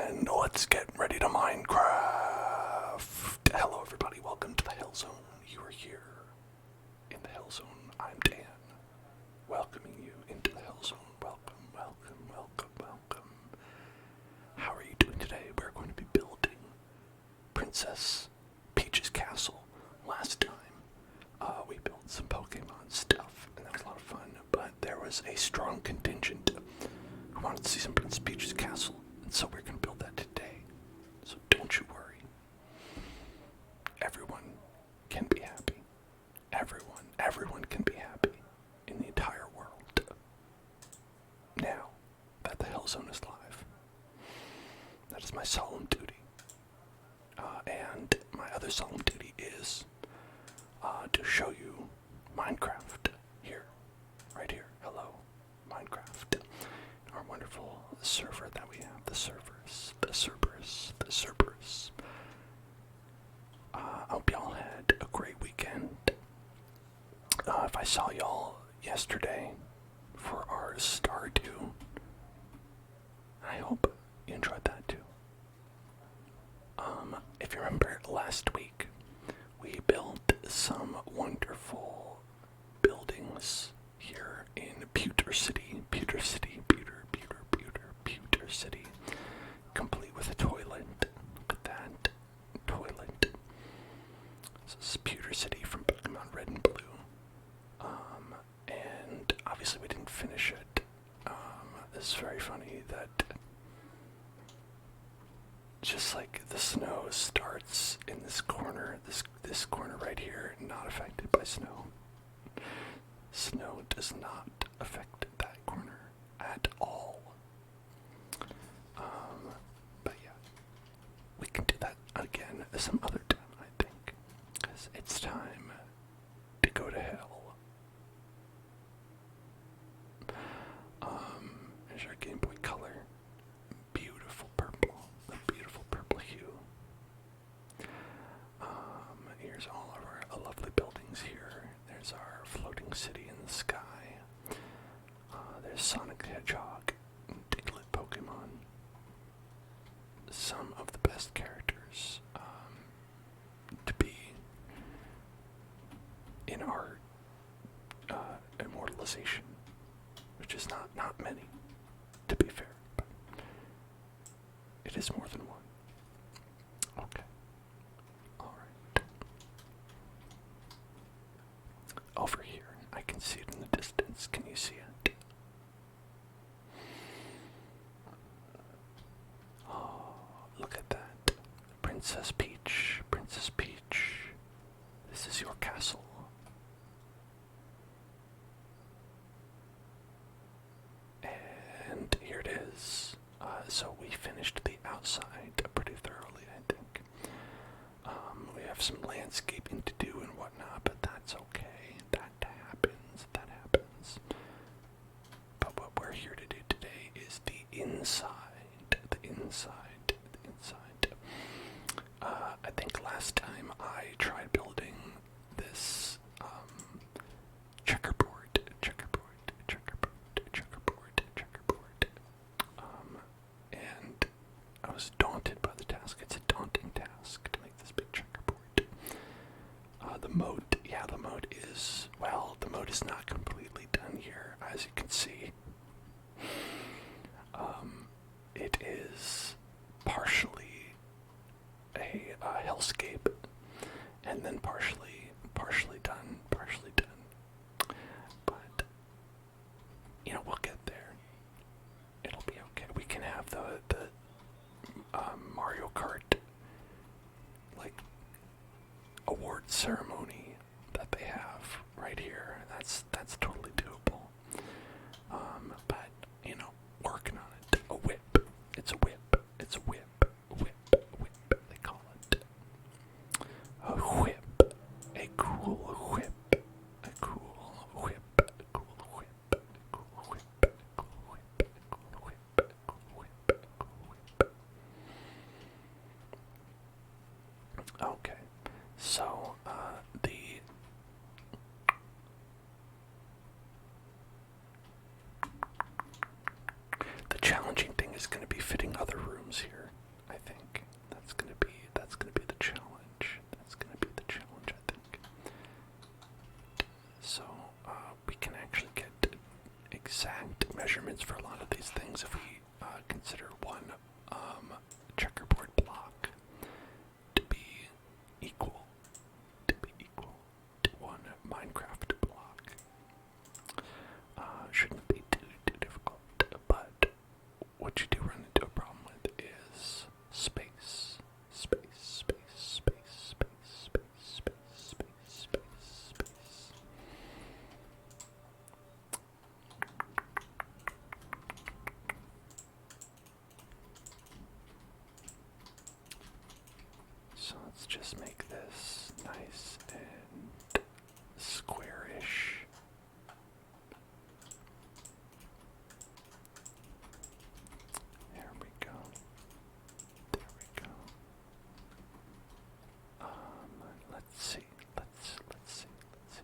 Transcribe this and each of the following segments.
And let's get ready to Minecraft. Hello everybody, welcome to the Hell Zone. You are here in the Hell Zone. I'm Dan, welcoming you into the Hell Zone. Welcome, welcome, welcome, welcome. How are you doing today? We're going to be building Princess Peach's castle. Last time, we built some Pokemon stuff, and that was a lot of fun, but there was a strong contingent who wanted to see some Princess Peach's castle, and so we're going to build that today. So don't you worry. Everyone can be happy. Everyone can be happy in the entire world. Now that the Hell Zone is live, that is my solemn duty. And my other solemn duty is to show you Minecraft here, right here. Hello, Minecraft. Our wonderful server that we have, the Cerberus. I hope y'all had a great weekend. If I saw y'all yesterday for our Stardew, I hope you enjoyed that too. If you remember last week, we built some wonderful buildings here in Pewter City, complete with a toilet. Look at that toilet. This is Pewter City from Pokemon Red and Blue. And obviously we didn't finish it. It's very funny that just like the snow starts in this corner, this corner right here, not affected by snow. Snow does not affect that corner at all. But yeah, we can do that again some other time, I think, because it's time to go to hell. Here's our Game Boy Color. Beautiful purple, a beautiful purple hue. Here's all of our lovely buildings here. There's our floating city in the sky. There's Sonic the Hedgehog, Diglett Pokemon. Some of the best characters to be in our immortalization, which is not many, to be fair, but it is more than one. Okay. Alright. Over here, I can see it in the distance. Can you see it? Oh, look at that. Princess Peach. Princess Peach. This is your castle. And here it is. So we finished the outside pretty thoroughly, I think. We have some landscaping to do and whatnot, but that's okay. That happens. But what we're here to do today is the inside. I think last time I tried building this checkerboard. And I was daunted by the task. It's a daunting task to make this big checkerboard. The moat is not completely done here, as you can see. It is partially a hellscape, and then partially done. But we'll get there. It'll be okay. We can have the Mario Kart award ceremony that they have right here. That's totally doable. But working on it. A whip. It's a whip. They call it a whip. A cool whip. Okay, so the challenging thing is going to be fitting other rooms here. just make this nice and squarish. There we go. There we go. Let's see. Let's see.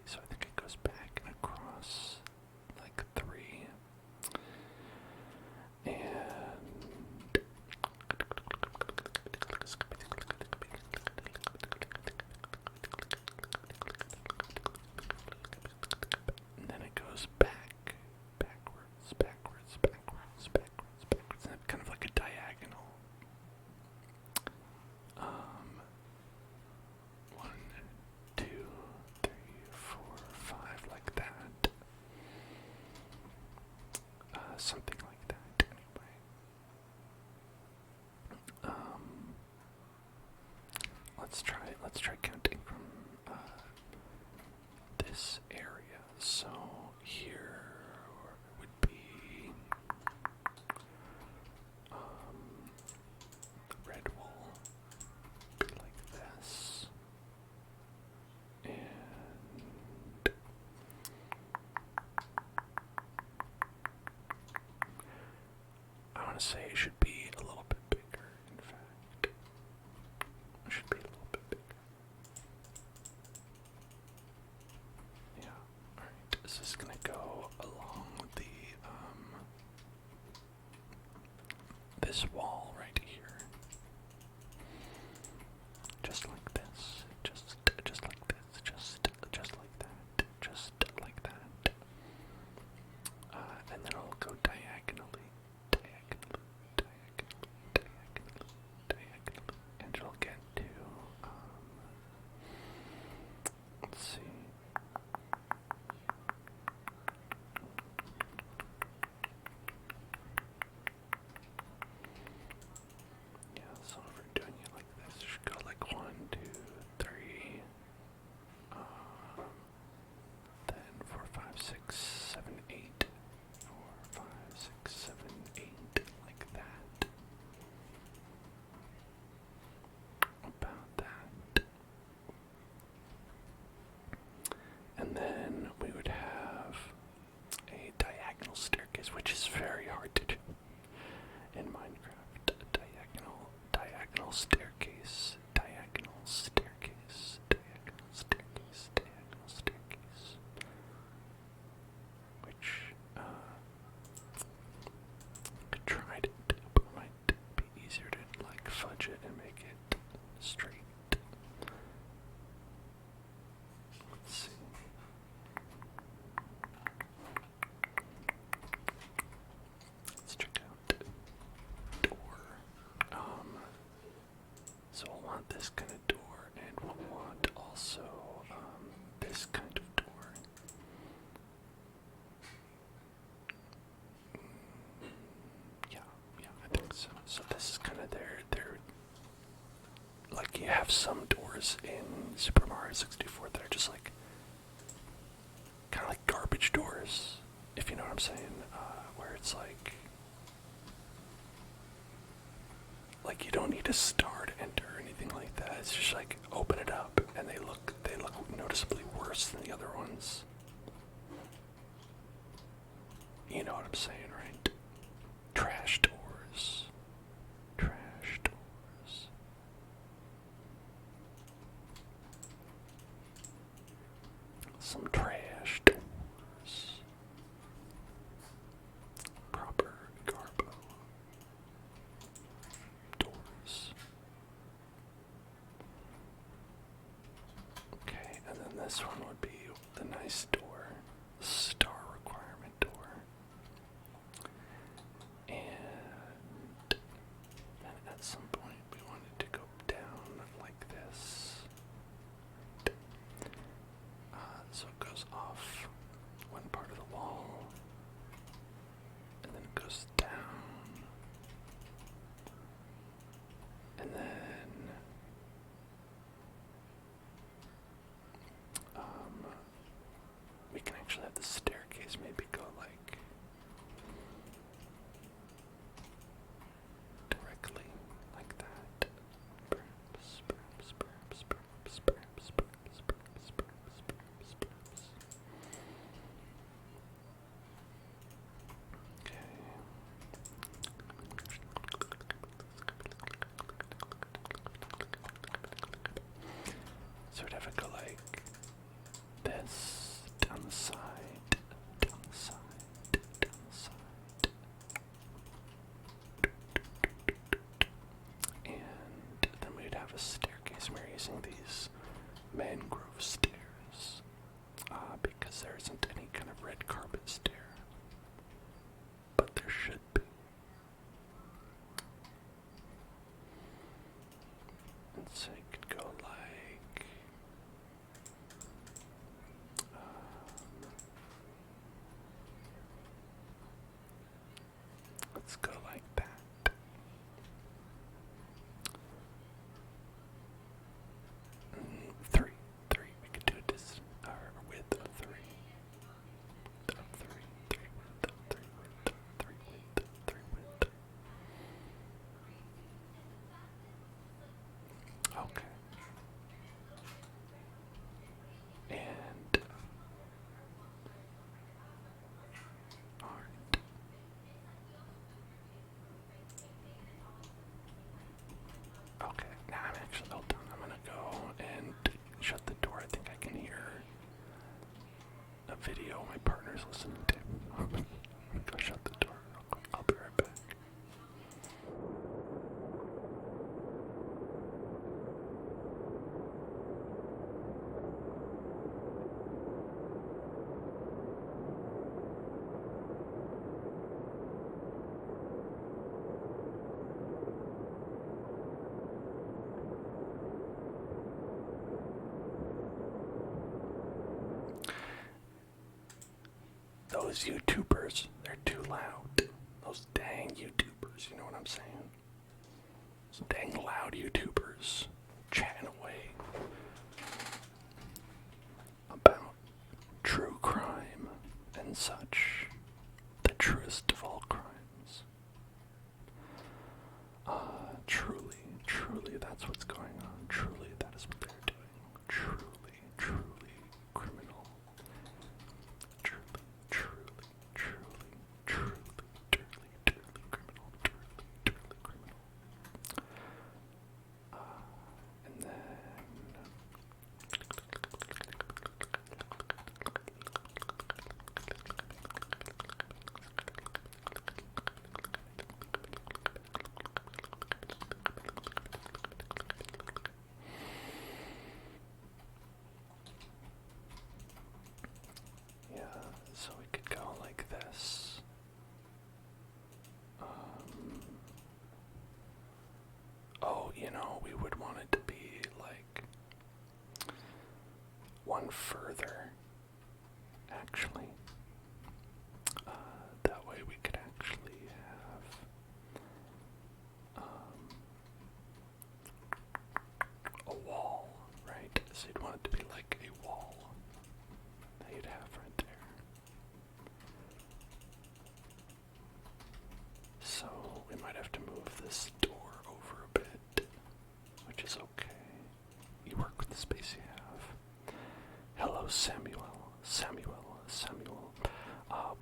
So I think it goes back and across like 3. And then it goes backwards, and kind of like a diagonal. 1, 2, 3, 4, 5, like that. Something like that, anyway. Let's try counting from this area. So here would be the red will be like this, and I want to say it should be a little bit bigger. In fact, it should be a little bit bigger. Yeah, alright, this is gonna go along the, this wall right here. Just like this. Just like this. Just like that. Just like that. And then it'll go diagonally. And it'll get to, let's see. Yeah, so if we're doing it like this, it should go like 1, 2, 3, then 4, 5, 6, 7, 8. 4, 5, 6, 7, 8, like that. About that. And then we would have a diagonal staircase, which is very hard to do in Minecraft. Diagonal staircase, diagonal staircase, diagonal staircase, diagonal staircase. Which, could try to do, but it might be easier to like fudge it and make it straight. Let's see. Let's check out door. So we'll want this kind of door, and we'll want also this kind of door. Yeah, I think so. So this is kind of their like, you have some doors in Super Mario 64 that are just like kind of like garbage doors, if you know what I'm saying, where it's like you don't need a star to enter or anything like that. It's just like open it up, and they look noticeably worse than the other ones. You know what I'm saying, right? Trash doors. Trash doors. Some trash doors. Proper garbo doors. Okay, and then this one would be the nice door, the star requirement door. And then at some point we wanted to go down like this. So it goes off one part of the wall, and then it goes down, and then we can actually have the staircase maybe go like directly like that. Perhaps. a staircase. We're using these mangrove stairs because there isn't any kind of red carpet stair, but there should be. And so you could go like let's go like that. Three. We could do a distance or width of three. Width of three. Width of three. Width of three. Width of three. Width. Okay. And alright. Okay, now I'm actually all done. I'm gonna go and shut the door. I think I can hear a video my partner's listening to. I'm gonna go shut the door real quick. I'll be right back. Those YouTubers, they're too loud. Those dang YouTubers, you know what I'm saying? Those dang loud YouTubers chatting away about true crime and such. The truest of all crimes. Truly, that's what's going on. Truly, that is what they're doing. Truly criminal. Truly criminal. Truly criminal. And then yeah, so we could go like this. Oh, you know, we would want it to be like one further, actually. That way we could actually have a wall, right? So you'd want it to be like a wall that you'd have right there. So we might have to move this door over a bit, which is okay. You work with the space you have. Hello, Samuel.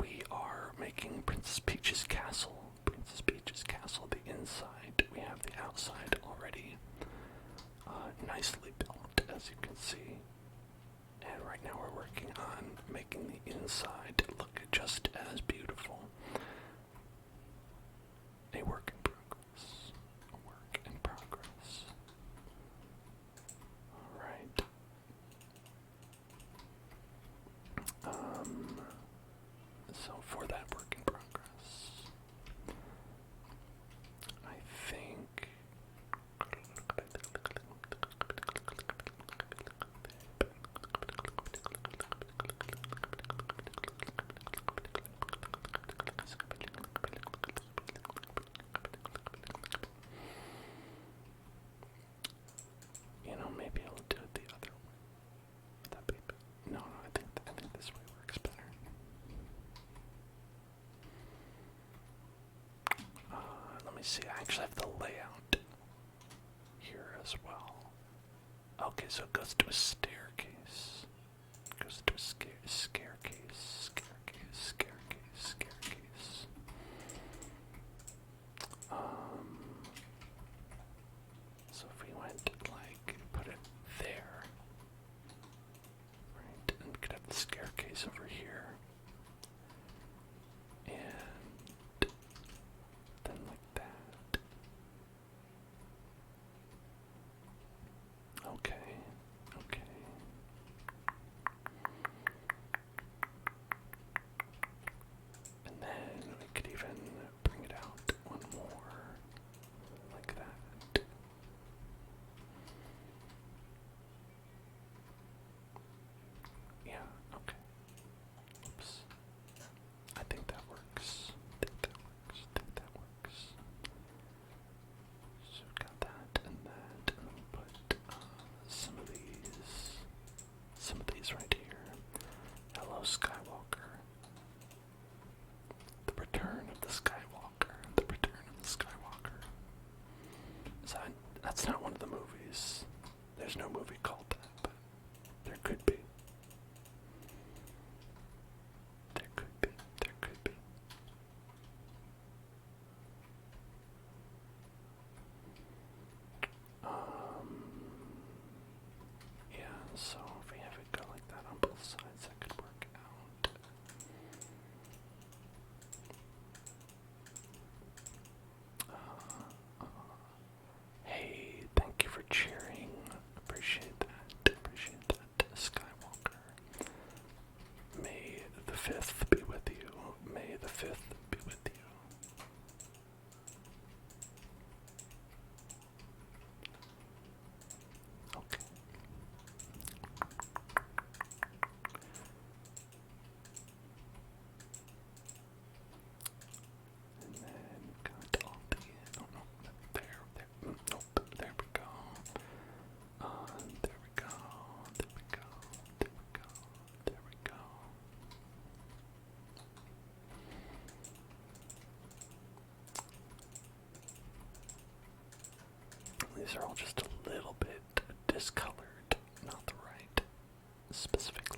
We are making Princess Peach's castle. The inside. We have the outside already nicely built, as you can see. And right now we're working on making the inside look just as beautiful. A work in progress. Alright. So for that work in progress, I think maybe I'll do it the other way. Would that be no, I think this way works better. Let me see. I actually have the layout here as well. Okay, so it goes to a staircase. It goes to a staircase. So if we went like put it there, right, and we could have the staircase over here, and then like that. That's not one of the movies. There's no movie called that, but there could be. There could be. There could be. Yeah, so if we have it go like that on both sides, that could work out. Hey, thank you for cheering. Appreciate that. Appreciate that, Skywalker. May the 5th be with you. May the 5th be with you. Okay. And then got all the, oh no, there, nope, there we go. There we go, there we go, there we go, there we go. These are all just a little bit discolored, not the right specific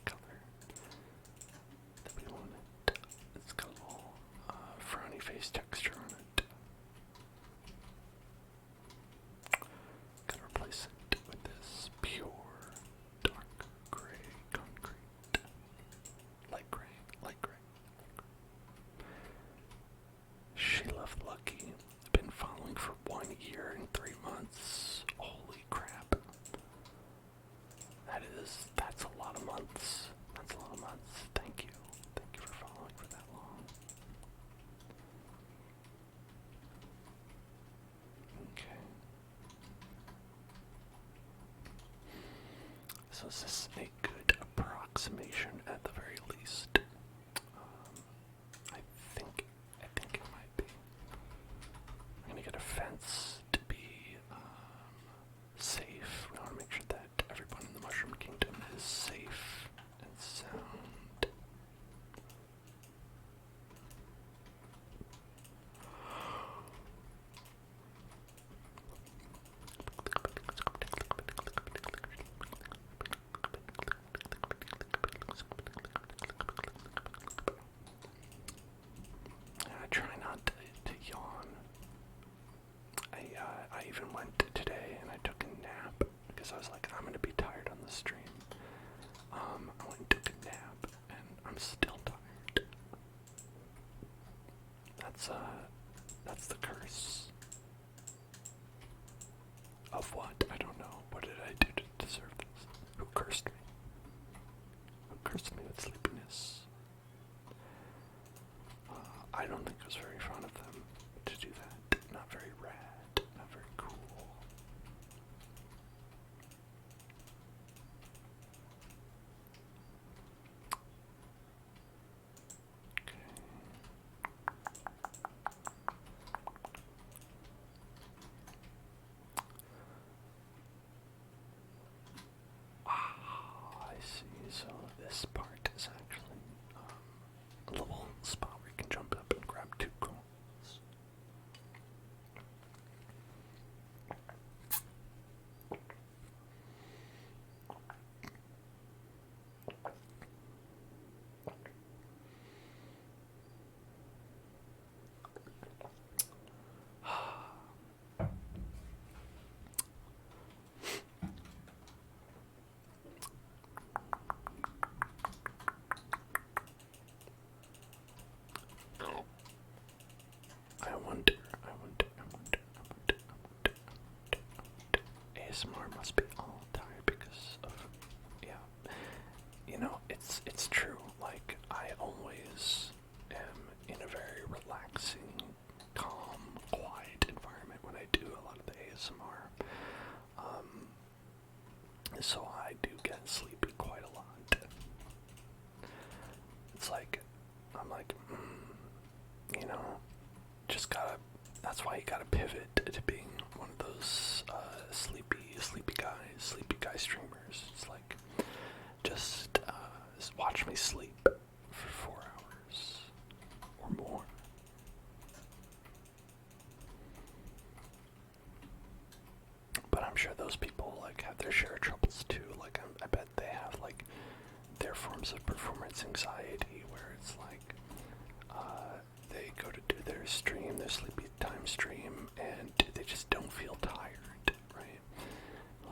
color that we wanted. It's got a little frowny face texture on it. Gotta replace it with this pure dark gray concrete. Light gray, light gray. She left Lucky. Been following for 1 year and 3 months. Holy crap. That's a lot of months. That's a lot of months. Thank you. Thank you for following for that long. Okay. So is this a good approximation at the very least? I think it might be. I'm gonna get a fence to be safe. We want to make sure that everyone in the Mushroom Kingdom is safe and sound. I try not to yawn. I even went today and I took a nap because I was like, I'm gonna be tired on the stream. I went and took a nap and I'm still tired. That's the curse. Of what? I don't know. What did I do to deserve this? Who cursed me? Who cursed me with sleepiness? I don't think it was very fun of them to do that. Not very rad. Not very cool. Okay. I see. So this part is actually a little spot where you can jump up and grab 2 coins. I wonder. ASMR must be all tired because of, yeah. You know, it's true. Like, I always am in a very relaxing, calm, quiet environment when I do a lot of the ASMR. So I do get sleepy quite a lot. It's like, I'm like, you know, just gotta, that's why you gotta pivot to being one of those sleepy guy streamers. It's like, just watch me sleep for 4 hours or more. terms of performance anxiety, where it's like they go to do their stream, their sleepy time stream, and they just don't feel tired, right?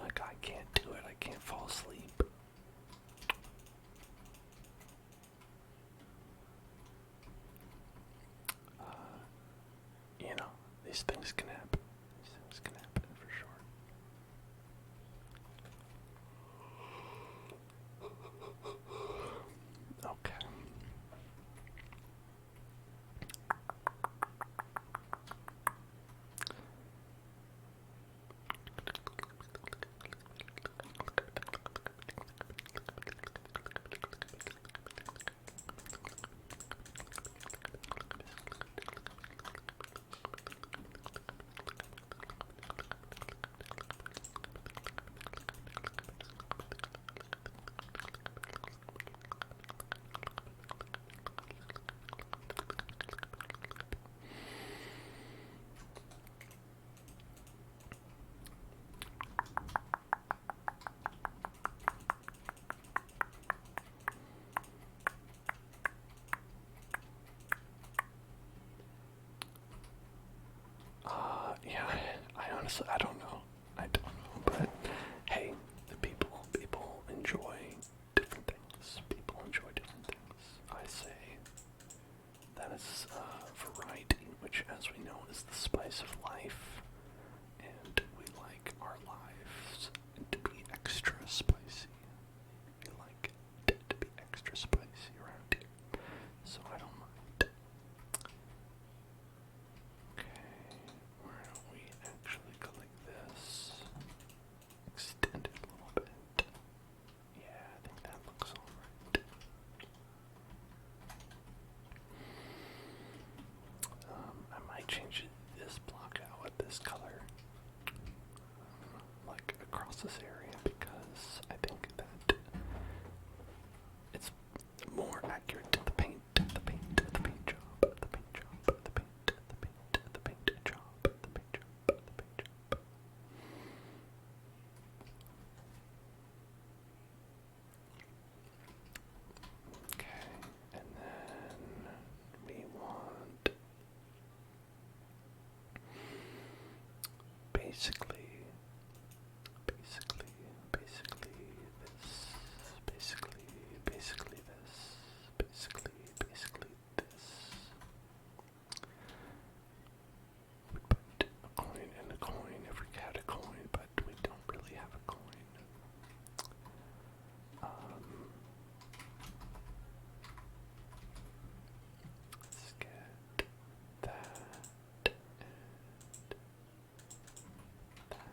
Like, I can't do it, I can't fall asleep. You know, these things can happen. These things can happen for sure. Okay. Yeah, I honestly, I don't know. I don't know, but hey, the people enjoy different things. People enjoy different things. I say that is variety, which, as we know, is the spice of life, and we like our lives to be extra spicy. We like it to be extra spicy around here, so I don't mind. Okay, why don't we actually go like this? Extend it a little bit. Yeah, I think that looks alright. I might change this block out with this color, like across this area, because I think that it's more accurate to the paint, the paint, the paint job, the paint job, the paint, the paint, the paint job, the paint job, the paint job. Okay, and then we want basically this, basically this. We put a coin and a coin if we had a coin, but we don't really have a coin. Let's get that and that.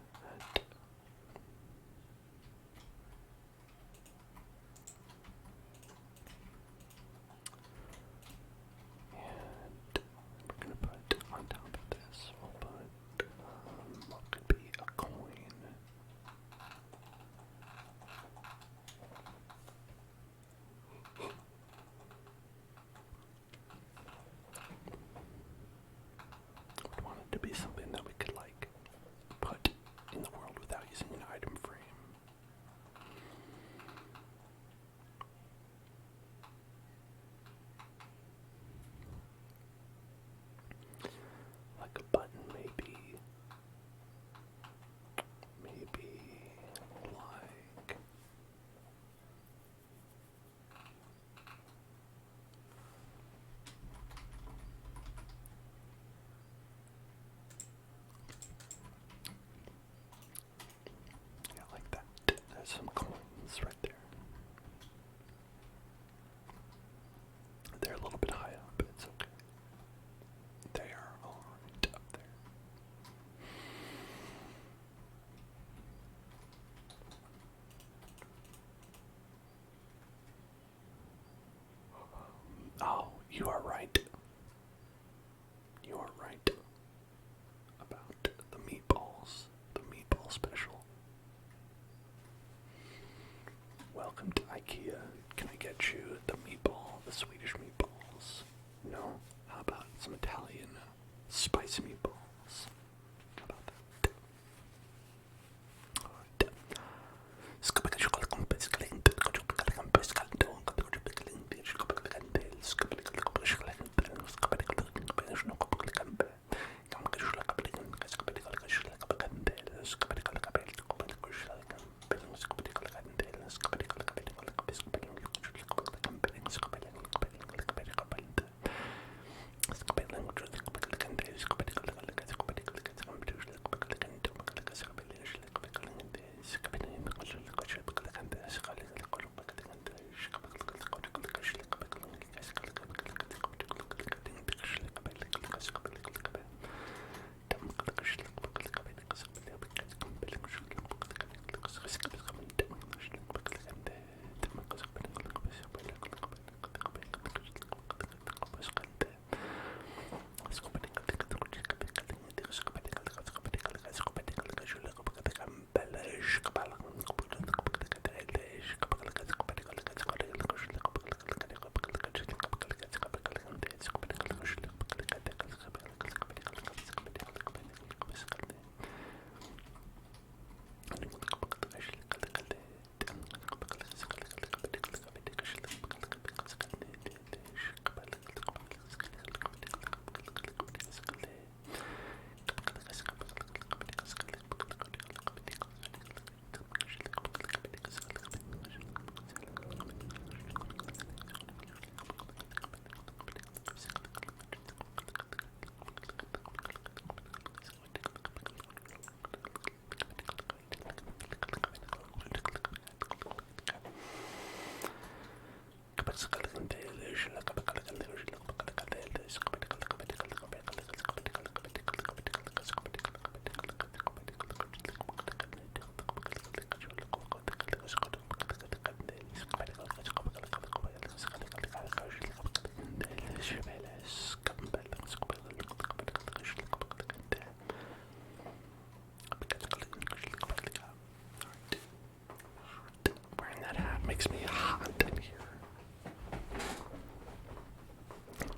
Wearing that hat makes me hot in here.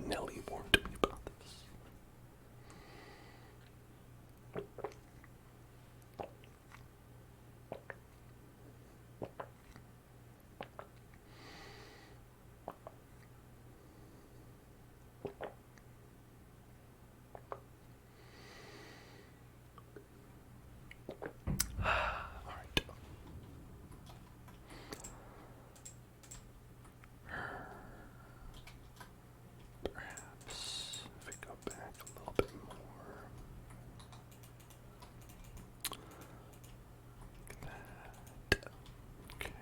Nelly warned me about this. Alright. Perhaps if we go back a little bit more. Look at that. Okay.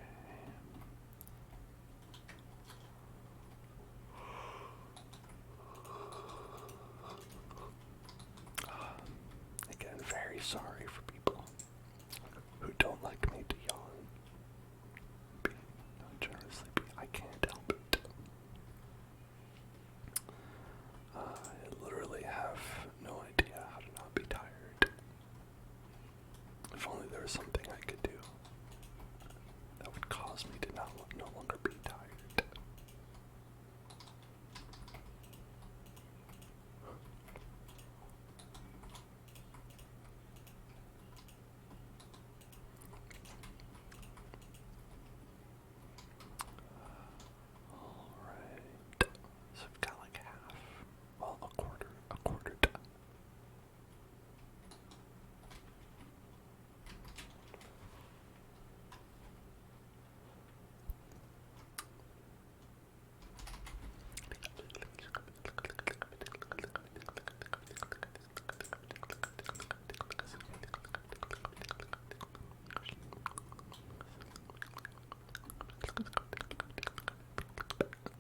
Again, very sorry for people who don't like me to yawn. Not generously, I can't help it. I literally have no idea how to not be tired. If only there was something I could do that would cause me to no longer be tired. Alright, so I've got like half, well, a quarter done.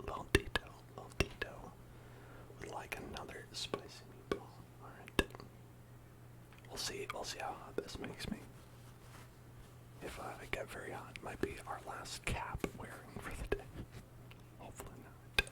Little Tito would like another spicy meatball. Alright. We'll see how hot this makes me. If I get very hot, it might be our last cap wearing for the day. Hopefully not.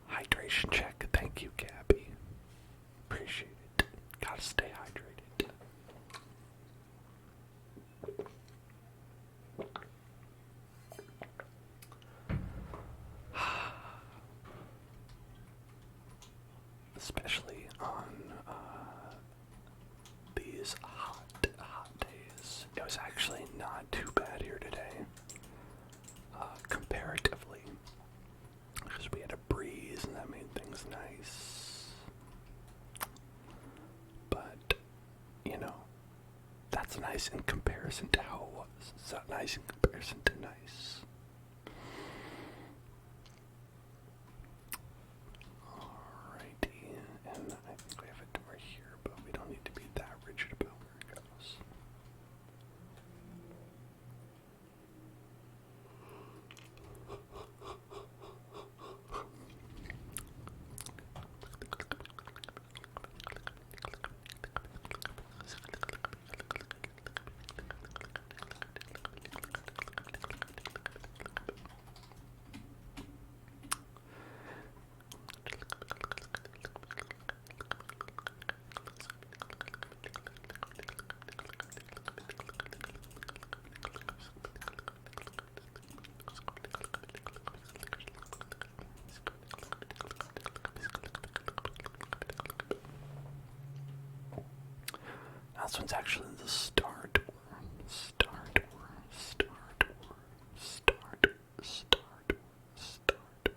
Hydration check. Thank you, Gabby. Appreciate it. Gotta stay hydrated. Especially on these hot days. It was actually not too bad here today, comparatively, because we had a breeze and that made things nice. But, you know, that's nice in comparison to how it was. It's not nice in comparison to nice. This one's actually the star door. Star door. Star door. Star door. Star door. Star door.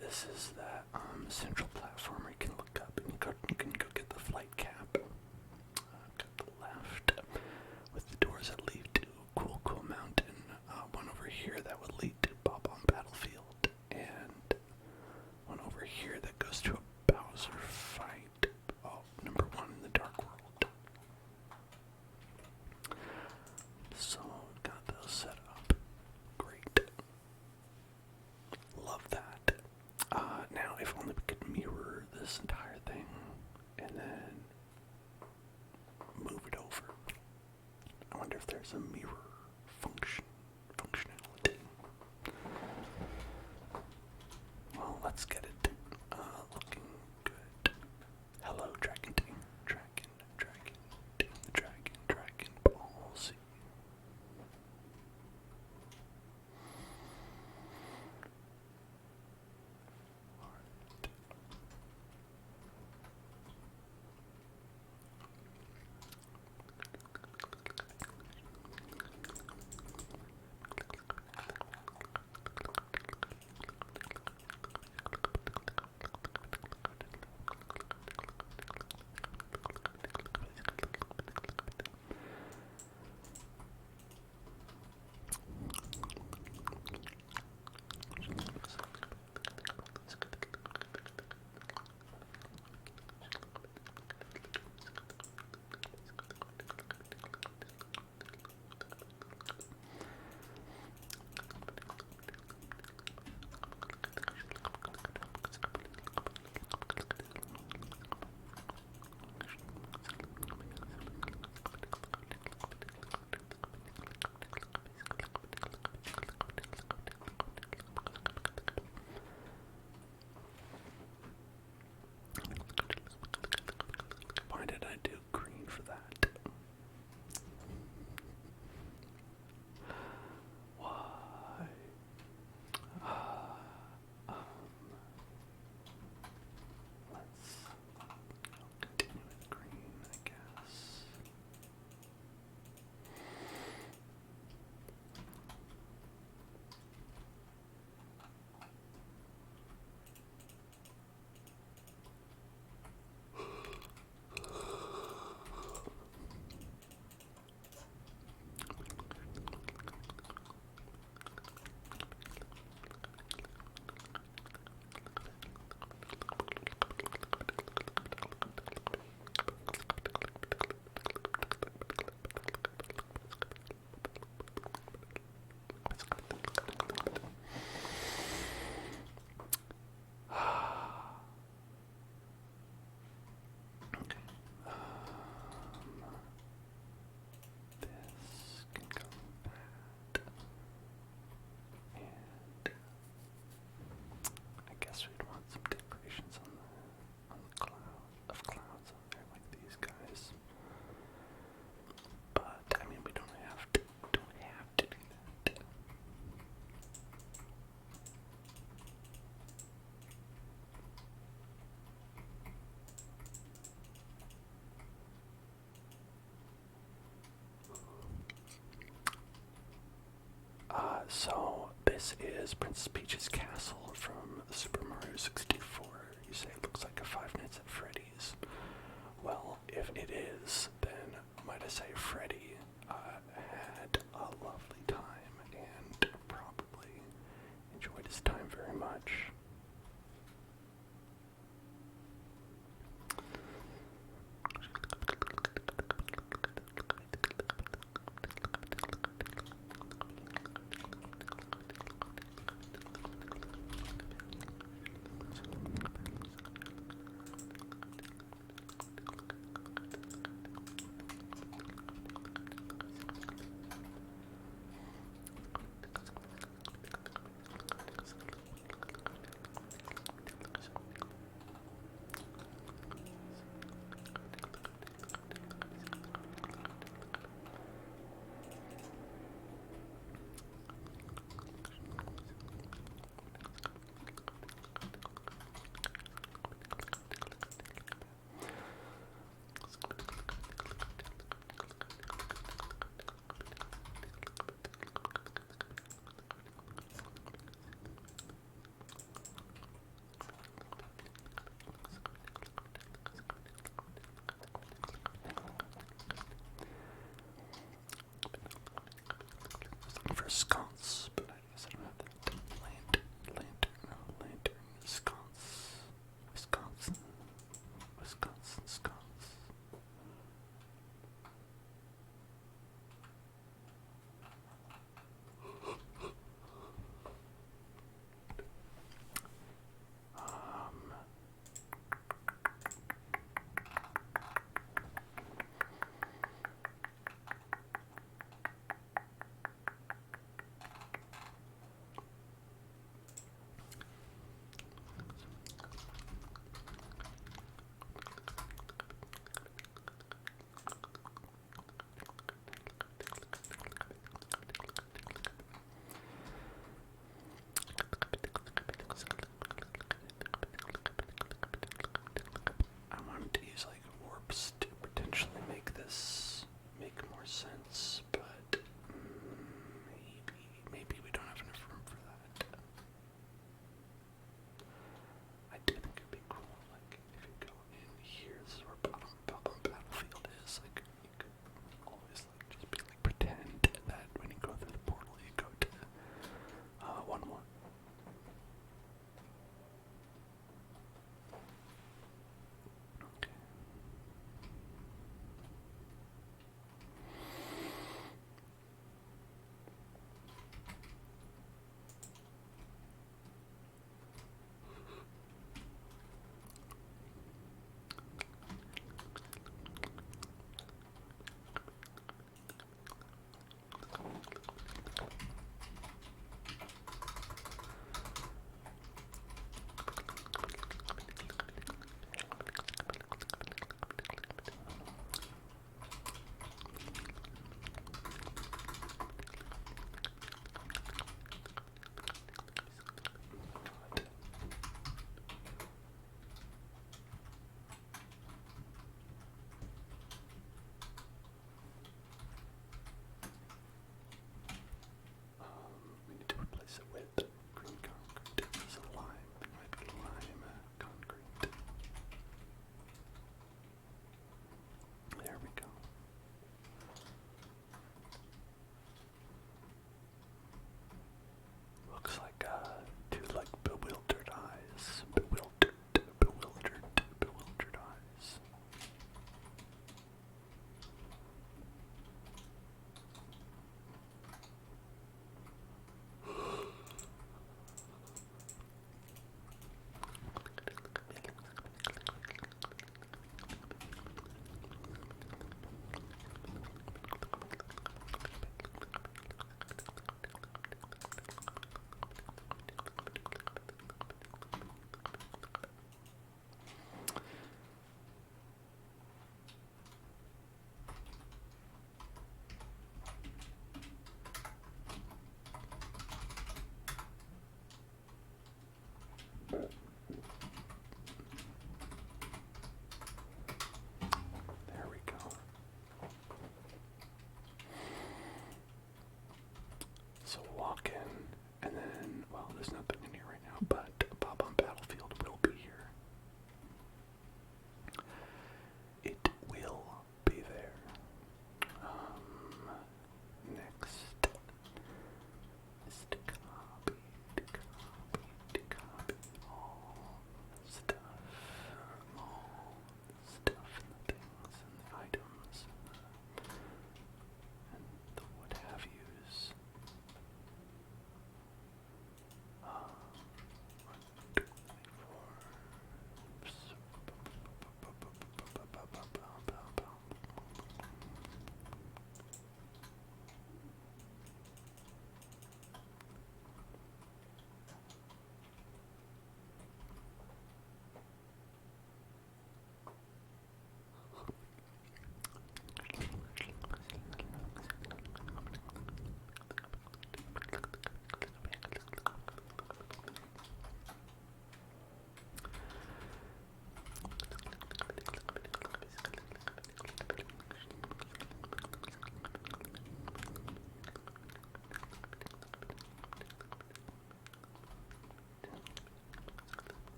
This is that central platform where you can look up and you can go get the flight cap. To the left, with the doors that lead to Cool Mountain. One over here that would lead to Bob-omb Battlefield, and one over here that goes to a Bowser fight. Oh, number 1 in the Dark World. So, got those set up. Great. Love that. Now, if only we could mirror this entire thing and then move it over. I wonder if there's a mirror functionality. This is Princess Peach's castle from Super Mario 64. You say it looks like a Five Nights at Freddy's. Well, if it is, then might I say Freddy had a lovely time and probably enjoyed his time very much. For sconce, but I guess I don't have that. Lantern, sconce, Wisconsin, sconce.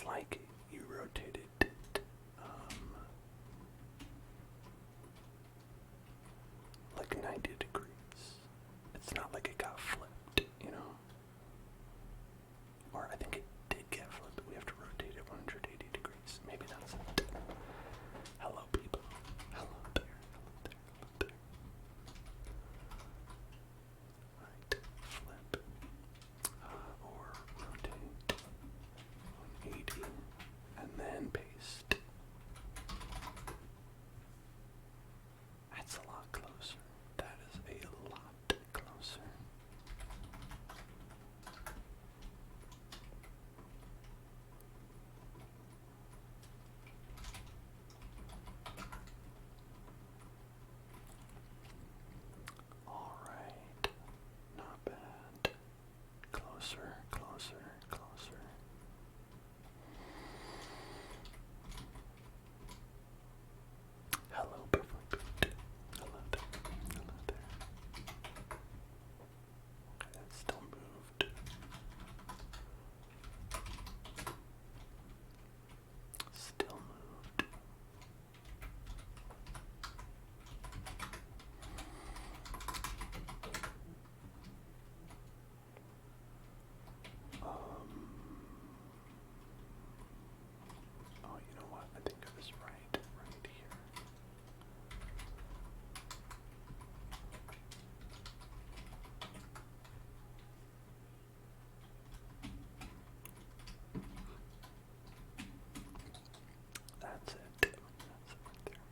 like you rotate it like 90 degrees. It's not like it got flipped, you know? Or I think it did get flipped, but we have to rotate it 180 degrees. Maybe that's it. Hello, people. Hello there. Hello there. Hello there. Right. Flip. Or rotate 180. And then paste. That's a lot closer. That is a lot closer. All right. Not bad. Closer, closer, closer. Hello, perfect. Hello there. Hello there. Okay, that's still moved. Still moved. Oh, you know what? I think I was right here. That's it. That's it right there.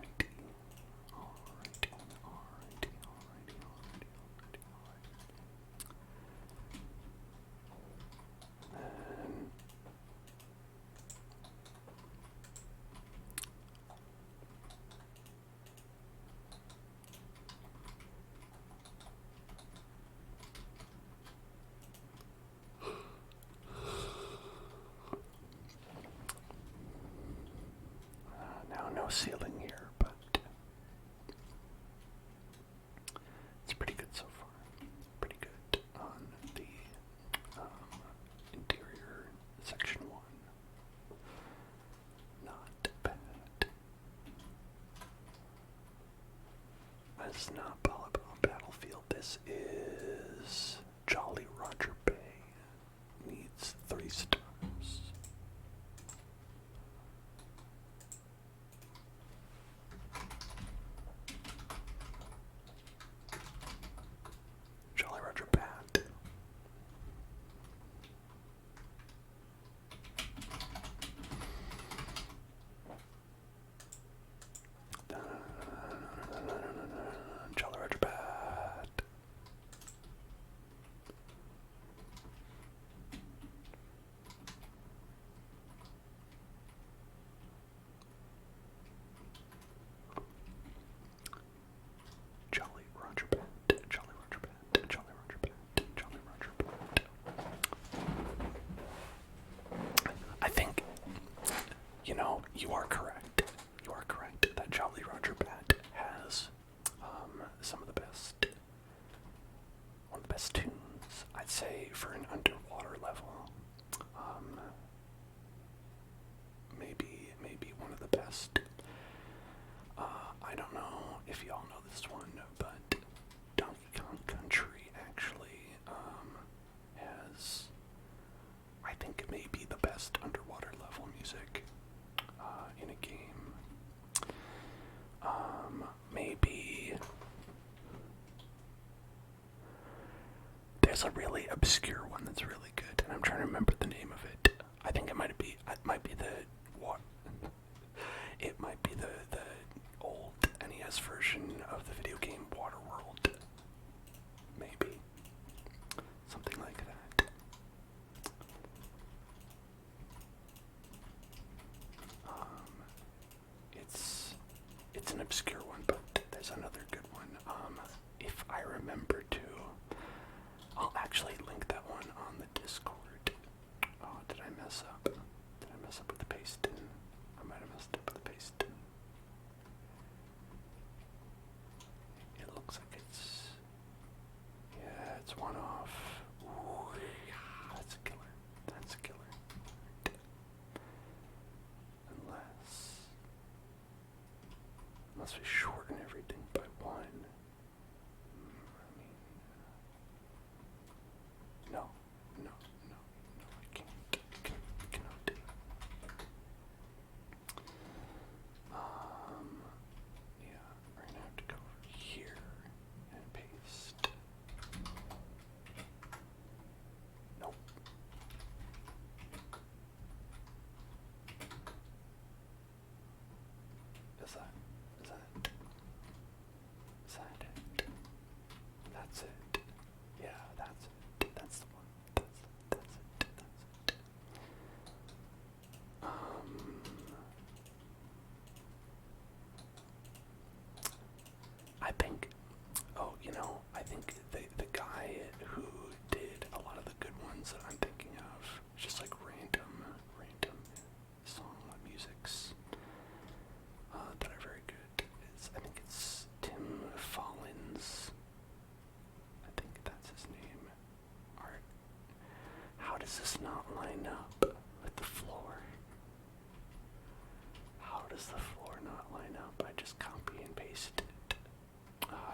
Alrighty. Alrighty. Alrighty. Alrighty. And now no ceiling here, but it's pretty good so far. Pretty good on the interior section 1. Not bad. This is not Volleyball Battlefield. This is Jolly Roger Bay. Needs 3 stars. Jolly Roger Bat. Jolly Roger Bat. Jolly Roger Bat. Jolly Roger Bat. Jolly Roger Bat. Jolly Roger Bat. I think, you know, you are correct. You are correct that Jolly Roger Bat has some of the best, one of the best tunes, I'd say, for an underwater level. Maybe one of the best. I don't know if y'all know this one, but Donkey Kong Country actually has, I think, maybe the best underwater level music in a game. Maybe there's a really obscure one that's really good, and I'm trying to remember the name of it. I think it might be the what? It might be the old NES version of the video game Waterworld. Maybe something like that. It's an obscure one, but there's another good one. If I remember to, I'll actually link that one on the Discord. Oh, did I mess up? Did I mess up with the paste in? I might have messed up with the paste in. unless we shorten everything by 1. No, I can't. Cannot do it. Yeah, we're gonna have to go over here and paste. Nope. Is that it? That's it. Yeah, that's it. That's the one. That's it. I think, I think the guy who did a lot of the good ones that I'm thinking of, just like random song musics that are very good, I think it's Tim Follins. I think that's his name. Art. How does this not line up with the floor? How does the floor not line up? I just copy and paste it.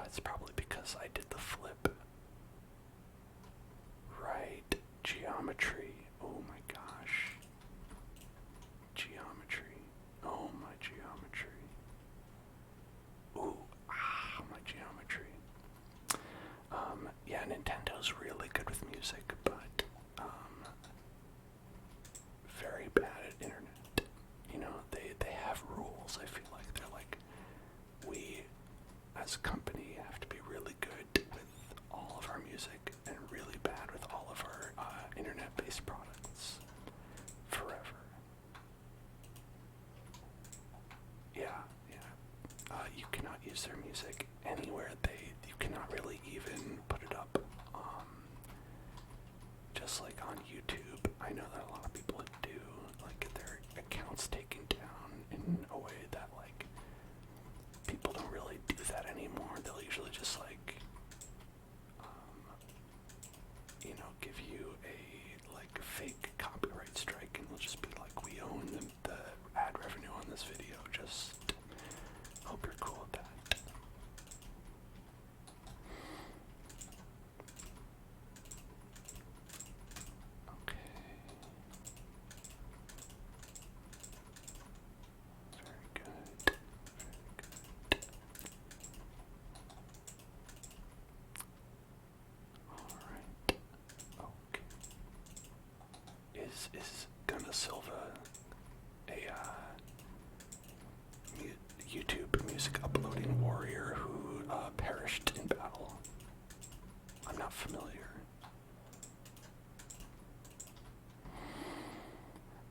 It's probably because I did the flip. Right. Geometry. Oh my gosh. Geometry. Oh my geometry. Ooh. My geometry. Yeah, Nintendo's really good with music, but very bad at internet. They have rules. I feel like they're like, we as a company have to be really good with all of our music and really bad with all of our internet-based products forever. Yeah. You cannot use their music anywhere. You cannot really even put it up. Just like on YouTube, I know that a lot of people do get their accounts taken down in a way that people don't really do that anymore. They'll usually just give you a fake copyright strike, and they'll just be like, we own the ad revenue on this video. Just hope you're cool with that. Okay. Very good. Alright. Okay. Is Gunna Silva a YouTube music uploading warrior who perished in battle? I'm not familiar.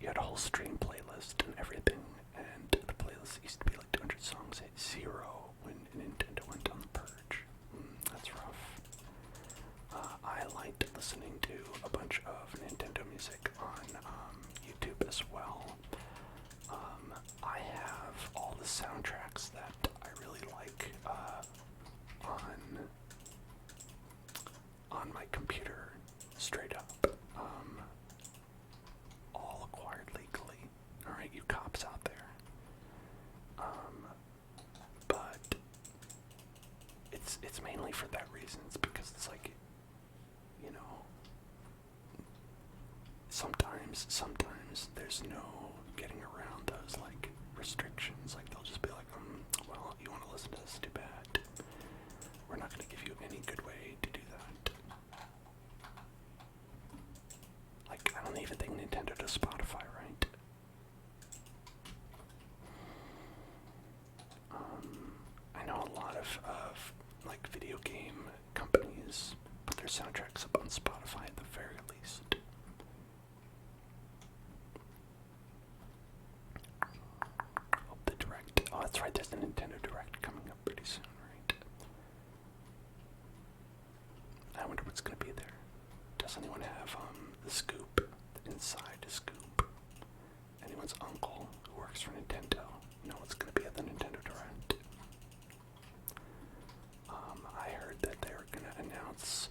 You had a whole stream playlist and everything, and the playlist used to be like 200 songs at 0 when Nintendo went on the purge. That's rough. I liked listening to a bunch of Nintendo music on YouTube as well. I have all the soundtracks that I really like on my computer, straight up. All acquired legally. Alright, you cops out there. But it's mainly for that reason. It's because it's sometimes there's no getting around those restrictions. They'll just be like, well, you want to listen to this, too bad. We're not going to give you any good way to do that. I don't even think Nintendo does Spotify, right? I know a lot of video game companies put their soundtracks up on Spotify at the very least. Oh, the Direct. Oh, that's right, there's the Nintendo Direct coming up pretty soon, right? I wonder what's gonna be there. Does anyone have the scoop? The inside scoop? Anyone's uncle who works for Nintendo know what's gonna be at the Nintendo Direct? I heard that they were gonna announce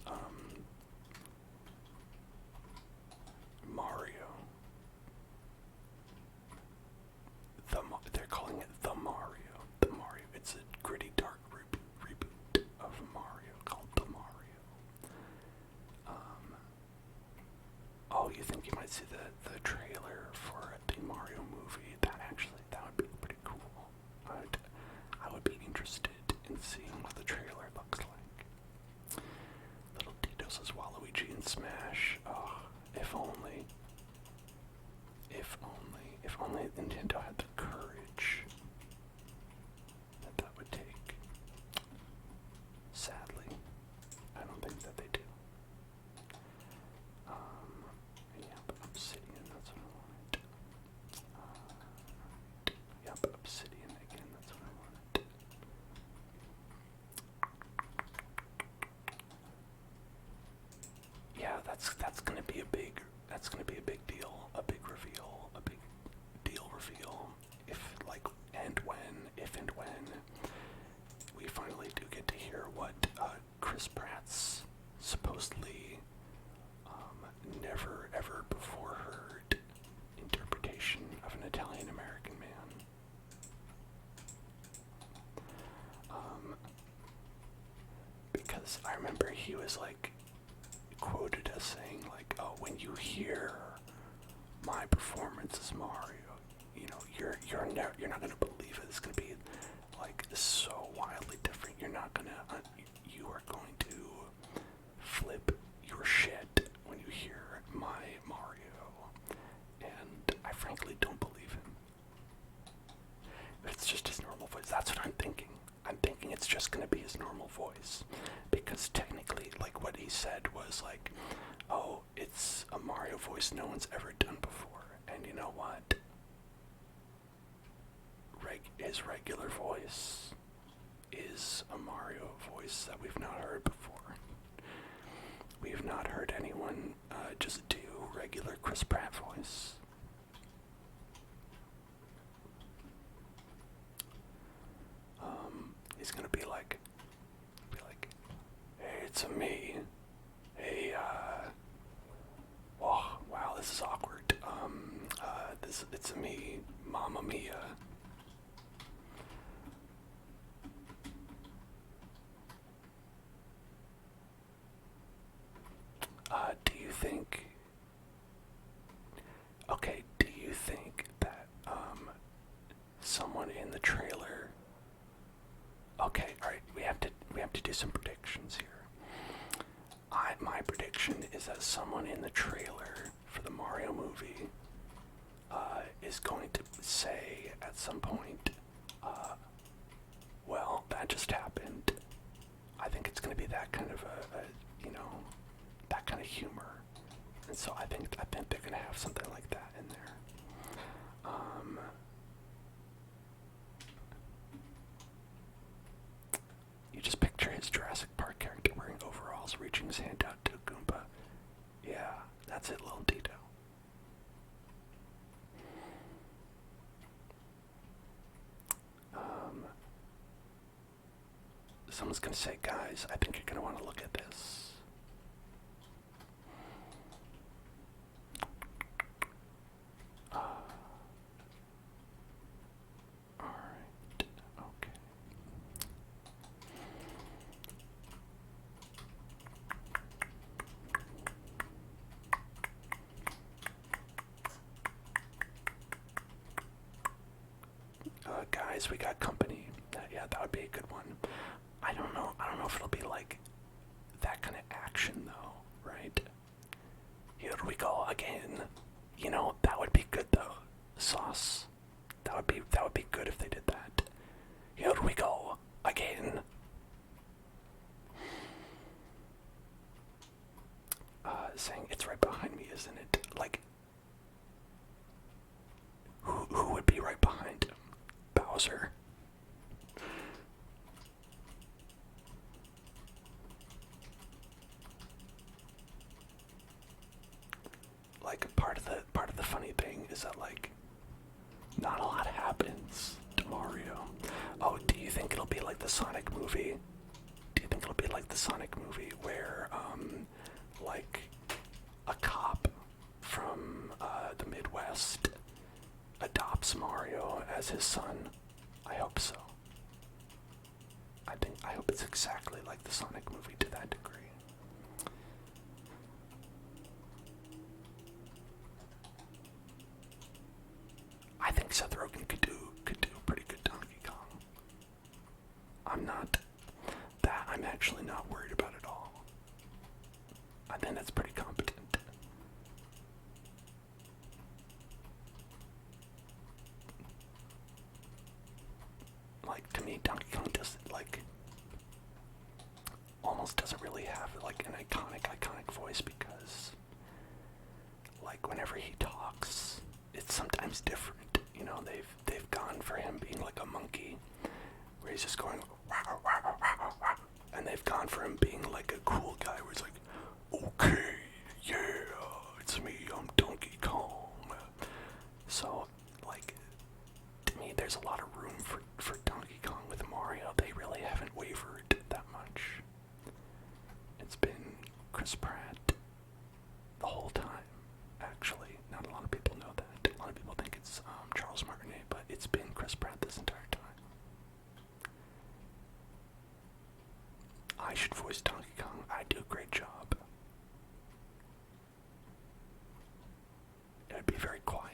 Mario. They're calling it the Mario. The Mario. It's a Smash. Oh, if only. If only Nintendo had the courage that would take. Sadly, I don't think that they do. Yep, obsidian, that's what I wanted. Yep, obsidian again, that's what I wanted. Yeah, that's gonna be a big deal, a big reveal, a big deal reveal. If and when we finally do get to hear what Chris Pratt's supposedly never ever before heard interpretation of an Italian American man. Because I remember he was like quoted as saying like, "Oh, when you hear my performance as Mario, you know, you're not gonna believe it. It's gonna be like so wildly different. You're not gonna, you are going to flip your shit when you hear my Mario." And I frankly don't believe him. But it's just his normal voice. That's what I'm thinking. I'm thinking it's just gonna be his normal voice, because technically, like what he said was like, "Oh, it's a Mario voice no one's ever done before." And you know what? His regular voice is a Mario voice that we've not heard before. We've not heard anyone just do regular Chris Pratt voice. He's gonna be like, "Hey, it's me. Hey, oh, wow, this is awkward. It's me, Mamma Mia." Do you think that, someone in the trailer, okay, alright, we have to do some predictions here. My prediction is that someone in the trailer for the Mario movie, is going to say at some point, "Well, that just happened." I think it's going to be that kind of that kind of humor, and so I think they're going to have something like that in there. You just picture his Jurassic Park character wearing overalls, reaching his hand out to a Goomba. Yeah, that's it, little detail. Someone's gonna say, "Guys, I think you're gonna want to look at this." Alright, okay. Guys, we got company. Yeah, that would be a good one. I don't know if it'll be like that kind of action though, right? Here we go again. You know, that would be good though. Sauce. That would be good if they did that. Here we go again. Saying it's right behind me, isn't it? Like, who would be right behind him? Bowser. Like, part of the funny thing is that like not a lot happens to Mario. Oh, do you think it'll be like the Sonic movie? Do you think it'll be like the Sonic movie where like a cop from the Midwest adopts Mario as his son? I hope so. I hope it's exactly like the Sonic movie to that degree. I think Seth Rogen could do a pretty good Donkey Kong. I'm actually not worried about it all. I think that's pretty like, to me, Donkey Kong does, like, almost doesn't really have, like, an iconic voice because, like, whenever he talks, it's sometimes different. You know, they've gone for him being like a monkey, where he's just going, wah, wah, wah, wah, and they've gone for him being like a cool guy, where he's like, okay, yeah, it's me, I'm Donkey Kong. So, like, to me, there's a lot of room for Donkey Kong with Mario. They really haven't wavered that much. It's been Chris Pratt the whole time, actually. Not a lot of people know that. A lot of people think it's Charles Martinet, but it's been Chris Pratt this entire time. I should voice Donkey Kong. I do a great job. It would be very quiet.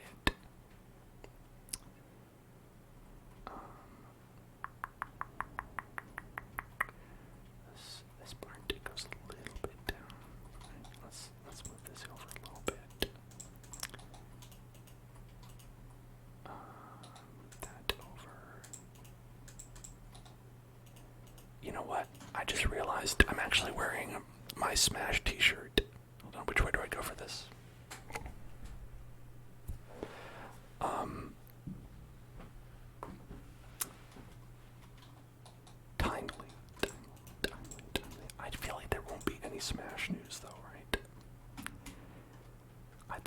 This barn goes a little bit down. Right, let's move this over a little bit. Move that over. You know what? I just realized I'm actually wearing my Smash t-shirt. Hold on, which way do I go for this? Tingly. I feel like there won't be any Smash news though, right? I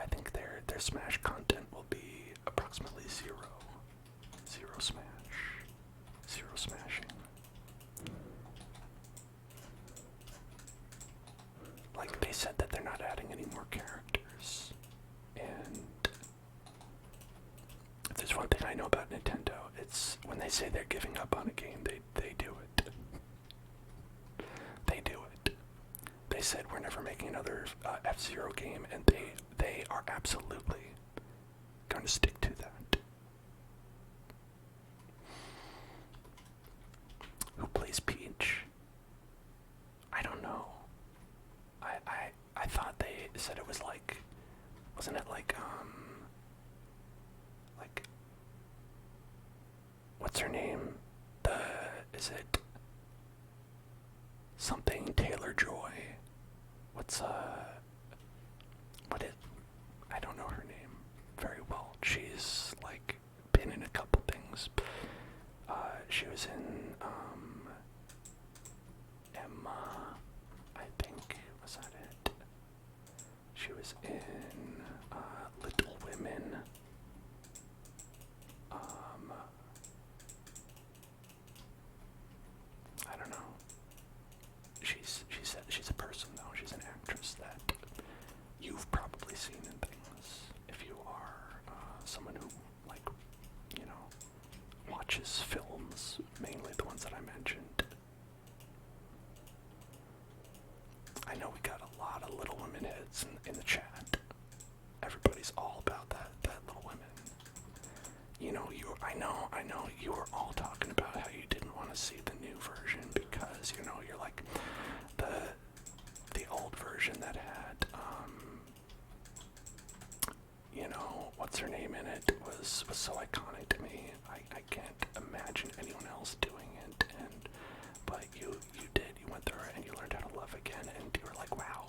think their Smash content will be approximately zero. Zero Smash. Zero smashing. Like, they said that they're not adding any more characters. And if there's one thing I know about Nintendo, it's when they say they're giving up on a game, they do it. They do it. They said we're never making another F-Zero game, and they are absolutely going to stick to that. Who plays Peach? I don't know. I thought they said it was like, wasn't it like, what's her name? Is it something Taylor-Joy? I don't know her name very well. She's, like, been in a couple things. She was in, Emma, I think, was that it? She was in, Little Women. I don't know. She's a person though. She's an actress that you've probably seen in things if you are someone who, like, you know, watches films, mainly the ones that I mentioned. I know we got a lot of Little Women heads in the chat. Everybody's all about that Little Women. You know, I know you were all talking about how you didn't want to see the new version because, you know, you're like, the old version that had, you know, what's her name in it was so iconic to me. I can't imagine anyone else doing it, but you did. You went through it and you learned how to love again, and you were like, wow,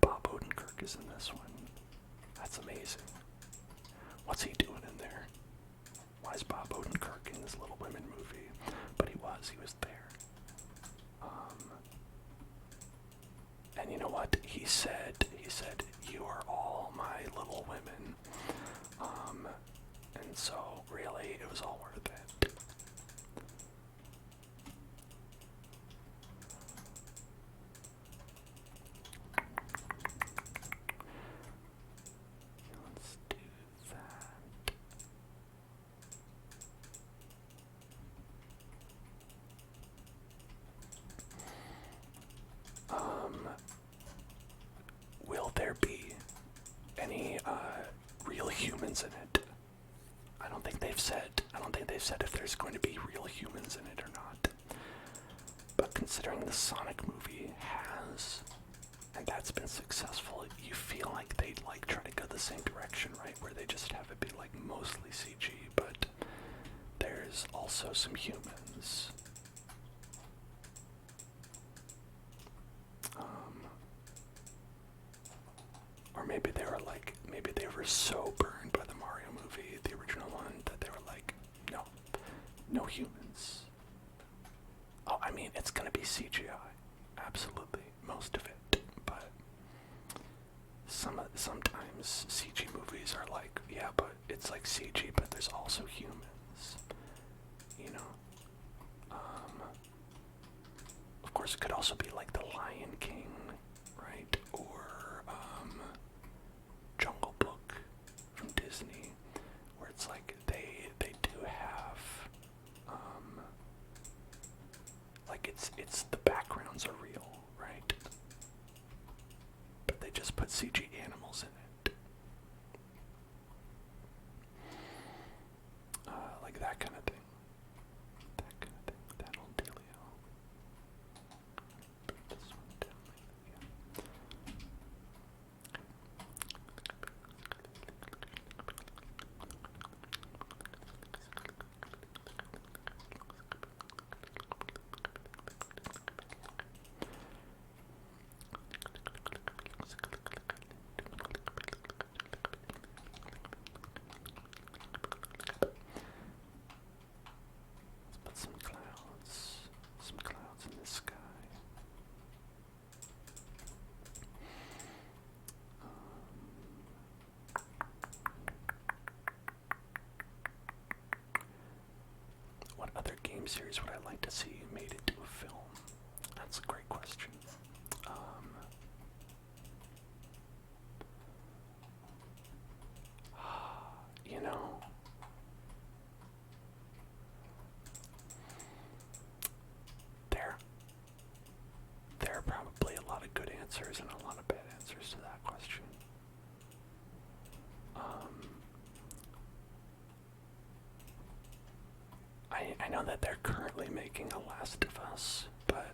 Bob Odenkirk is in this one. That's amazing. What's he doing in there? Why is Bob Odenkirk in this Little Women movie? But he was there. And you know what? He said, you are all my little women. And so, really, it was all worth it. Let's do that. Will there be any real humans in it? I don't think they've said if there's going to be real humans in it or not. But considering the Sonic movie has, and that's been successful, you feel like they'd like try to go the same direction, right? Where they just have it be like mostly CG, but there's also some humans. Or maybe they were like, maybe they were so burned by the Mario movie, the original one, that they were like, no, no humans. Oh, I mean, it's gonna be CGI, absolutely, most of it, but sometimes CG movies are like, yeah, but it's like CG, but there's also humans, you know? Of course, it could also be like The Lion King, right? Or, Jungle Book from Disney, where it's like they do have, like it's the backgrounds are real, right? But they just put CG animals in it. Like that kind of thing. That old dealio. Put this one down like that, yeah. Let's put some clouds in the sky. What other game series would I like to see made into a film? That's a great question. You know, there are probably a lot of good answers and a lot of bad answers to that question. I know that they're currently making A Last of Us, but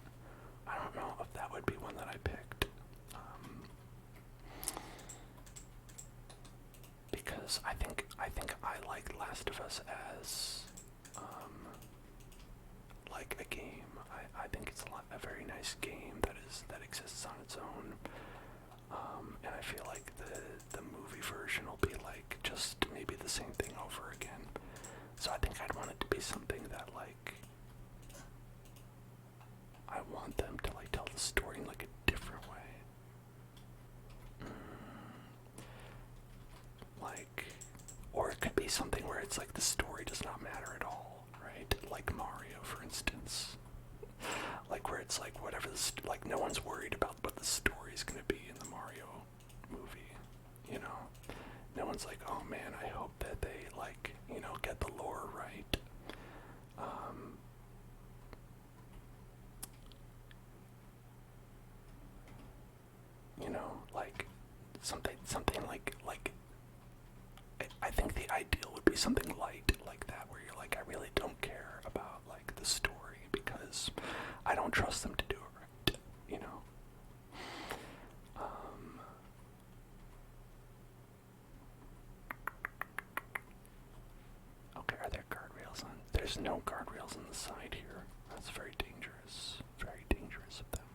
I don't know if that would be one that I picked. Because I think I like Last of Us as like a game. I think it's a very nice game that exists on its own. And I feel like the movie version will be like just maybe the same thing over again. So I think I'd want it to be something that like I want them to like tell the story in like a different way. Like, or it could be something where it's like the story does not matter at all, right? Like Mario, for instance. Like where it's like whatever like no one's worried about what the story's gonna be in the Mario movie, you know? No one's like, oh man, I hope that they like, you know, get the lore right. You know, like something like I think the ideal would be something light like that, where you're like, I really don't care about like the story because I don't trust them to do it right, you know. Okay, are there guardrails on? There's no guardrails on the side here. That's very dangerous. Very dangerous of them.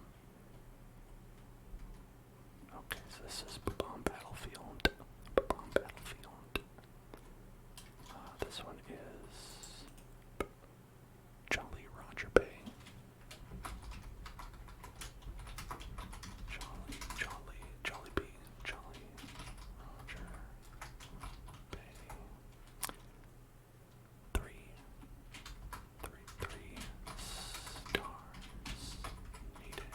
Okay, so this is Bomb Battlefield. Bomb Battlefield. This one is Jolly Roger Bay. Jolly B. Jolly Roger Bay. Three stars needed.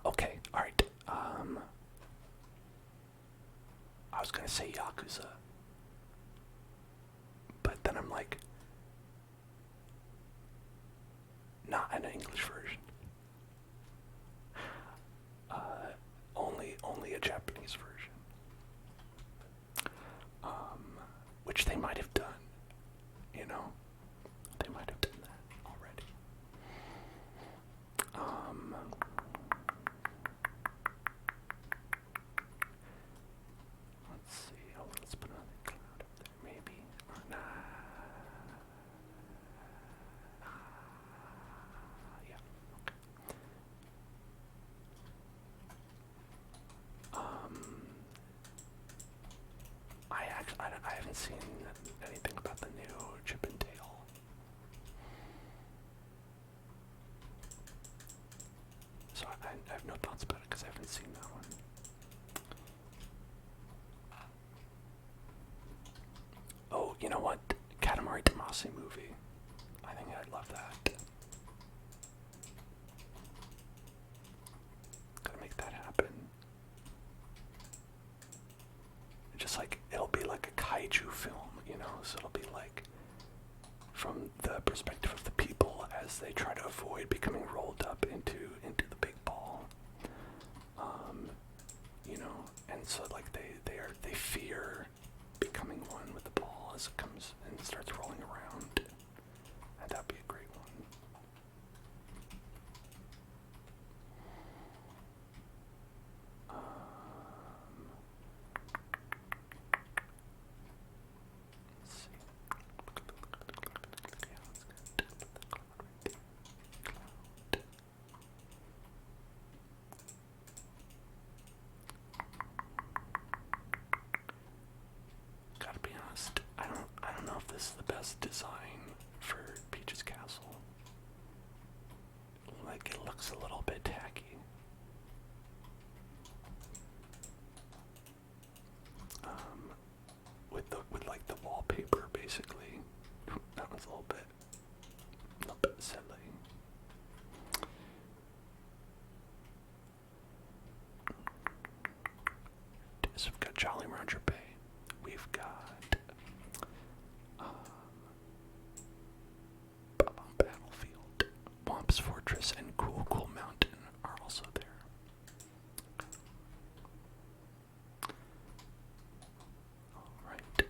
Okay, alright. I was gonna say Yakuza, but then I'm like, not an English version. Only a Japanese version. Which they might have done, you know? They might have done that already. Let's see. Oh, let's put another cloud up there. haven't seen anything about the new Chip and Dale. So I have no thoughts about it because I haven't seen that one. Oh, you know what? Katamari Damacy movie. I think I'd love that. Gotta make that happen. Just like, it'll be like a kaiju film, you know? So it'll be like from the perspective of the people as they try to avoid becoming rolled up into the big ball. You know, and so like they fear becoming one with the ball as it comes and starts rolling around. And that'd be a great one. Let's see. Yeah, that's good. Put the cloud right there. Cloud. Gotta be honest, I don't know if this is the best design for Peach's castle. Like, it looks a little bit tacky. With like the wallpaper basically. That was a little bit silly. So we've got Jolly Roger Bay. We've got Battlefield, Womp's Fortress, and Cool Cool Mountain are also there. Alright.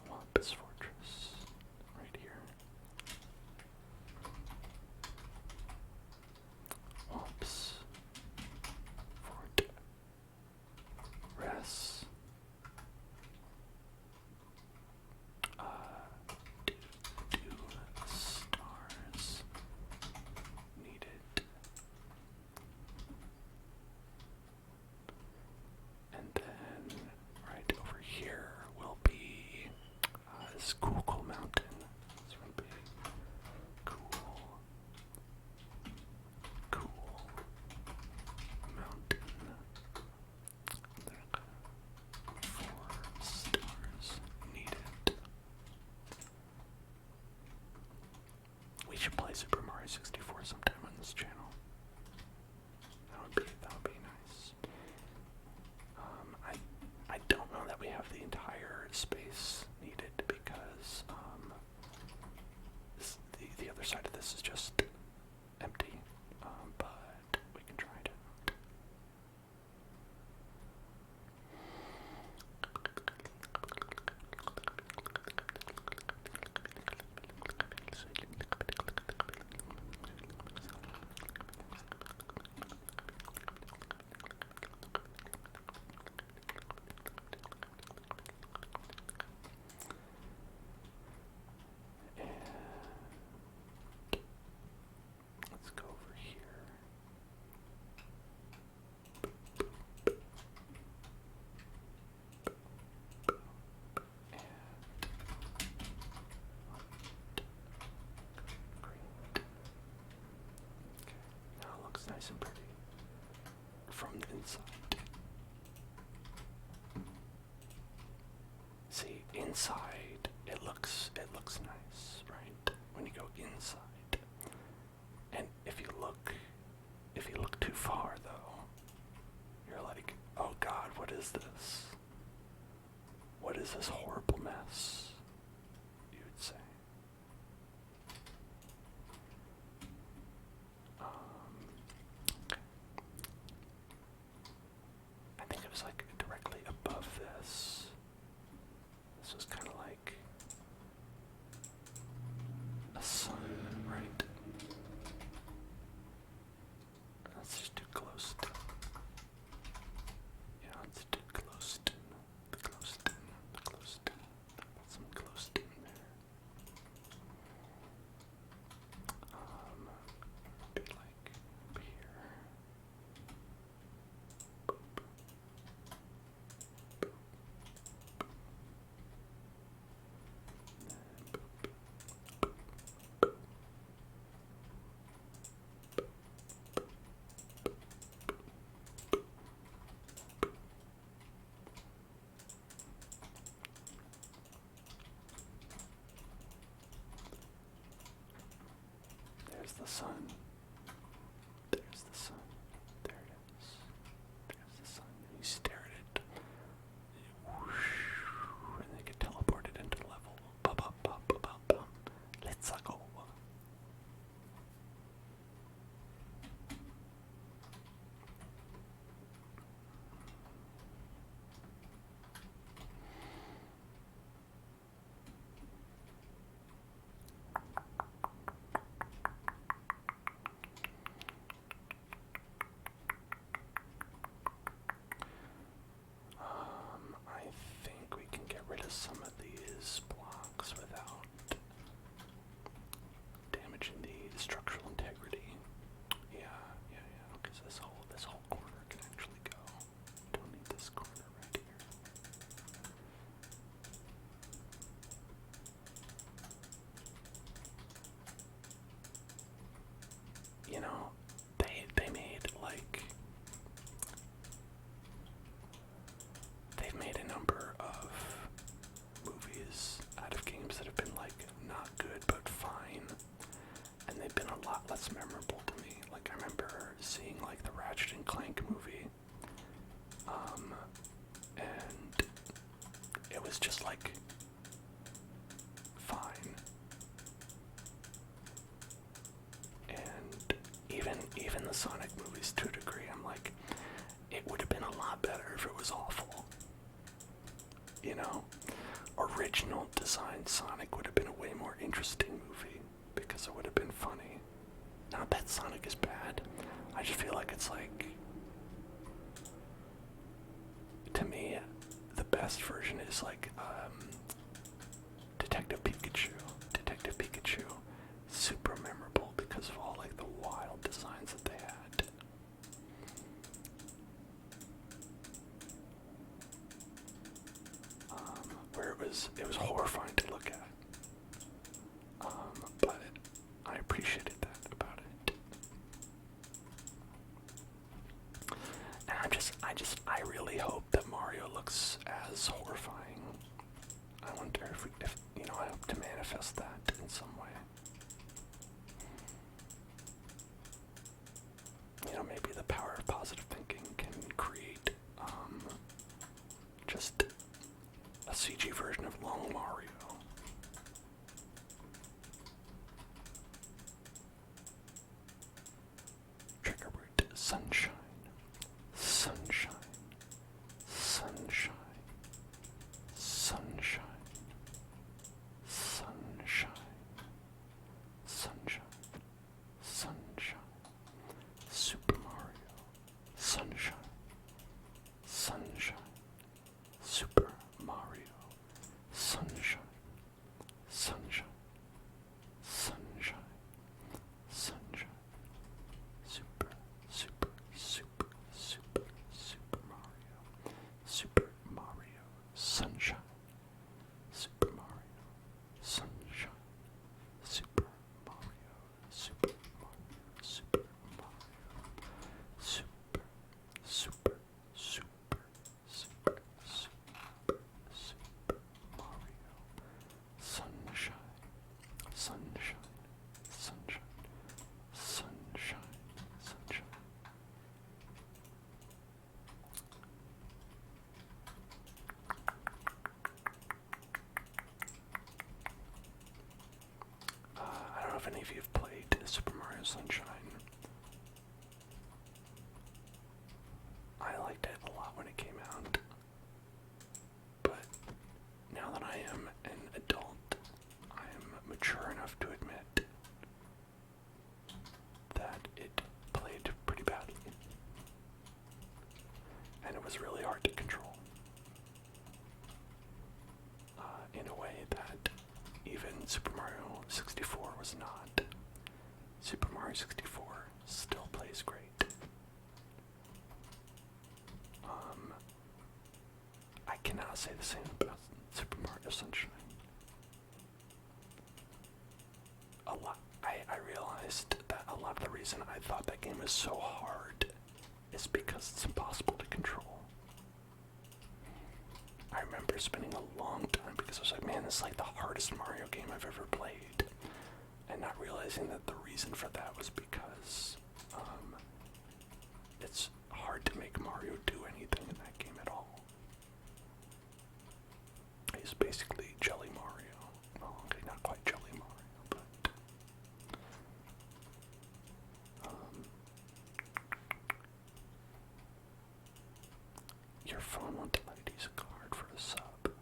Womp's Fortress, right here. Womp's Fort Rest. Two stars needed. And then right over here will be this Cool Cool Mountain. This will be cool mountain. 4 stars needed. We should play Super Mario 64 sometime on this channel. That would be nice. I don't know that we have the entire space needed because the other side of this is just empty. But we can try it out. Let's go over here. Great. Okay, now it looks nice and pretty from the inside. See, inside it looks nice, right? When you go inside. And if you look too far though, you're like, oh God, what is this? What is this horrible mess? You would say. Okay. I think it was like directly above this. This was kind of like a sun, right? That's just too close to. Yeah, it's too close to. Close to. Put some the sun. There's the sun. There it is. There's the sun. And you stare at it. Whoosh, and they get teleported into the level. Ba-ba-ba-ba-ba-bum. Let's go. I think we can get rid of some of these blocks without damaging the structural integrity. Yeah. Okay, so this whole corner can actually go. Don't need this corner right here. You know, they made like they've made a number of movies out of games that have been like not good but fine, and they've been a lot less memorable to me. Like I remember seeing like the Ratchet and Clank movie, and it was just like fine. And even the Sonic movies, to a degree, I'm like, it would have been a lot better if it was awful. You know, original design Sonic would have been a way more interesting movie because it would have been funny. Not that Sonic is bad. I just feel like it's like, to me, the best version is like Detective Pikachu. Detective Pikachu, super memorable because of all like the wild designs that they had. Where it was horrifying to look at. But I appreciated that about it. And I really hope that Mario looks as horrifying. I wonder if I hope to manifest that in some way. Maybe the power of positive thinking can create, just a CG version of Long Mario. Trigger word, sunshine, sunshine, sunshine, sunshine, sunshine, sunshine, sunshine, Super Mario, sunshine, sunshine, Super Mario, sunshine, sunshine, sunshine, sunshine, super, super, super, super, Super Mario, Super Mario, sunshine, Super Mario, sunshine, Super Mario, Super Mario, Super Mario, super, super, super, super, super, Super Mario, sunshine, sunshine, sunshine, sunshine, sunshine. I don't know if any of you have played Super Mario Sunshine. I liked it a lot when it came out, but now that I am an adult, I am mature enough to admit that it played pretty badly, and it was really hard to control, in a way that even Super Mario 64 was not. Super Mario 64 still plays great. I cannot say the same about Super Mario Sunshine. I realized that a lot of the reason I thought that game was so hard is because it's impossible to control. I remember spending a long time because I was like, man, this is like the hardest Mario game I've ever played. and not realizing that the reason for that was because it's hard to make Mario do anything in that game at all. He's basically Jelly Mario. Well, okay, not quite Jelly Mario, but your phone won't let you use a card for a sub.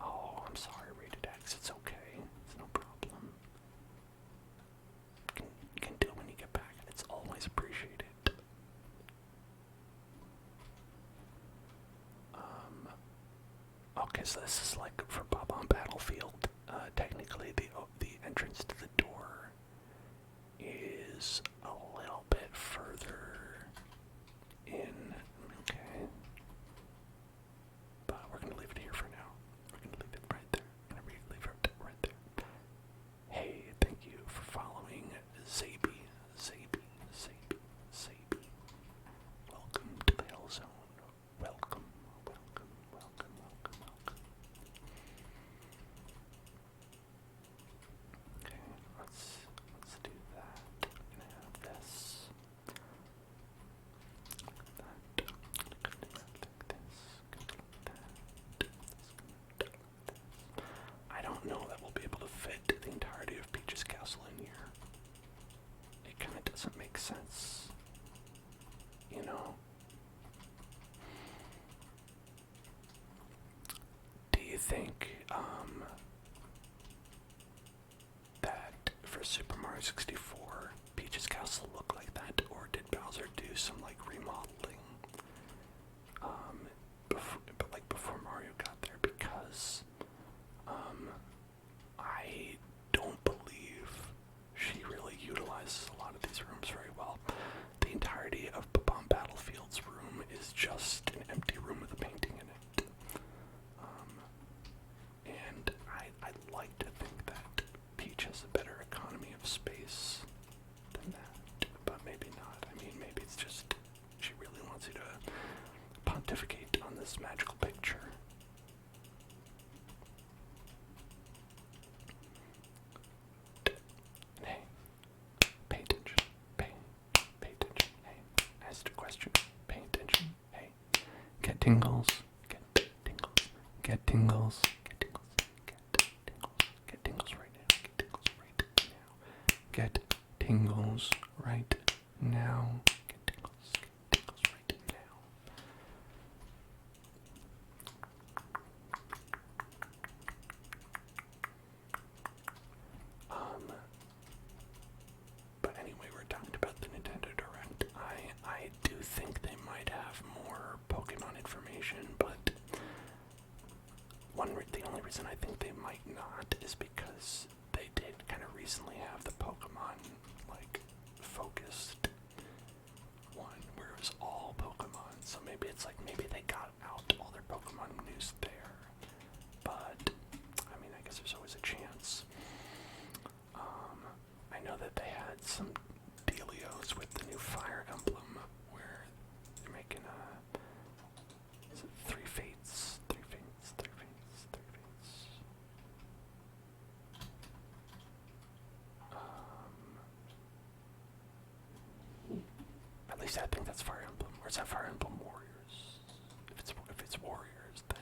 Oh, I'm sorry, Rated X. It's okay. It's no problem. You can do it when you get back. It's always appreciated. Okay, so this is like for Bob on Battlefield. Technically, the entrance to the door is a little bit further in. Okay, but we're gonna leave it here for now. We're gonna leave it right there. We're gonna leave it right there. Hey, thank you for following Zaby. Welcome to the Hell Zone. Welcome. Okay, let's do that. I'm gonna have this. I don't know that we'll be able to fit the entirety of Peach's castle in here. It kind of doesn't make sense, you know? Do you think, that for Super Mario 64, Peach's castle looked like that, or did Bowser do some, like, remodeling, before Mario got there? Because, I don't believe she really utilizes a lot of these rooms very well. The entirety of Bob Battlefield's room is just an empty room with a painting in it. And I'd like to think that Peach has a better economy of space than that, but maybe not. I mean, maybe it's just she really wants you to pontificate on this magical picture. Hey, pay attention. Pay attention. Hey, asked a question. Pay attention. Hey, get tingles. Get tingles. Get tingles. Get tingles. Get tingles right now. Get tingles right now. Get tingles right now. But anyway, we're talking about the Nintendo Direct. I do think they might have more Pokemon information, but the only reason I think they might not is because they did kind of recently have the Pokemon, like, focused one where it was all Pokemon. So maybe it's like, maybe they got out all their Pokemon news there. But, I mean, I guess there's always a chance. I know that they had some dealios with the new Fire Emblem where they're making is it three fates. At least I think that's Fire Emblem. Or is that Fire Emblem Warriors? If it's Warriors, then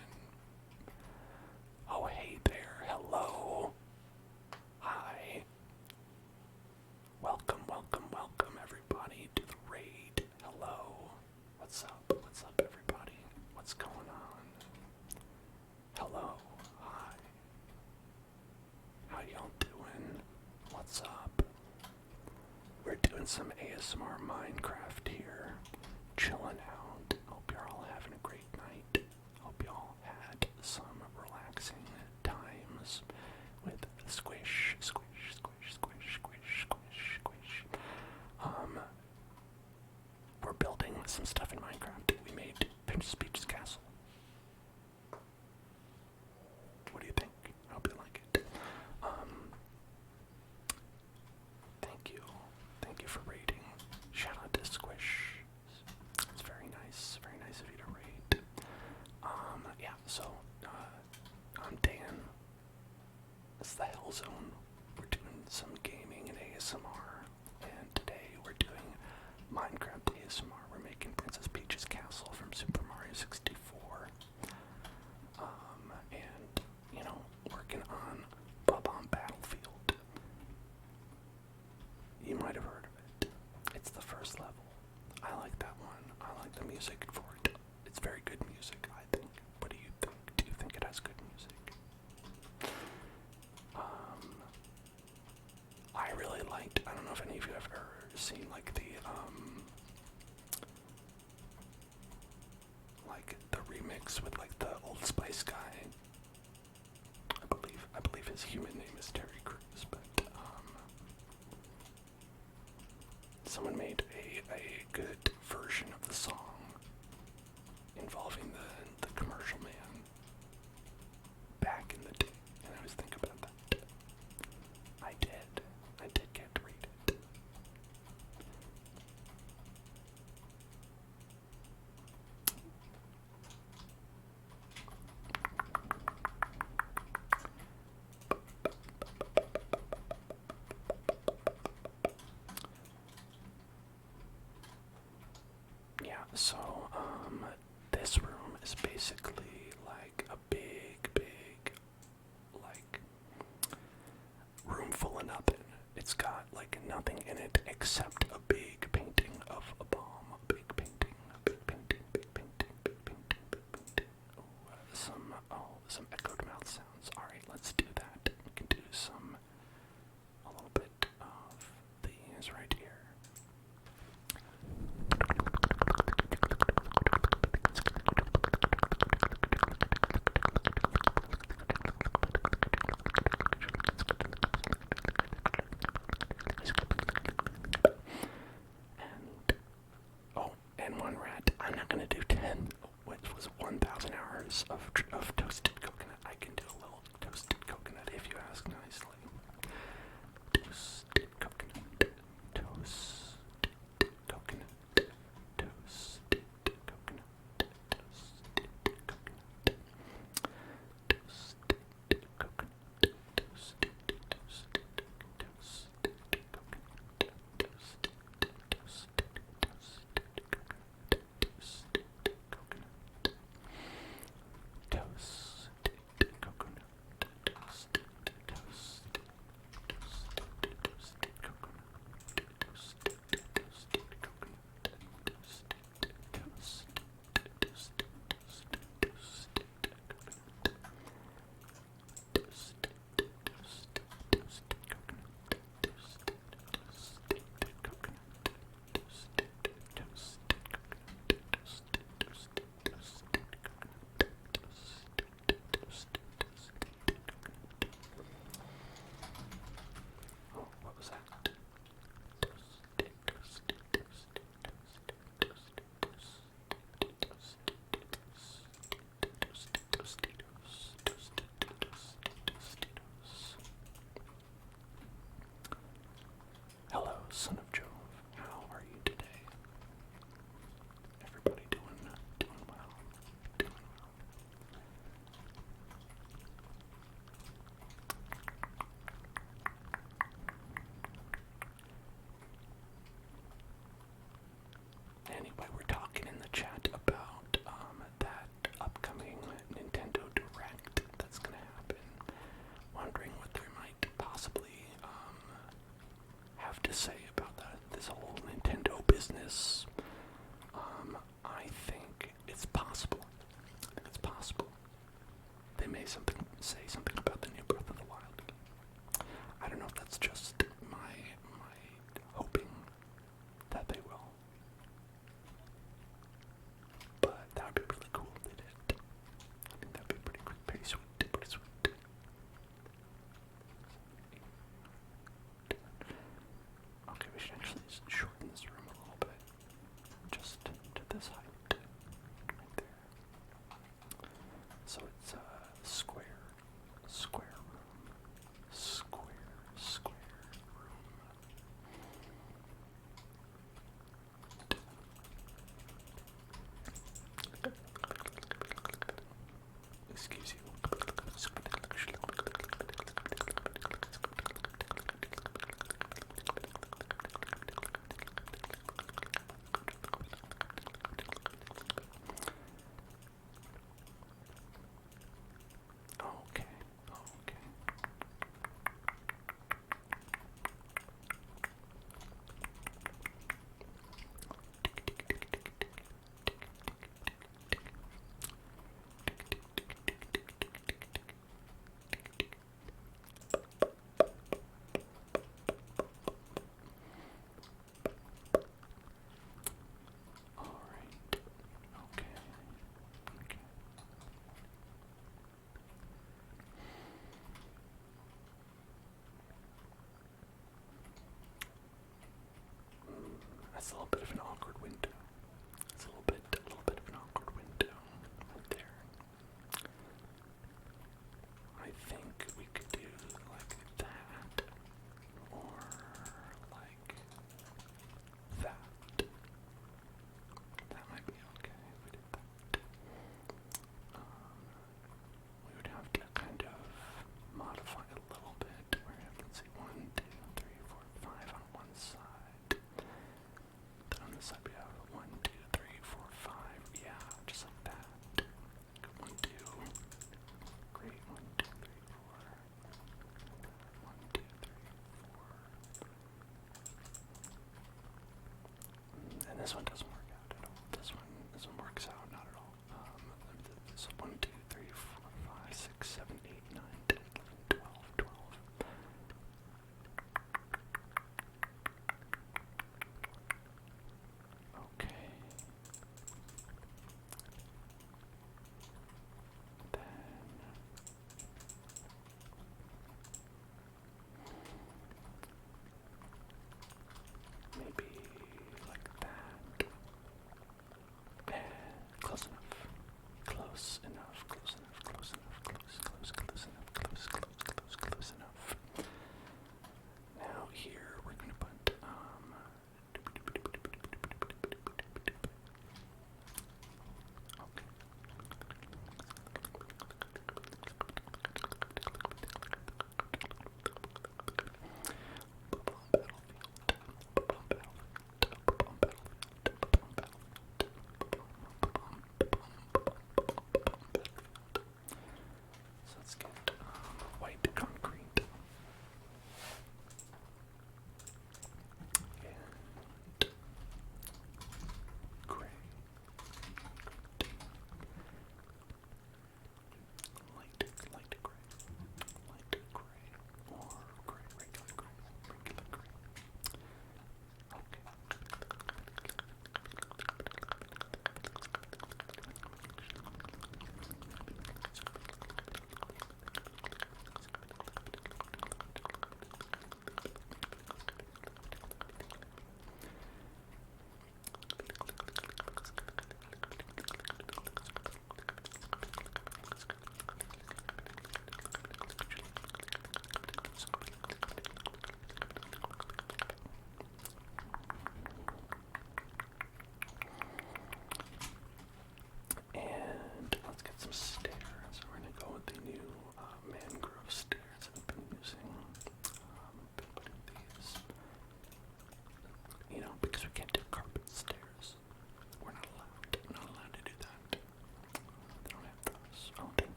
oh, hey there, hello, hi, welcome everybody to the raid. Hello, what's up everybody? What's going on? Hello, hi, how y'all doing? What's up? We're doing some ASMR Minecraft here, chilling out. Hope you're all having a great night. Hope y'all had some relaxing times with squish. We're building some stuff in Minecraft. We made Princess Peach's castle. What do you think? I hope you like it. Thank you for raiding. Shout out to Squish. It's very nice of you to raid. Yeah, so, I'm Dan. It's the Hell Zone. We're doing some the music for it. It's very good music, I think. What do you think? Do you think it has good music? I really liked, I don't know if any of you have ever seen like the remix with like the Old Spice guy. I believe his human name is Terry Crews, but someone made a good version of the song involving the commercial man back in the day, and I was thinking about that. I did get to read it. Yeah, so, this room is basically like a big, like, room full of nothing. It's got, like, nothing in it except a big painting of a bomb. A big painting, big painting, big painting, big painting, big painting. Some echoed mouth sounds. Alright, let's do that. We can do a little bit of these right here.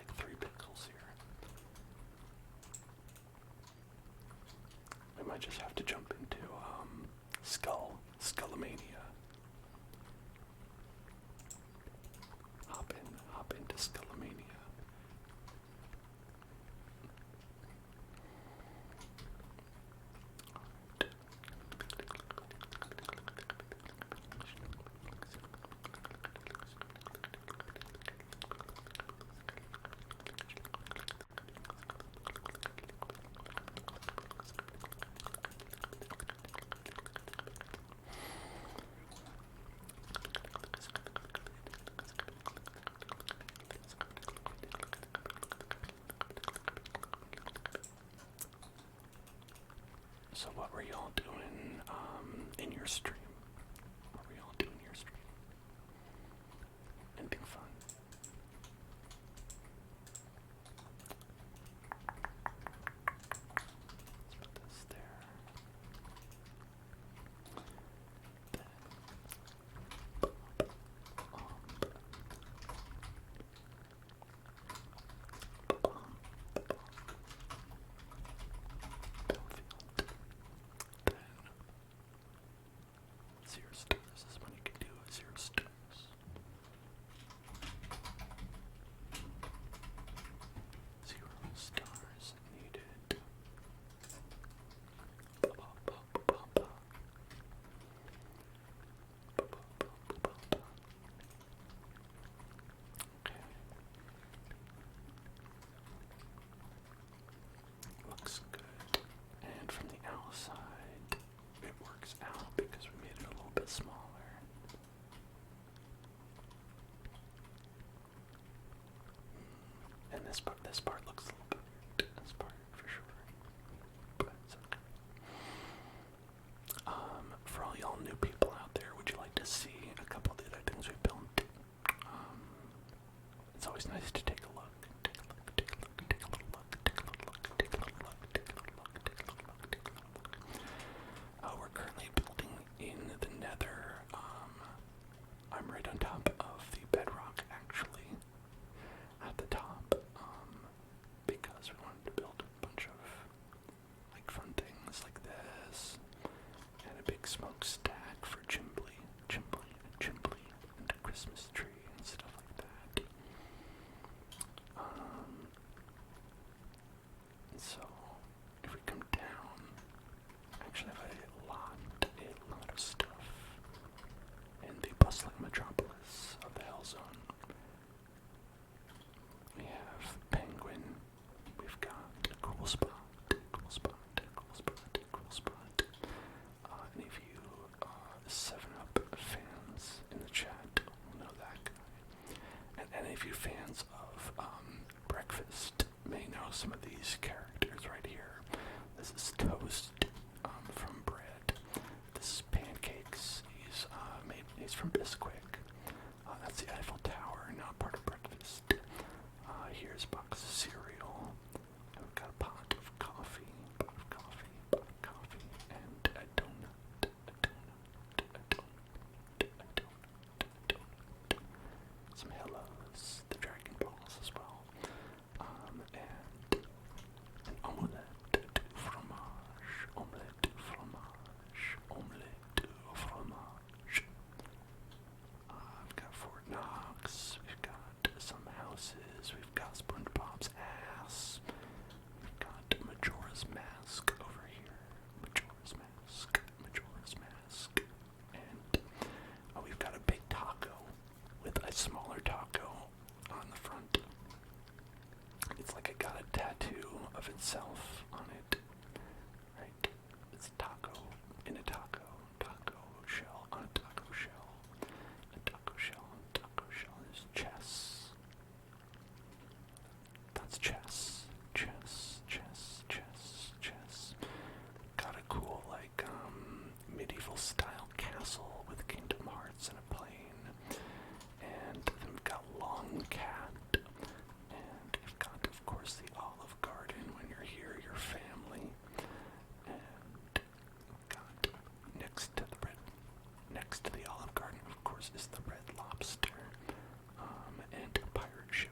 like 3 pickles here. We might just have to jump into Skullamania. Hop into Skullamania. So what were y'all doing in your stream? What were y'all doing in your stream? Anything fun? Let's put this there. Zero stars is what you can do. 0 stars. Zero stars needed. Okay. Looks good. And from the outside, it works out because we made it a little bit smaller. And this part looks a little bit weird. This part for sure. But it's okay. For all y'all new people out there, would you like to see a couple of the other things we built? It's always nice to take a look. Take a look, take a look, take a little look, take a little look, take a little look, take a little look, take a little look, take a little look. We're currently building in the nether. I'm right on top of the bedrock, actually, at the top, because we wanted to build a bunch of like fun things like this, and a big smokestack for Chimbly, and a Christmas tree and stuff like that. So if we come down, actually I have a lot of stuff in the bustling metropolis of the Hell Zone. We have Penguin, we've got a cool spot. Any of you 7-Up fans in the chat will know that guy. And any of you fans of breakfast may know some of these characters right here. This is Toast from Bread. This is Pancakes. He's from Bisquick. That's the Eiffel Tower, not part of breakfast. Here's a box of cereal. And we've got a pot of coffee, and a donut. Some hellos, the Dragon Balls as well. And an omelette du fromage. We've got Fort Knox, we've got some houses, we've got SpongeBob's ass, we've got Majora's Mask over here, Majora's Mask, and we've got a big taco with a smaller taco on the front. It's like it got a tattoo of itself on it, right? It's taco in a taco shell on a taco shell. A taco shell on a taco shell is chess. That's chess. Got a cool, like, medieval style castle with Kingdom Hearts and a plane. And then we've got Long Cat. And you've got, of course, the Olive Garden. When you're here, your family. And we've got next to the Olive Garden, of course, is the Red Lobster. And a pirate ship.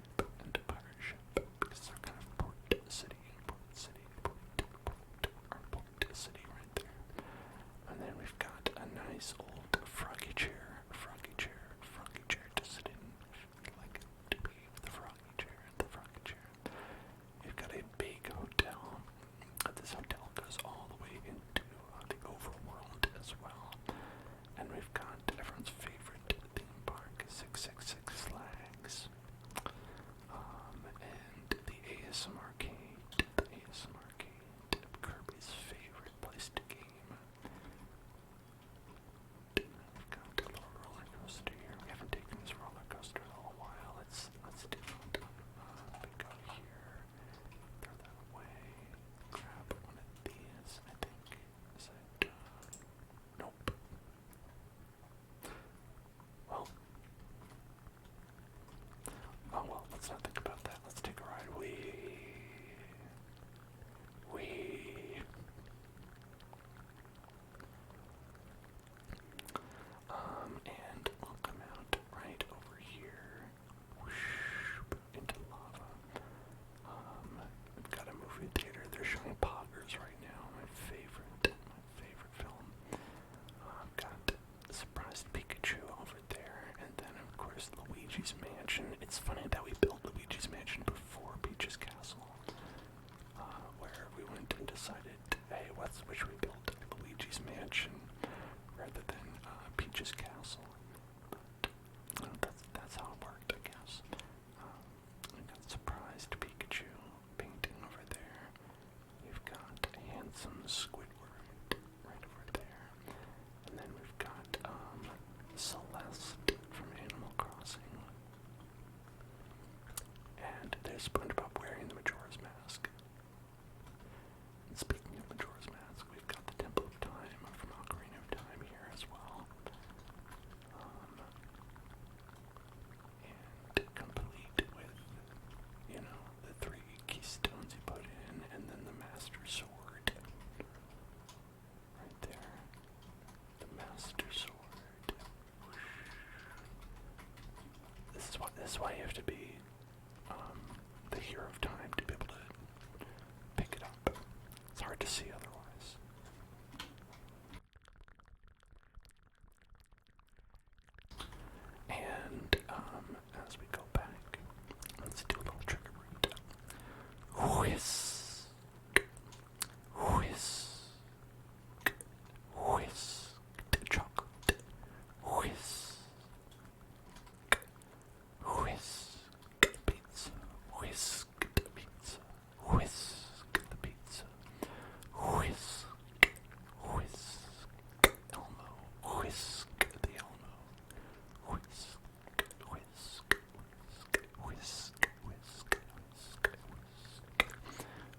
SpongeBob wearing the Majora's Mask. And speaking of Majora's Mask, we've got the Temple of Time from Ocarina of Time here as well. And complete with, the 3 keystones you put in, and then the Master Sword. Right there. The Master Sword. This is why you have to be the hero of time to be able to pick it up. It's hard to see otherwise. And as we go back, let's do a little trigger root. Whisk, whisk, whisk, chocolate, whisk, whisk, pizza, whisk the pizza, whisk the pizza, whisk, whisk, Elmo, whisk the Elmo, whisk, whisk, whisk, whisk, whisk, whisk,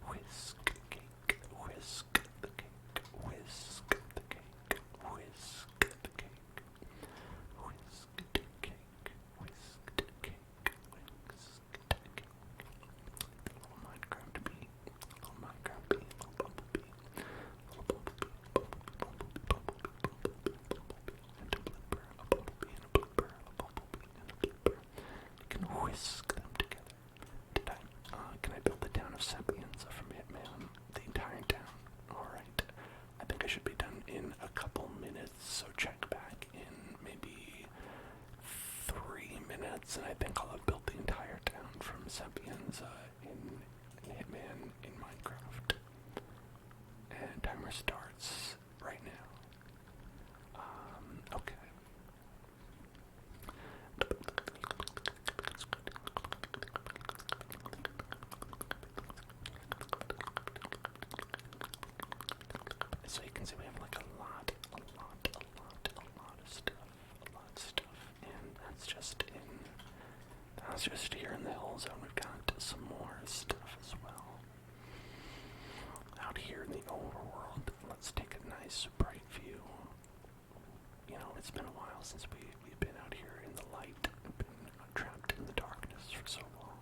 whisk cake, whisk the cake, whisk the cake, whisk the cake, whisked cake, whisked cake, whisked cake. Little Minecraft bee, little Minecraft bee, little bumblebee, little bumblebee, bumblebee, bumblebee, bumblebee, bumblebee, and a blipper, a bumblebee and a blipper, a bumblebee and a blipper. You can whisk them together. Can I build the town of Sapiens from Hitman? The entire town. Alright. I think I should be done in a couple minutes, so check back in maybe 3 minutes, and I think I'll have built the entire town from Sapiens in Hitman in Minecraft. And timer starts right now. Okay. So you can see we have like a lot of stuff, and that's just here in the hill zone. We've got some more stuff as well. Out here in the overworld, let's take a nice bright view. It's been a while since we've been out here in the light. We've been trapped in the darkness for so long.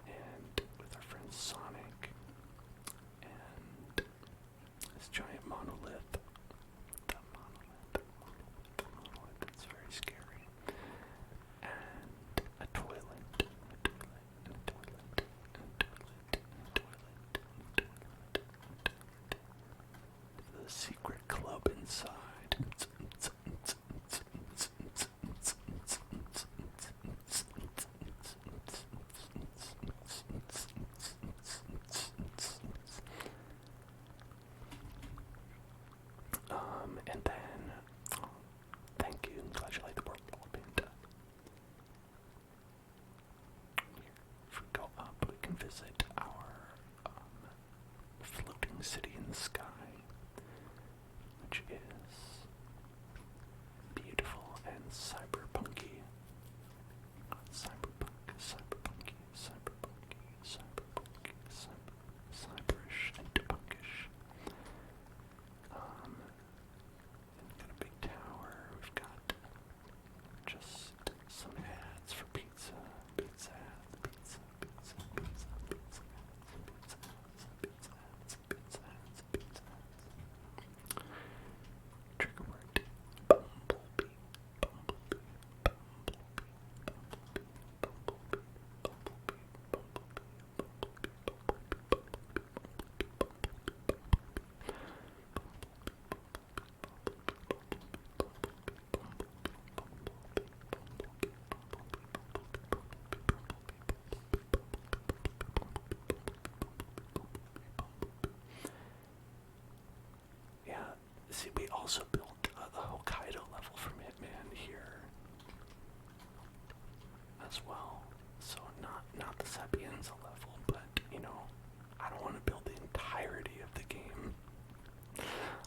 And with our friend Sonic and this giant monolith. The monolith, it's very scary. And a toilet, the secret club inside. And then, thank you, I'm glad you like the purple paint. Here, if we go up, we can visit our floating city in the sky, which is beautiful and cyberpunky. Cyberish and punkish. We've got a big tower. We've got just some ads for pizza. Pizza ads, pizza, pizza, pizza, pizza ads, pizza ads, pizza ads, pizza ads. Trigger word. Bumblebee, bumblebee, bumblebee, bumblebee, bumblebee, bumblebee, yeah, see, we also built the Hokkaido level from Hitman here as well. So not the Sapienza level, but I don't want to build the entirety of the game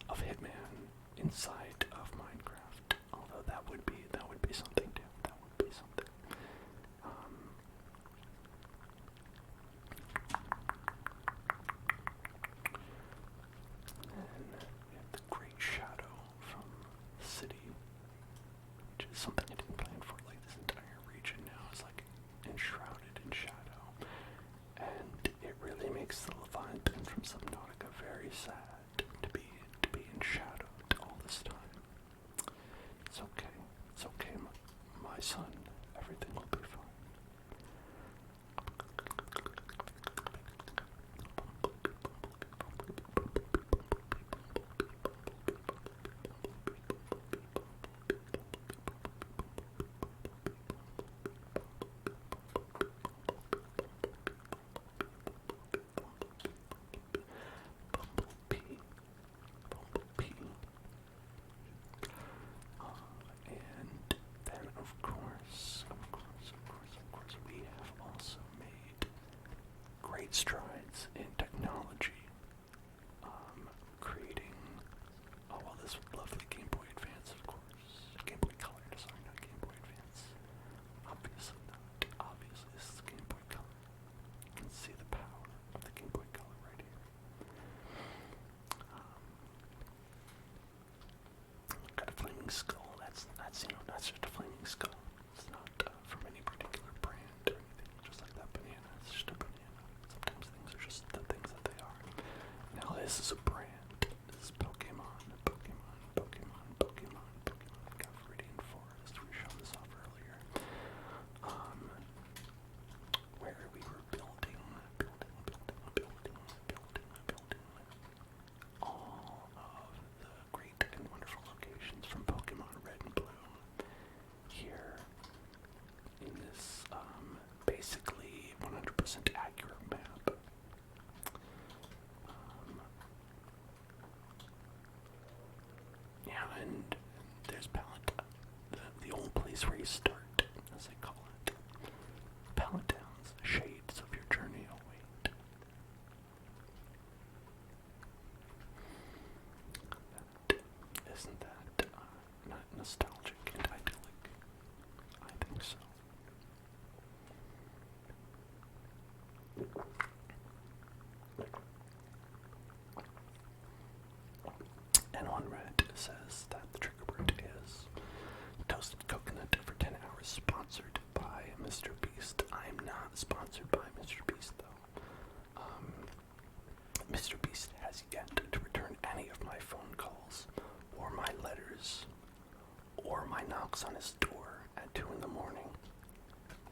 of Hitman inside of Minecraft. Although that would be something too. That would be something. great strides in technology, creating, this lovely Game Boy Advance, of course. Game Boy Color, sorry, not Game Boy Advance. Obviously not. Obviously, this is Game Boy Color. You can see the power of the Game Boy Color right here. Got a flaming skull. That's just a flaming skull. It's not from any particular brand or anything. Just like that banana. It's just a banana. Sometimes things are just the things that they are. Now this is a brand. This is Pokemon. Got Viridian Forest. We showed this off earlier. Where we were building all of the great and wonderful locations from Pokemon Red and Blue here in this basically 100% accurate map. Yeah, and there's Pallet, the old place where you start, as they call it. Pallet Towns, shades of your journey await. Isn't that not nostalgic and idyllic? I think so. And on Reddit says that the trigger word is toasted coconut for 10 hours, sponsored by Mr. Beast. I'm not sponsored by Mr. Beast, though. Mr. Beast has yet to return any of my phone calls, or my letters, or my knocks on his door at 2 in the morning.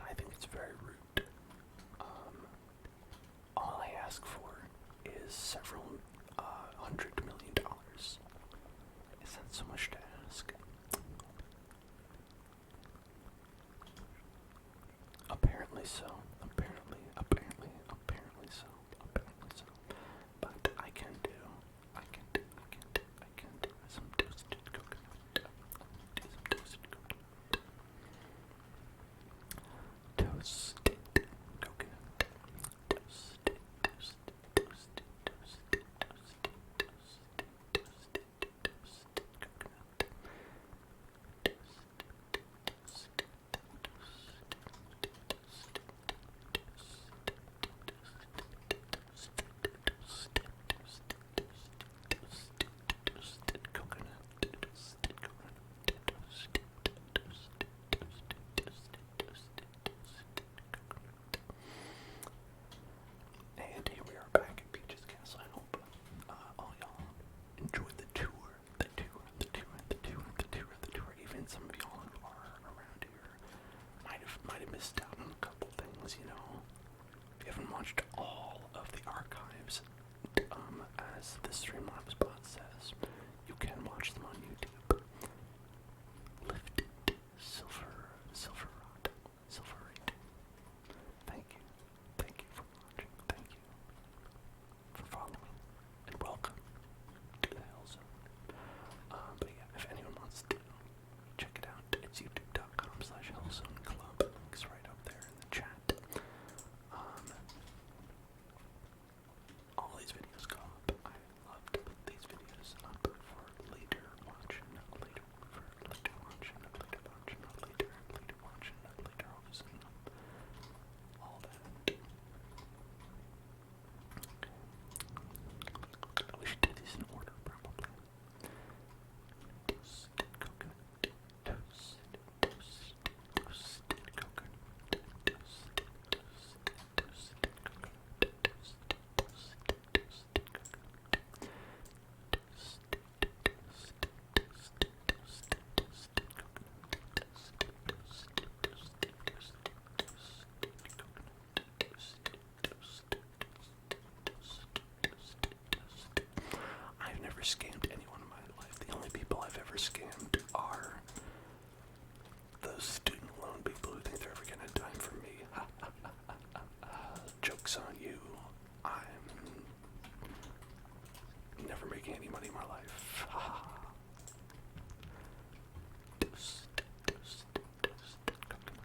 I think it's very rude. All I ask for is several $100 million. Is that so much to ask? Apparently so. Apparently so. But I can do some toasted coconut. Do some toasted coconut. Toasted coconut. Toasted And here we are back at Peach's Castle. I hope all y'all enjoyed the tour. Even some of y'all who are around here might have missed out on a couple things, you know. If you haven't watched all of the archives, as the Streamlabs bot says, you can watch them on YouTube. Lifted Silverate. Thank you for watching. Thank you for following, and welcome to the Hell Zone. But yeah, if anyone wants to check it out, it's youtube.com/hellzoneclub. Link's right up there in the chat. All these videos go up. I love to put these videos up for later watching, later hosting, all that. Okay. We should do these in order, probably. Toasted coconut. Toasted coconut. I've never scammed anyone in my life. The only people I've ever scammed are those student loan people who think they're ever gonna dime for me. Joke's on you. I'm never making any money in my life. Toasted coconut.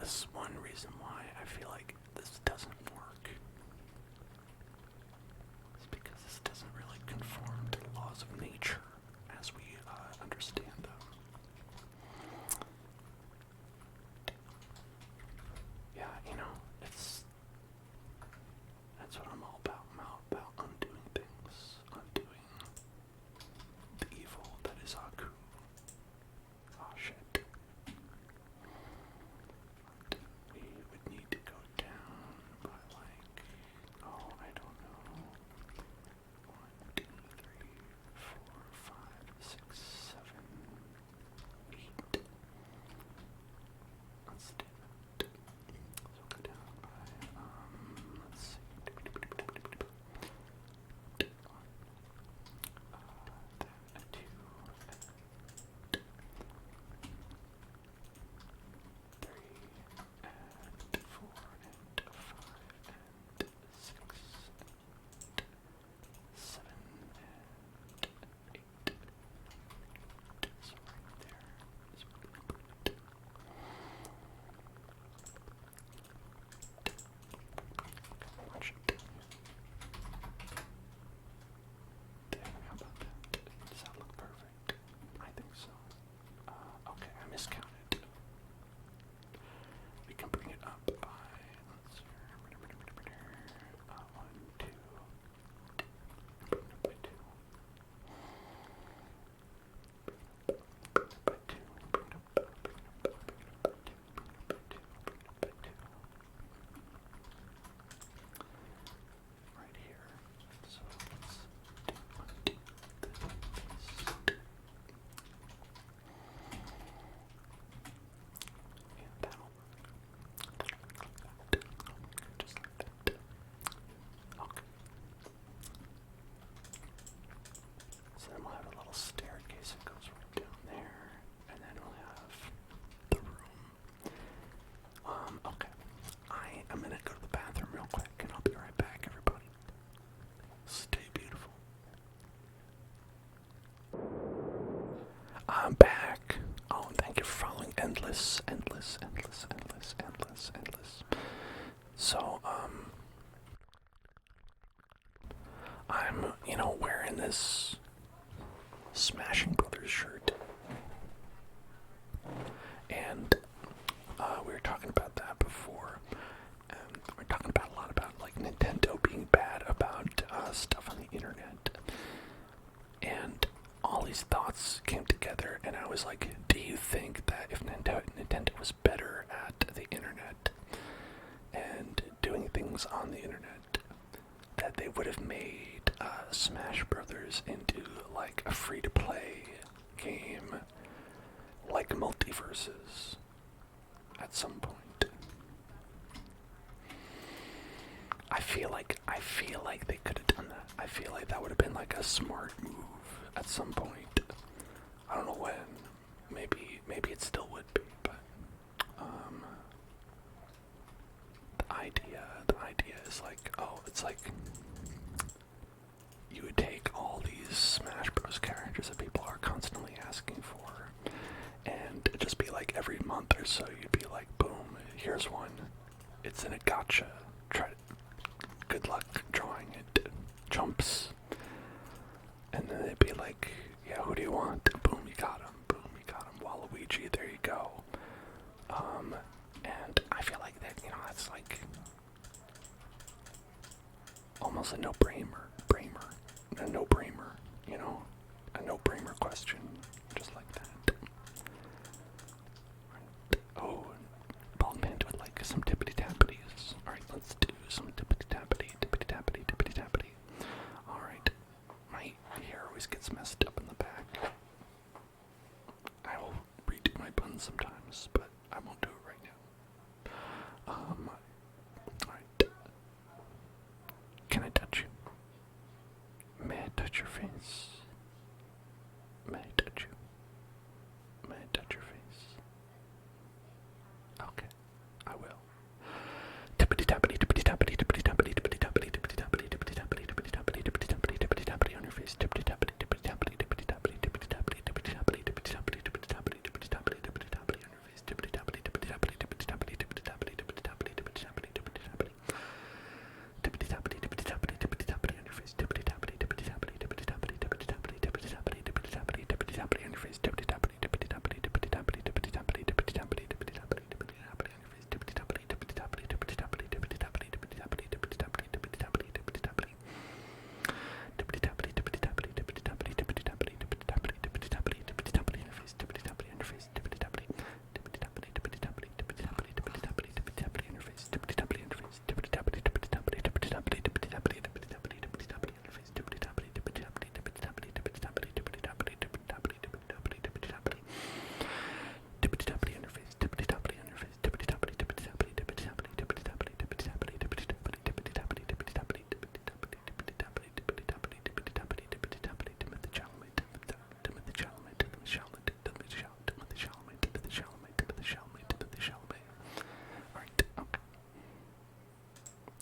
this is one reason why I feel like this doesn't work. It's because this doesn't really conform to the laws of nature as we understand them. Yeah, that's what I'm all about. I'm all about undoing things, undoing the evil that is Aku. Oh shit. We would need to go down by like, I don't know. 1, 2, 3, 4, 5, 6, 7, 8. Let's do that. So go down by, let's see. Then 2, 3, and 4, and 5, and 6, and 7, and 8. So right there is where we put it. Watch it. There, how about that? Does that look perfect? I think so. Okay, I miscounted. We can bring it up by, let's see, 1, 2, bring it up by 2. Bring it up by 2, bring it up, bring it up, bring it up by 2, bring it up by 2, bring it up by 2. Right here. So let's do this. And that'll work. Just like that. Okay. So then we'll have a little staircase that goes right down there, and then we'll have the room. Okay. I am gonna go to the bathroom real quick, and I'll be right back, everybody. Stay beautiful. I'm back. Oh, and thank you for following Endless. So, I'm, wearing this Smashing Brothers shirt. And, we were talking about that before. And we're talking about a lot about, like, Nintendo being bad about, stuff on the internet. And all these thoughts came together, and I was like, do you think that if Nintendo was better at the internet and doing things on the internet, that they would have made Smash Brothers into like a free-to-play game, like Multiverses, at some point? I feel like they could have done that. I feel like that would have been like a smart move at some point. I don't know when. Maybe it still would be, but the idea is like, it's like you would take all these Smash Bros. Characters that people are constantly asking for, and it'd just be like every month or so you'd be like, boom, here's one. It's in a gacha. Good luck drawing it. Jumps. And then they'd be like, yeah, who do you want? Boom, you got him. Boom, you got him. Waluigi, there you go. And I feel like that, that's like almost a no-brainer, a no-brainer question, just like that. Oh, ball and panda would like some tippity-tappities. Alright, let's do some tippity-tappity. Alright, my hair always gets messed up in the back. I will redo my buns sometimes, but I won't do it right now. Alright. Can I touch you? May I touch your face? May I touch you? May I touch your face? Okay, I will. Tippity tappity, tippity tappity, tippity tappity, tippity tappity, tippity tappity, tippity tappity, tippity tappity, tippity tappity, tippity tappity on your face. Tippity tappity, tippity tappity, tippity tappity, tippity tappity, tippity tappity, tippity tappity, tippity tappity, tippity tappity, tippity tappity on your face. Tippity tappity, tippity tappity, tippity tappity, tippity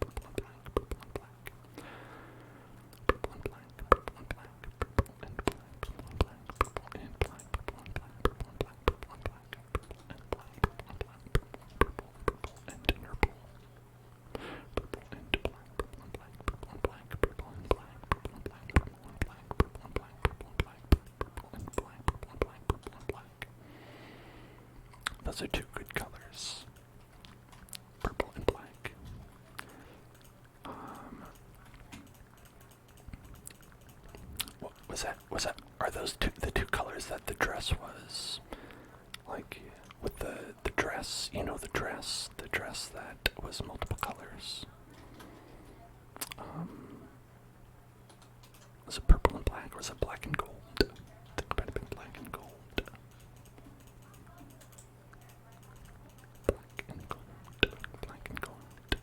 purple and black, purple and black. Purple and black, purple and black, purple and black, purple and black, purple and black, purple and black, purple and black, purple and black, purple and black, purple and black, purple and purple. Purple and black, purple and black, purple and black, purple and black, purple and black, purple and black, purple and black, purple and black, purple and black, purple and black, purple and black. Those are two good colors. Purple and black. What was that? Are those the two colors that the dress was? Like, with the dress, you know, the dress that was multiple colors. Was it purple and black, or was it black and gold? I think it might have been black and gold. Black and gold, black and gold,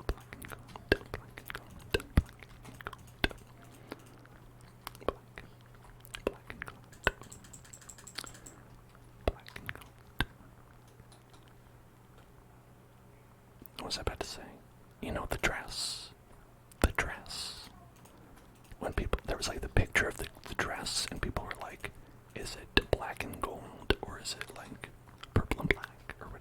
black and gold, black and gold, black and gold, black and gold, black and gold. What was I about to say? You know, the dress. When people, there was like the picture of the dress, and people were like, is it black and gold, or is it like purple and black, or whatever?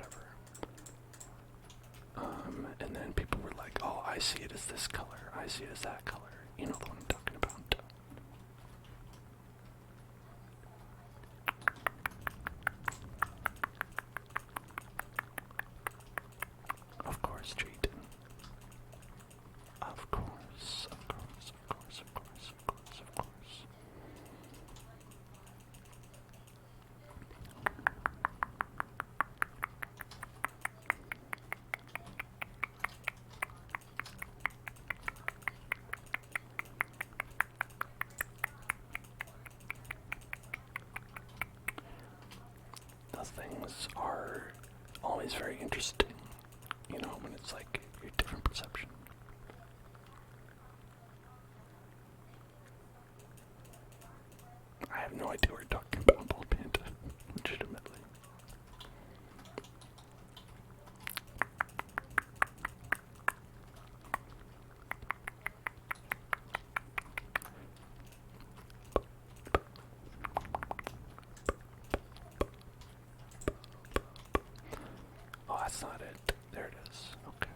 those things are always very interesting, you know, when it's like your different perception. I have no idea what we're talking about, Bald Panda, legitimately. Oh, that's not it. There it is. Okay.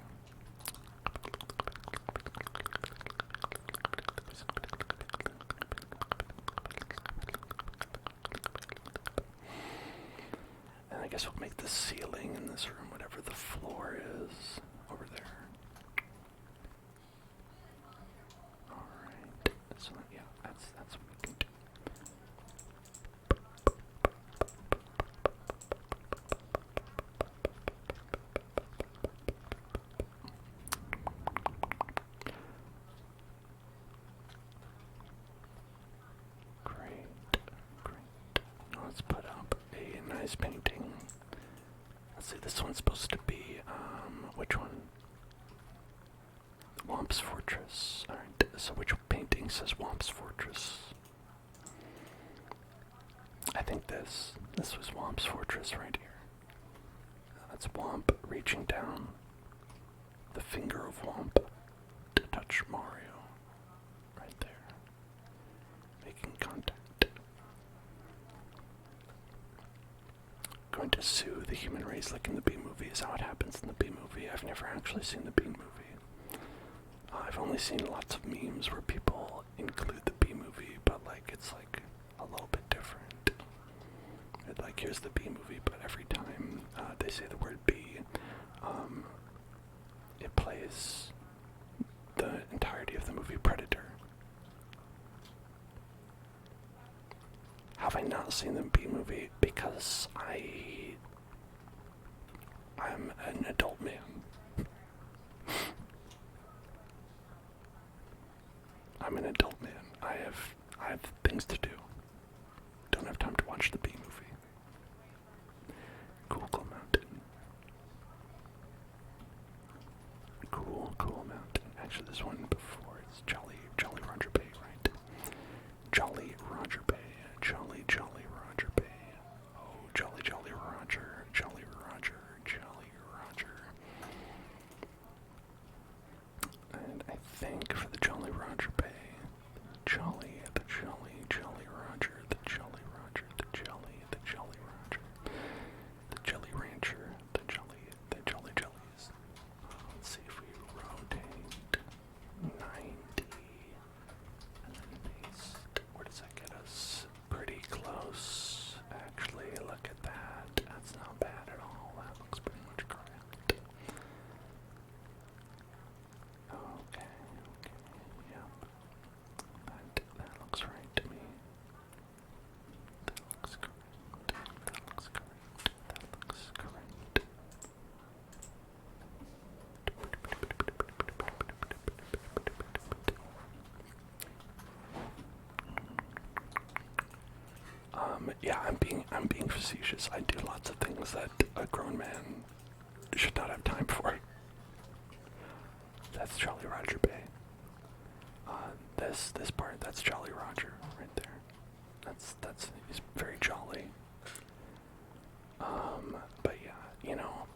And I guess we'll make the ceiling in this room whatever the floor is over there. Alright. So yeah, that's what we can do. Great. Now let's put up a nice painting. Let's see, this one's supposed to be, which one? Womp's Fortress. Alright, so which painting says Womp's Fortress? I think this was Womp's Fortress right here. That's Womp reaching down the finger of Womp to touch Mario. Right there. Making contact. Going to sue the human race like in the B movie is how it happens in the B movie. I've never actually seen the B movie. I've only seen lots of memes where people include the B movie, but like it's like a little bit different. Like here's the B movie, but every time they say the word B, it plays the entirety of the movie Predator. Have I not seen the B movie? Because I'm an adult man. I'm an adult man. I have things to do. Don't have time to watch the B movie. Cool Mountain. Cool Mountain. Actually, there's one before. It's Jolly Roger Bay, right? Jolly Roger Bay. Jolly Roger Bay. Oh, Jolly Roger. Jolly Roger. And I think for the Jolly Roger Bay, the Jolly Roger, the Jolly Roger, the Jelly Rancher, the Jolly Jellies. Let's see if we rotate 90 and then paste. Where does that get us? Pretty close. Actually, look at that. That's not bad at all. That looks pretty much correct. Okay, yep. That looks right to me. That looks correct. Yeah, I'm being facetious. I do lots of things that a grown man should not have time for. That's Jolly Roger Bay. This part, that's Jolly Roger right there. He's very jolly. But yeah, you know,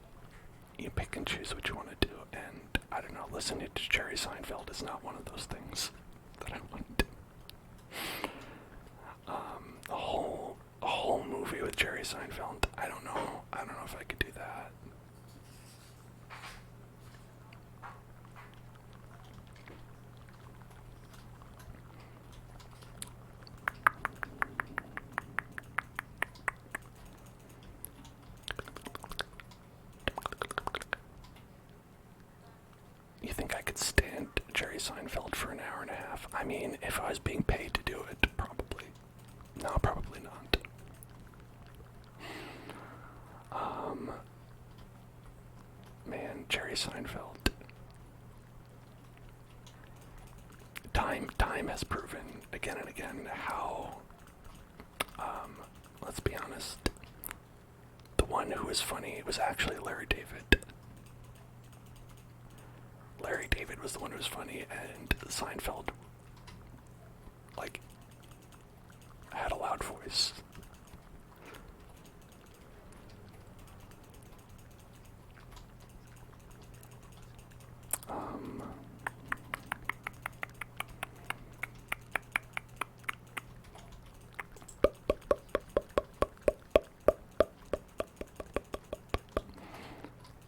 you pick and choose what you want to do, and I don't know, listening to Jerry Seinfeld is not one of those things that I want to do. A whole movie with Jerry Seinfeld, I don't know if I could do that. You think I could stand Jerry Seinfeld for an hour and a half? I mean, if I was being paid to do it, probably. No, probably not. Man, Jerry Seinfeld. Time has proven again and again how, let's be honest, one who was funny was actually Larry David. Larry David was the one who was funny, and Seinfeld, like, had a loud voice.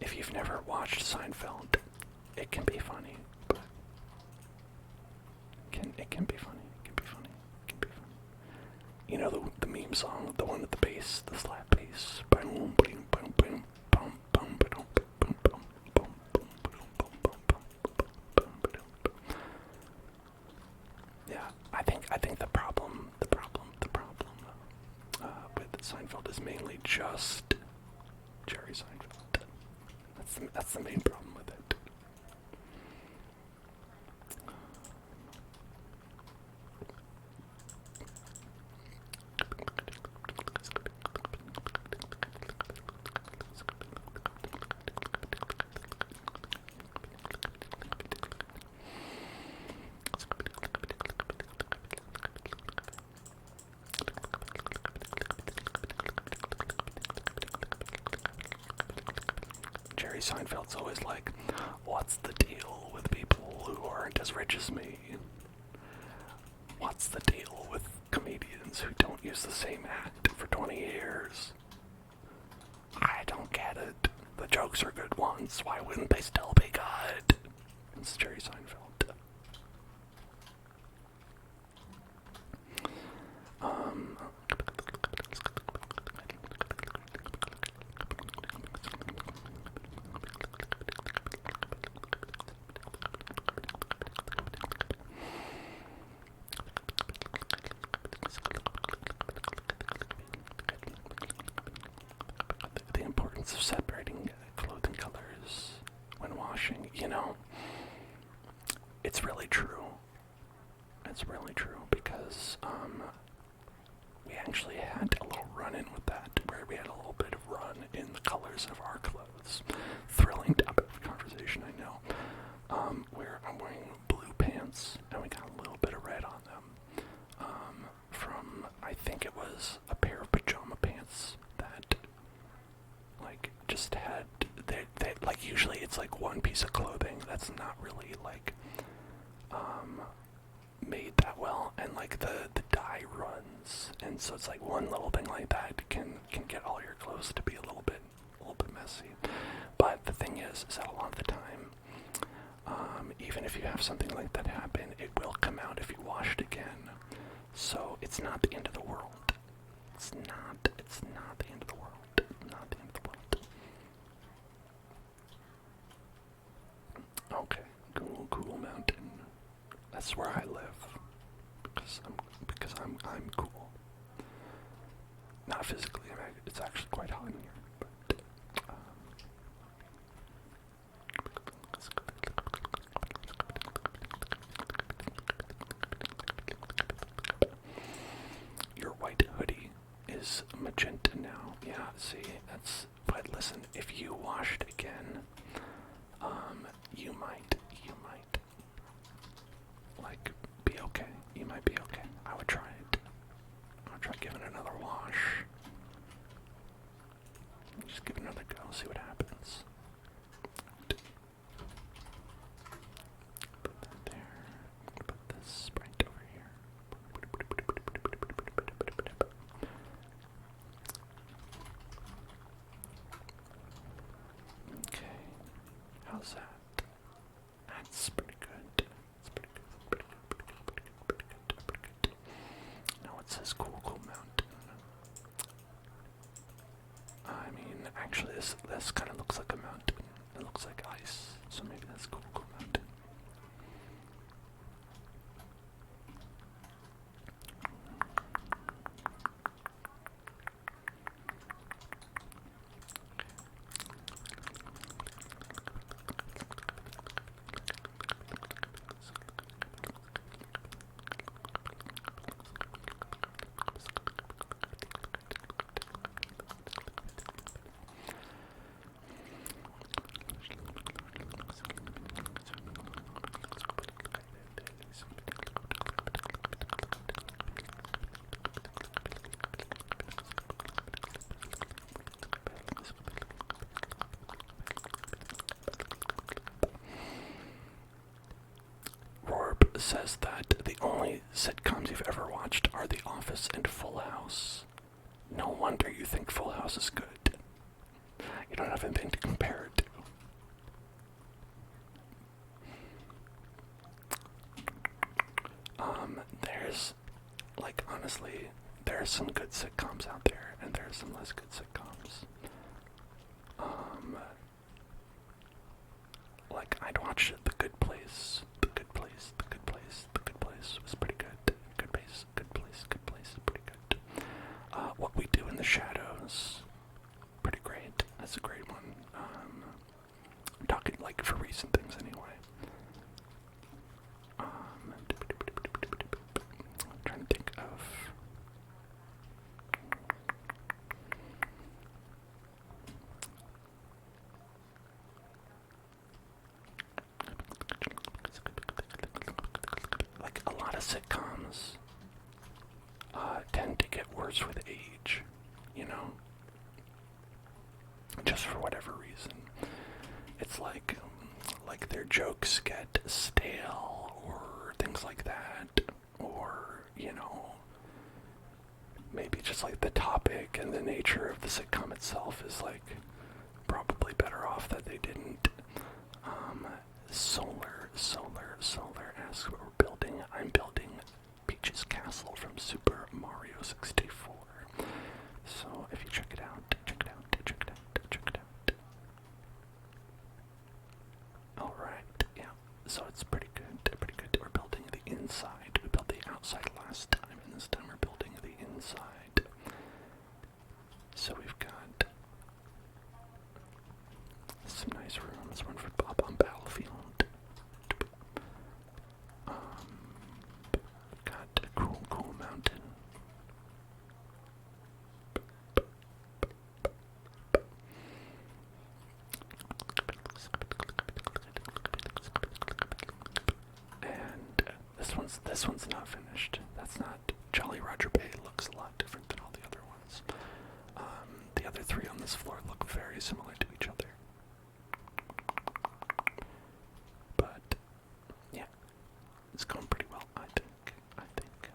If you've never watched Seinfeld, it can be funny. It can be funny. It can be funny. It can be funny. You know the meme song, the one with the bass, the slap bass. Boom, boom, boom, boom, boom, boom, boom, boom, boom, boom, boom, boom. Yeah, I think the problem with Seinfeld is mainly just Jerry Seinfeld. That's the main problem with it. Jerry Seinfeld's always like, what's the deal with people who aren't as rich as me? What's the deal with comedians who don't use the same act for 20 years? I don't get it. The jokes are good ones. Why wouldn't they still be good? It's Jerry Seinfeld. The importance of separating clothing colors when washing, it's really true. It's really true because we actually had a little run-in with that, where we had a little bit of run in the colors of our clothes. Thrilling topic of conversation, I know. Where I'm wearing blue pants, and we got a little bit of red on them. From, I think it was a pair of pajama pants that, like, just had, they like, usually it's like one piece of clothing that's not really, like, made that well, and like the dye runs, and so it's like one little thing like that can get all your clothes to be a little bit messy. But the thing is that a lot of the time, even if you have something like that happen, it will come out if you wash it again. So it's not the end of the world. It's not the end of the world. Not the end of the world. Okay, cool mountain. That's where I live. Because I'm cool. Not physically, it's actually quite hot in here. Your white hoodie is magenta now. Yeah, see, but listen, if you washed again, you might, like, be okay. You might be okay. I would try it. I would try giving it another wash. Just give it another go, see what happens. Put that there. Put this right over here. Okay. How's that? That's pretty good. That's pretty good. Pretty good. Now it says cool mountain. I mean, actually, this kind of looks like a mountain. It looks like ice, so maybe that's cool mountain. says that the only sitcoms you've ever watched are The Office and Full House. No wonder you think Full House is good. You don't have anything to compare it to. There's, like, honestly, there are some good sitcoms out there, and there are some less good sitcoms. Like, I'd watch The Good Place. The Good Place, The Good Place, The Good Place was pretty good. Good Place, Good Place, Good Place, pretty good. What We Do in the Shadows, pretty great. That's a great one. I'm talking, like, for recent things anyway. I'm trying to think of... like, a lot of sitcoms tend to get worse with age, you know? Just for whatever reason. It's like their jokes get stale, or things like that, or, you know, maybe just like the topic and the nature of the sitcom itself is like probably better off that they didn't. Solar asks what we're building. I'm building Peach's Castle from Super Mario 64. So if you check it out. Alright, yeah. So it's pretty good. We're building the inside. We built the outside last time, and this time we're building the inside. So we've got some nice rooms. One for Bob on Battlefield. Got a cool mountain. And this one's not finished. That's not Jolly Roger Bay. Looks a lot different than all the other ones. The other three on this floor look very similar to each other. But yeah, it's going pretty well, I think.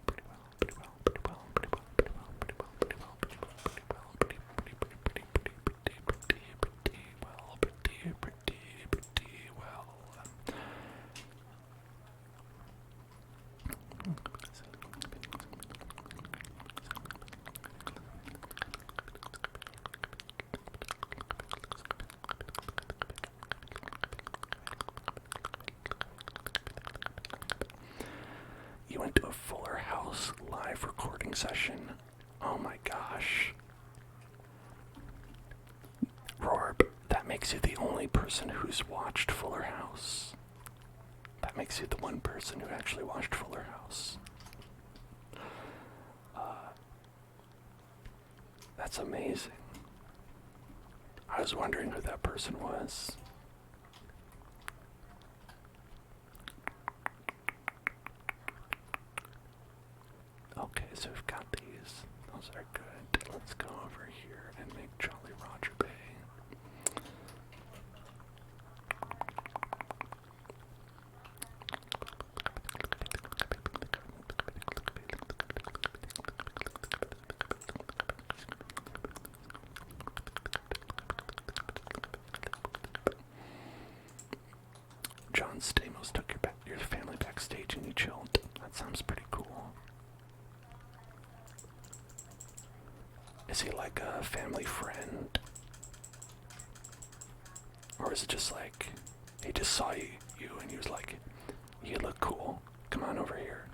Pretty well. You went to a Fuller House live recording session. Oh my gosh. Rorb, that makes you the only person who's watched Fuller House. That makes you the one person who actually watched Fuller House. That's amazing. I was wondering who that person was. Okay, so we've got these. Those are good. Let's go over here and make Jolly Roger Bay. John Stamos took your family backstage and you chilled. That sounds pretty cool. Is he like a family friend? Or is it just like, he just saw you and he was like, you look cool, come on over here.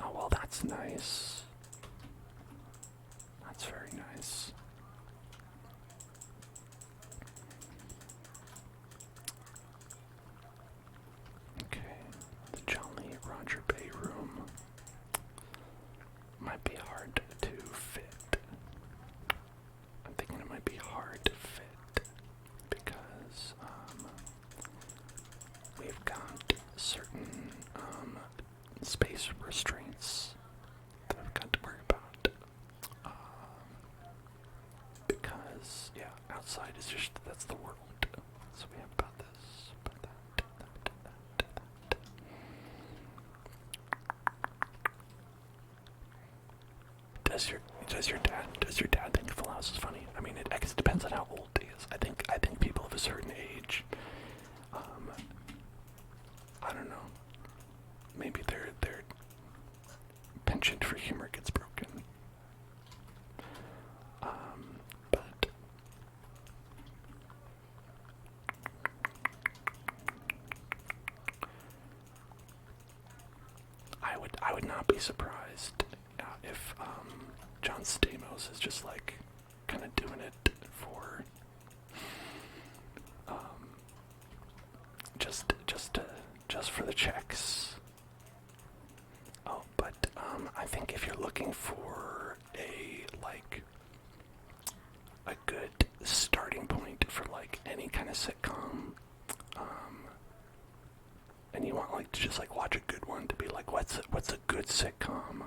Oh, well, that's nice. That's very nice. Okay, the Jolly Roger Bay room might be hard to fit. I'm thinking it might be hard to fit because we've got certain space restraints that I've got to worry about. Because, yeah, outside is just, that's the world. So we Does your dad think Full House is funny? I mean, I guess it depends on how old he is. I think people of a certain age, I don't know. Maybe their penchant for humor gets broken. But I would not be surprised if John Stamos is just like kind of doing it for just for the checks. Oh, but I think if you're looking for a good starting point for like any kind of sitcom, and you want like to just like watch a good one to be like, what's a good sitcom?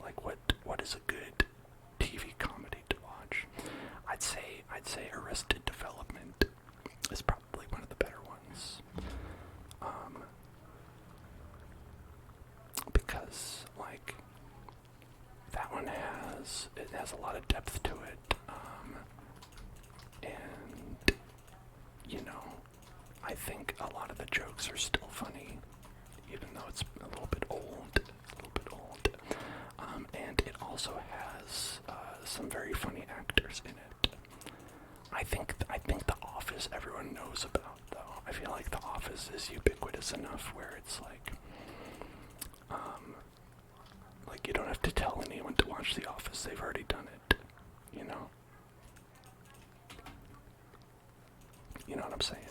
Like what is a good TV comedy to watch? I'd say Arrested Development is probably one of the better ones. Because like that one has a lot of depth to it, and you know, I think a lot of the jokes are still funny, even though it's a little bit old. And it also has some very funny actors in it. I think The Office everyone knows about, though. I feel like The Office is ubiquitous enough where it's like you don't have to tell anyone to watch The Office. They've already done it, you know? You know what I'm saying?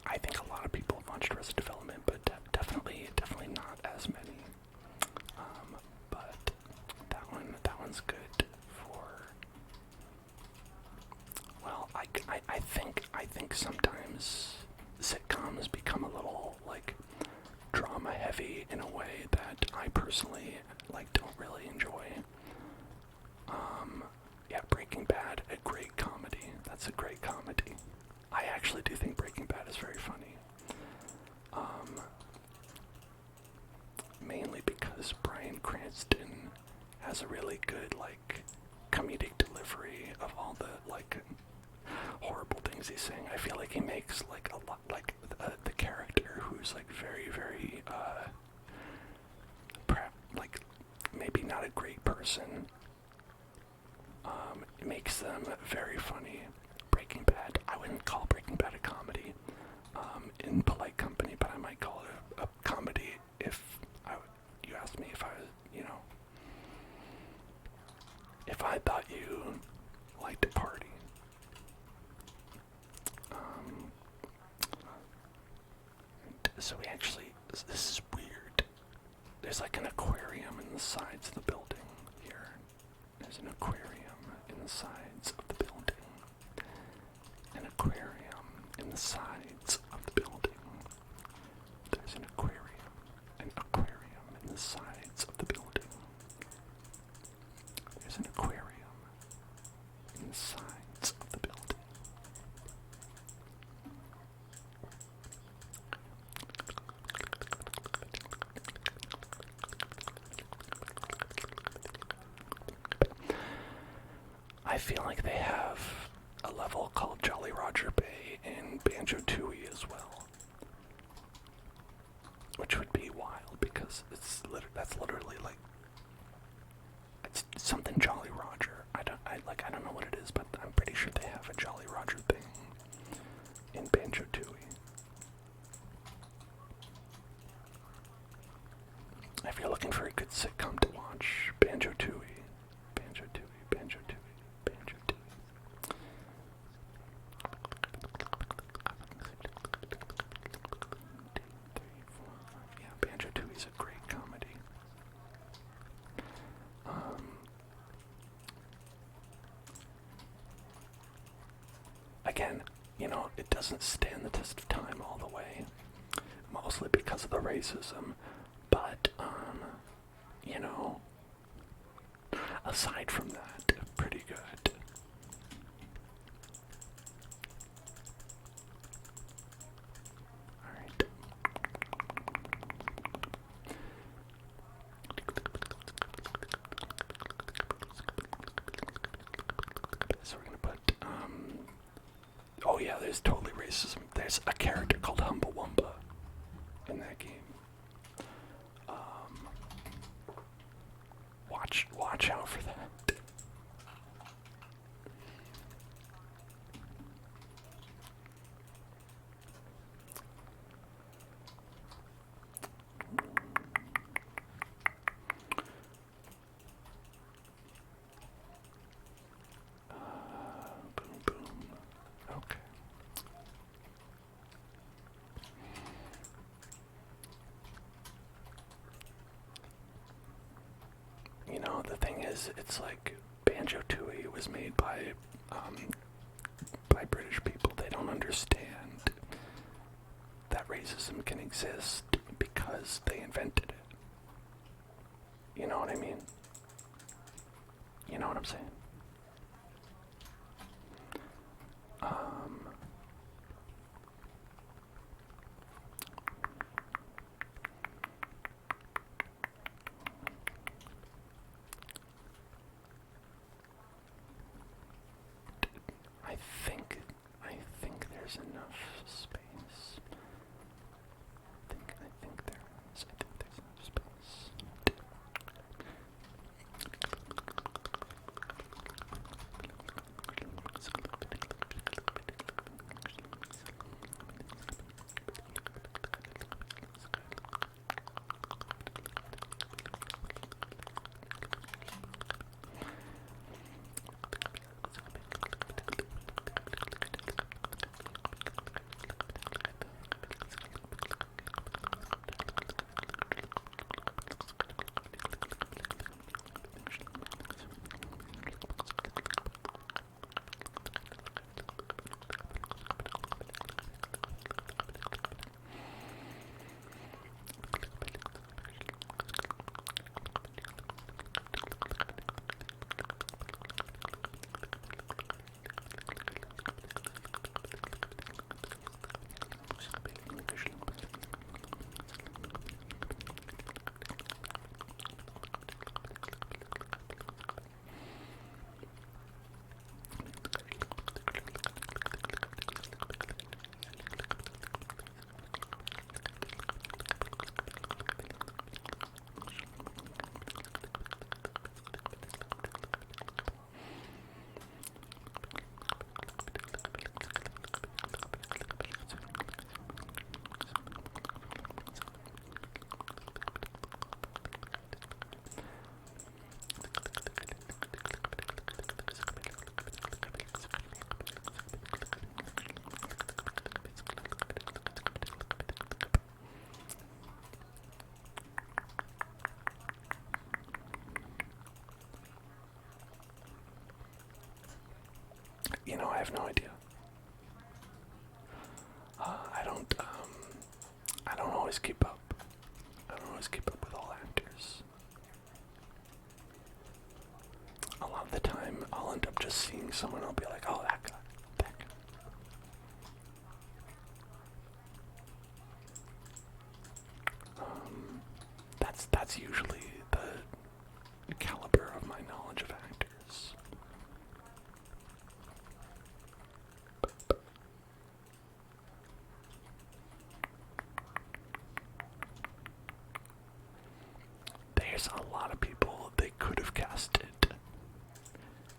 I think a lot of people have watched Arrested Development, but definitely not as many. But that one's good for. Well, I think sometimes sitcoms become a little like drama heavy in a way that I personally like don't really enjoy. Yeah, Breaking Bad, a great comedy. That's a great comedy. I actually do think Breaking Bad is very funny. Mainly because Bryan Cranston has a really good like comedic delivery of all the like horrible things he's saying. I feel like he makes like a lot like the character who's like very like maybe not a great person. It makes them very funny. Breaking Bad, I wouldn't call Breaking Bad a comedy in polite company, but I might call it a comedy if you asked me if I was, you know, if I thought you liked to party. So we actually, this is weird. There's like an aquarium in the sides of the building here. There's an aquarium in the sides of the building. An aquarium in the sides of the building. There's an aquarium in the sides of the building. There's an aquarium in the sides of the building. I feel like they have a level called Jolly Roger Bay in Banjo-Tooie as well, which would be wild because that's literally like it's something Jolly Roger. I don't know what it is, but I'm pretty sure they have a Jolly Roger thing in Banjo-Tooie. If you're looking for a good sitcom to watch, Banjo-Tooie, Banjo-Tooie, Banjo-Tooie, Banjo-Tooie. Yeah, Banjo-Tooie's a great comedy. Again, you know, it doesn't stand the test of time all the way, mostly because of the racism, but, you know, aside from that, pretty good. Alright. racism. There's a character called Humbawamba in that game. Watch out for that. Boom, boom. Okay. You know, the thing is, it's like Banjo-Tooie was made by British people. They don't understand that racism can exist because they invented it. You know what I mean? You know what I'm saying? I think there's enough space. I think there is. I think there's enough space. You know, I have no idea. I don't always keep up. I don't always keep up with all actors. A lot of the time, I'll end up just seeing someone, I'll be like, oh, that guy, that guy. That's usually the caliber of my knowledge of actors. There's a lot of people they could have casted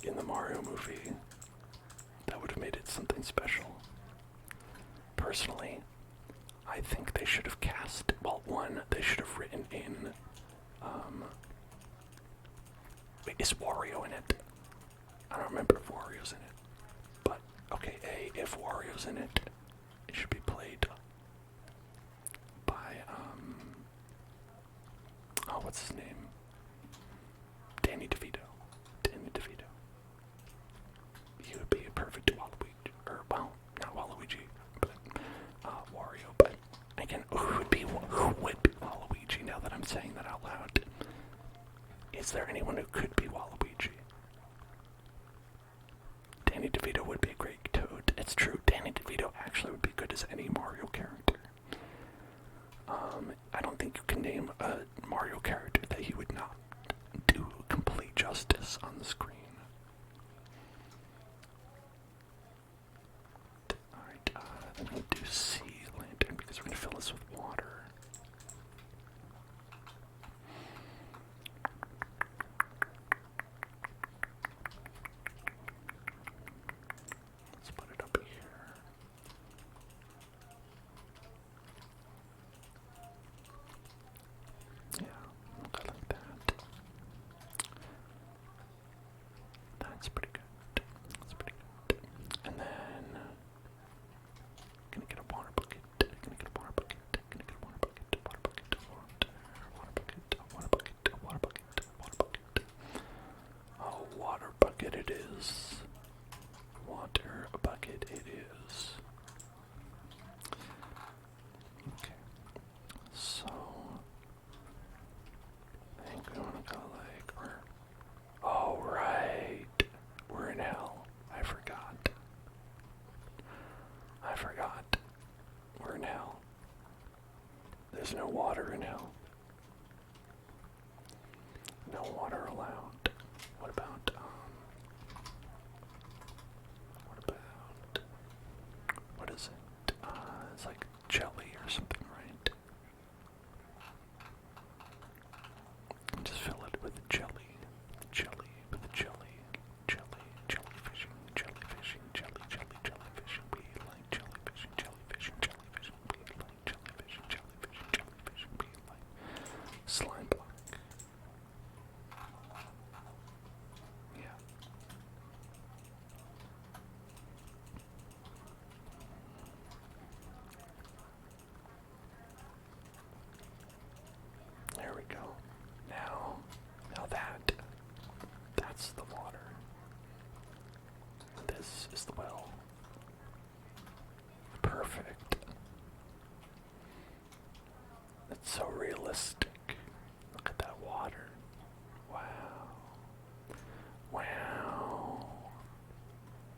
in the Mario movie that would have made it something special. Personally, I think they should have cast, well, one, they should have written in, wait, is Wario in it? I don't remember if Wario's in it, but, okay, if Wario's in it, it should be played by, oh, what's his name? Danny DeVito. He would be a perfect Waluigi, or, well, not Waluigi, but, Wario, but, again, who would be Waluigi now that I'm saying that out loud? Is there anyone who could be Waluigi? Danny DeVito would be a great Toad. It's true, Danny DeVito actually would be good as any Mario character. I don't think you can name a Mario character that he would not do complete justice on the screen. Alright, then water in hell. No water allowed. What about, what is it? It's like jelly or something, right? Just fill it with jelly. Jelly, with jelly. Jelly, jellyfishing, jellyfishing, jellyfishing. We like jellyfishing, jellyfishing, jellyfishing. We like jellyfishing, jellyfishing, jellyfishing. We like slime block. Yeah. There we go. Now that's the water. This is the well. Perfect. It's so realistic. Look at that water. Wow. Wow.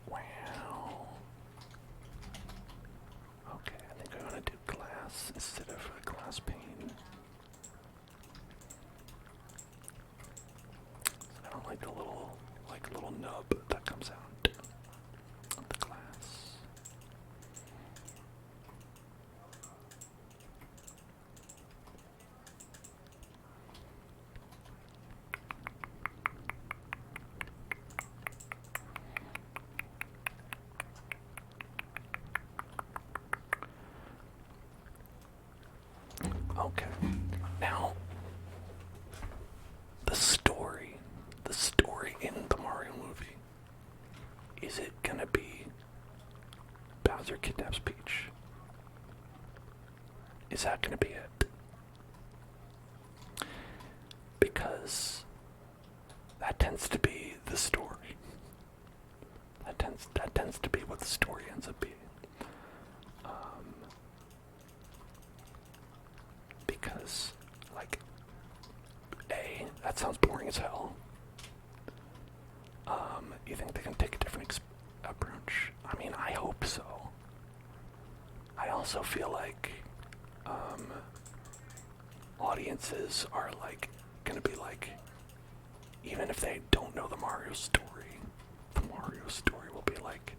Wow. Okay, I think I want to do glass instead of a glass pane. I don't like the little nub that comes out of the glass. Okay, now the story in the Mario movie, is it gonna be Bowser kidnaps Peach? Is that gonna be it? Because that tends to be the story. That tends to be what the story ends up being. Because, like, that sounds boring as hell. You think they can take a different approach? I mean, I hope so. I also feel like, audiences are, like, gonna be like, even if they don't know the Mario story will be like,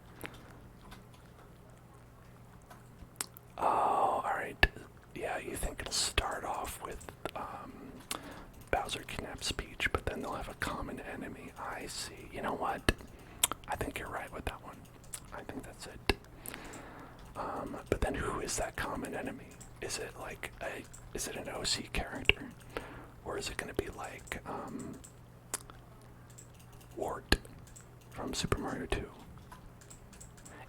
oh, alright, yeah, you think it'll start off with, Bowser kidnaps Peach, but then they'll have a common enemy. I see. You know what? I think you're right with that one. I think that's it. But then who is that common enemy? Is it like is it an OC character? Or is it gonna be like, Wart from Super Mario 2?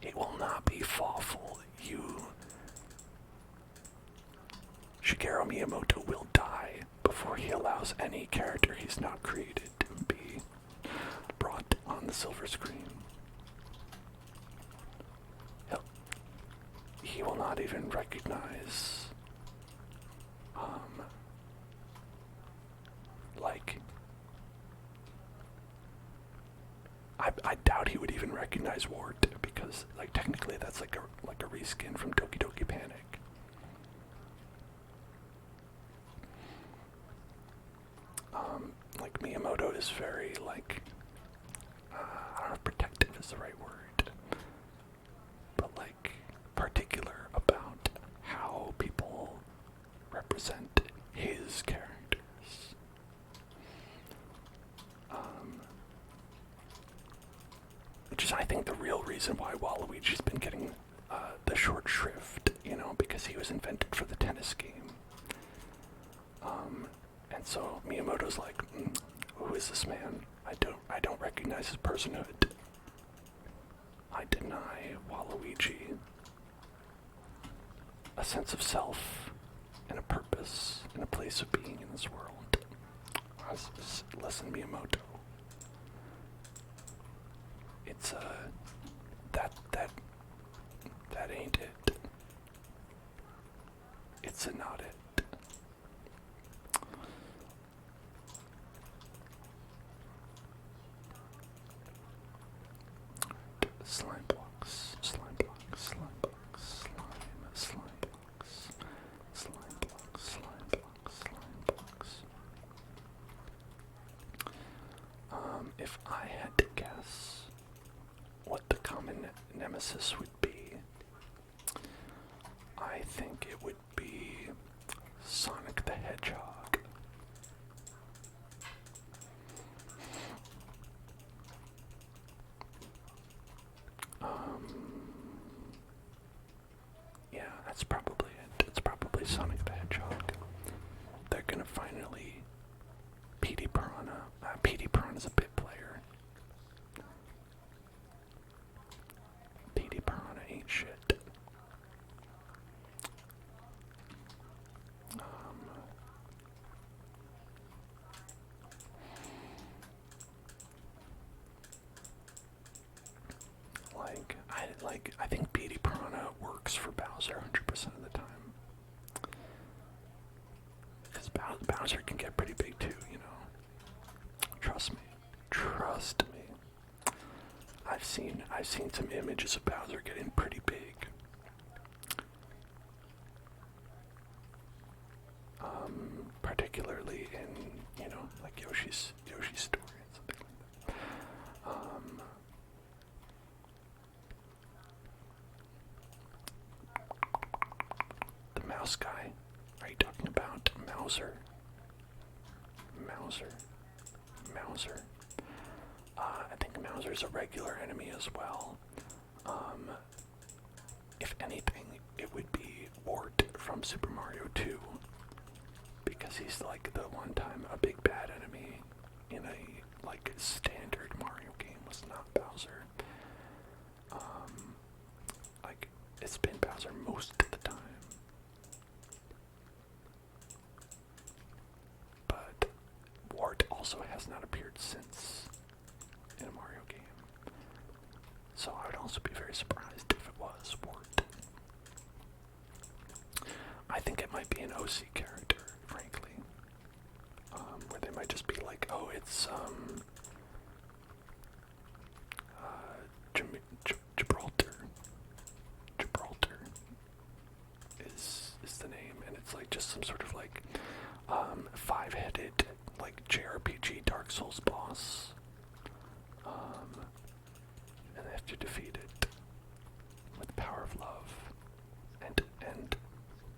It will not be Fawful. Shigeru Miyamoto will die before he allows any character he's not created to be brought on the silver screen. He will not even recognize, like, I doubt he would even recognize Wart, because, like, technically that's like a reskin from Doki Doki Panic. Like, Miyamoto is very, like, I don't know if protective is the right word, but, like, particular about how people represent his characters. Which is, I think, the real reason why Waluigi's been getting the short shrift, because he was invented for the tennis game. And so Miyamoto's like, who is this man? I don't recognize his personhood. I deny Waluigi a sense of self and a purpose and a place of being in this world. Listen, Miyamoto. It's that ain't it. It's not it. Slime blocks, slime blocks, slime blocks, slime blocks, slime blocks, slime blocks, nemesis would be. I think it would be Sonic the Hedgehog. Yeah, that's probably it. It's probably Sonic the Hedgehog. They're gonna finally... PD Piranha. PD Piranha's a bit player. PD Piranha ain't shit. I think PD Piranha works for Bowser 100% of the time. Because Bowser can get pretty big too, you know. Trust me. Trust me. I've seen some images of Bowser getting pretty big. Particularly in, you know, like Yoshi's story and something like that. The mouse guy. Are you talking about Mauser? Mauser. I think Mauser's a regular enemy as well. If anything, it would be Wart from Super Mario 2. Because he's like the one time a big bad enemy in a like standard Mario game was not Bowser. Like it's been Bowser most of the time. But Wart also has not appeared since in a Mario game. So I would also be very surprised if it was Wart. I think it might be an OC character, frankly. Where they might just be like, oh, it's Gibraltar. Gibraltar is the name, and it's like just some sort of like five-headed like JRPG Dark Souls boss. And they have to defeat it with the power of love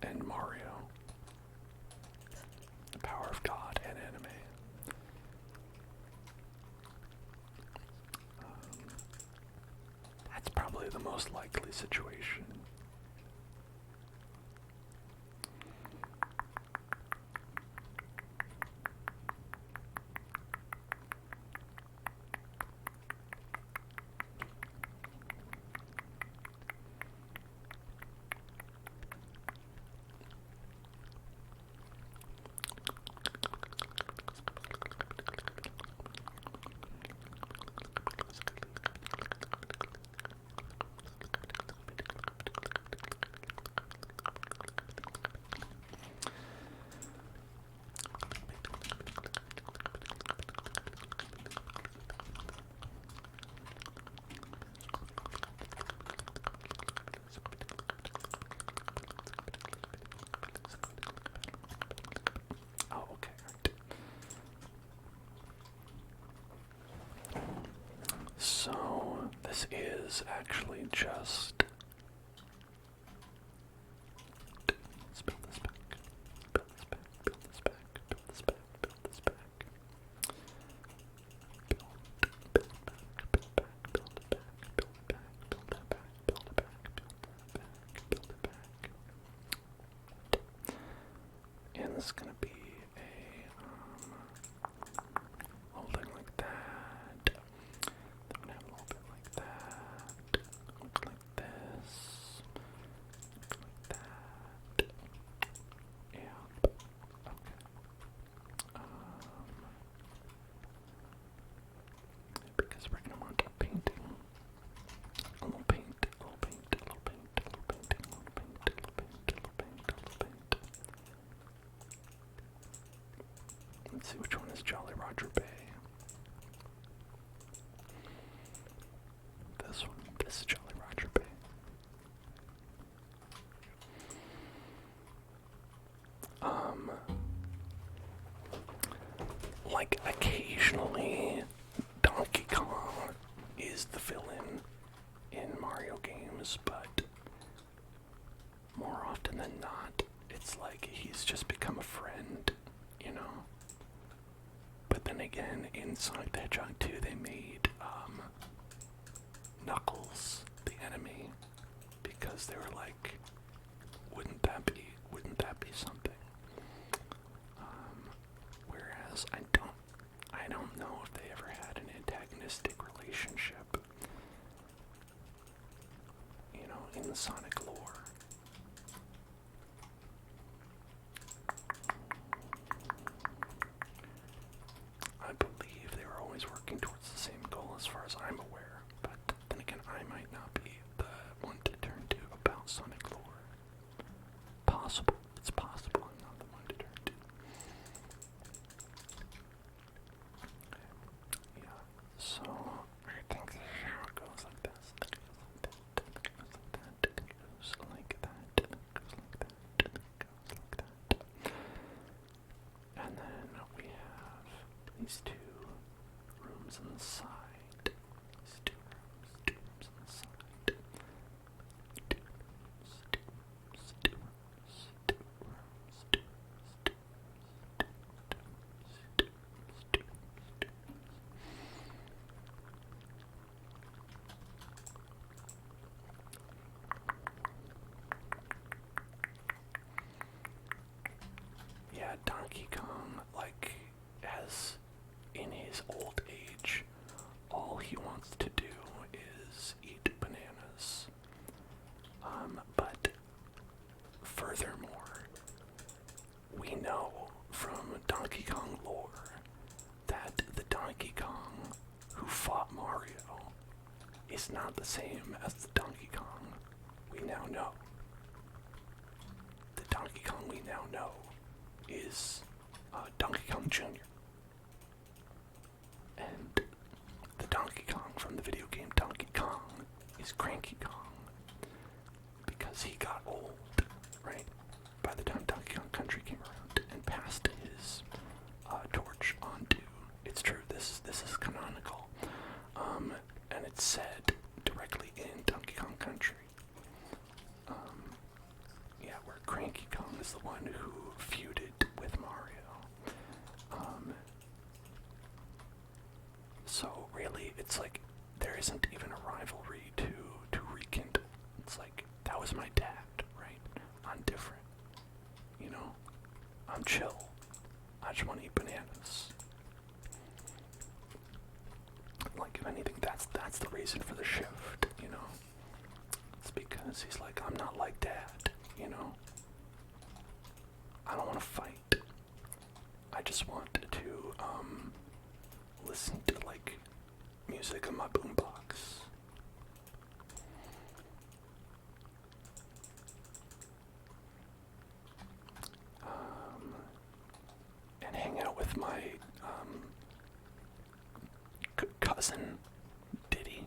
and Mario. The power of God and anime. That's probably the most likely situation. So, this is actually just... Let's build this back. Build this back, build this back, build this back, build this back. Build back, build back, build it back, build it back, build that back, build it back, build that back, build it back. And this is gonna be holding like that. Then we're gonna have a little bit like that. Look like this. Look like that. Yeah. Okay. Because we're gonna want a painting. A little paint, a little paint, a little paint, a little painting, a little paint, a little paint, a little paint, a little paint. Let's see which one is Jolly Roger Bay. This one. This is Jolly Roger Bay. Like occasionally Donkey Kong is the villain in Mario Mario games, but more often than not, it's like he's just become a friend, you know? But then again, in Sonic the Hedgehog 2, they made Knuckles the enemy because they were like, wouldn't that be something? Whereas I don't know if they ever had an antagonistic relationship, you know, in the Sonic lore. I believe they were always working towards the same goal as far as I'm aware, but then again, I might not be the one to turn to about Sonic lore. Possible. It's possible I'm not the one to turn to. Yeah, so I think this is how it goes like this. It goes like that, it goes like that, it goes like that, it goes like that. And then we have these two rooms on the side. These two rooms on the side. Two rooms, two rooms, two rooms, two rooms, two rooms, two rooms, two rooms, two rooms, two rooms. Yeah, Donkey Kong, like, has, in his old age, all he wants to do is eat bananas. But furthermore, we know from Donkey Kong lore that the Donkey Kong who fought Mario is not the same as the Donkey Kong we now know. The Donkey Kong we now know is Donkey Kong Jr. And the Donkey Kong from the video game Donkey Kong is Cranky Kong because he got old, right? By the time Donkey Kong Country came around and passed his torch on to, it's true, this is canonical, and it's said directly in Donkey Kong Country. Yeah, where Cranky Kong is the one who feuded with Mario. So really, it's like there isn't even a rivalry to rekindle. It's like, that was my dad, right? I'm different, you know? I'm chill. I just want to eat bananas. Like, if anything, that's the reason for the shift, you know? It's because he's like, I'm not like dad, you know? I don't want to fight. I just want to listen to, like, music on my boombox. And hang out with my cousin Diddy.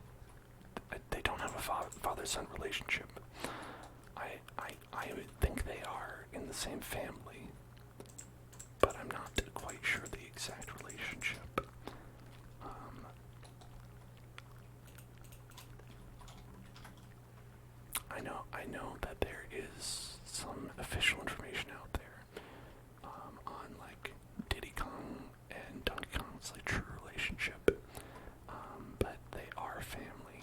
They don't have a father-son relationship. I would think they are in the same family, but I'm not quite sure the exact relationship. I know that there is some official information out there on like Diddy Kong and Donkey Kong's like true relationship, but they are family.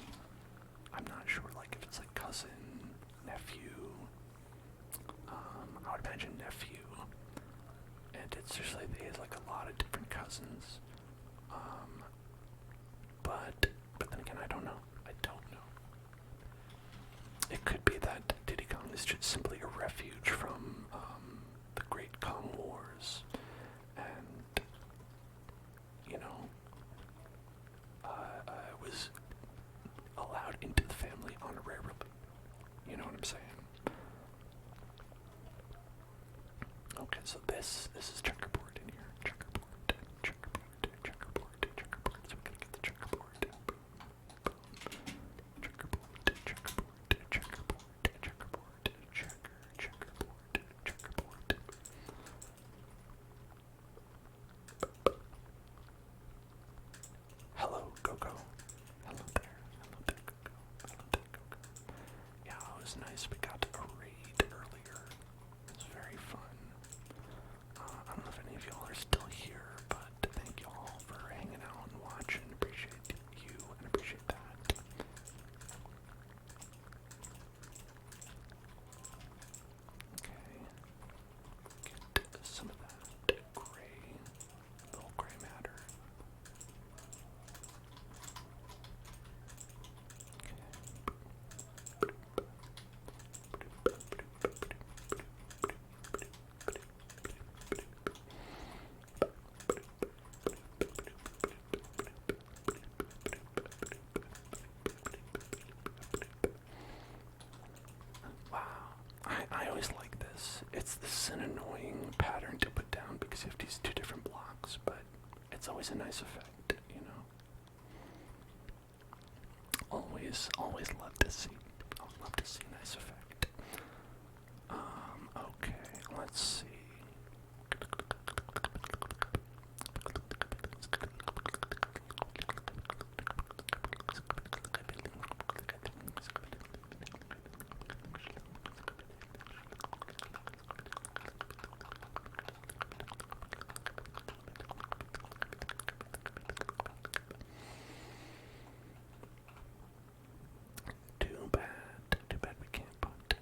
I'm not sure like if it's like cousin, nephew. I would imagine nephew, and it's just like he has like a lot of different cousins. But then again, I don't know. It could be that Diddy Kong is just simply a refuge from the Great Kong Wars, and you know, was allowed into the family honorarily. You know what I'm saying? Okay, so this is checkerboard in here. Checkerboard. So we're gonna get the checkerboard. Checkerboard. Hello, Go-Go. Hello there, Go-Go. Hello there, Go-Go. because you have to use two different blocks, but it's always a nice effect, you know. Always love to see. I'd love to see a nice effect. Okay, let's see. Too bad we can't put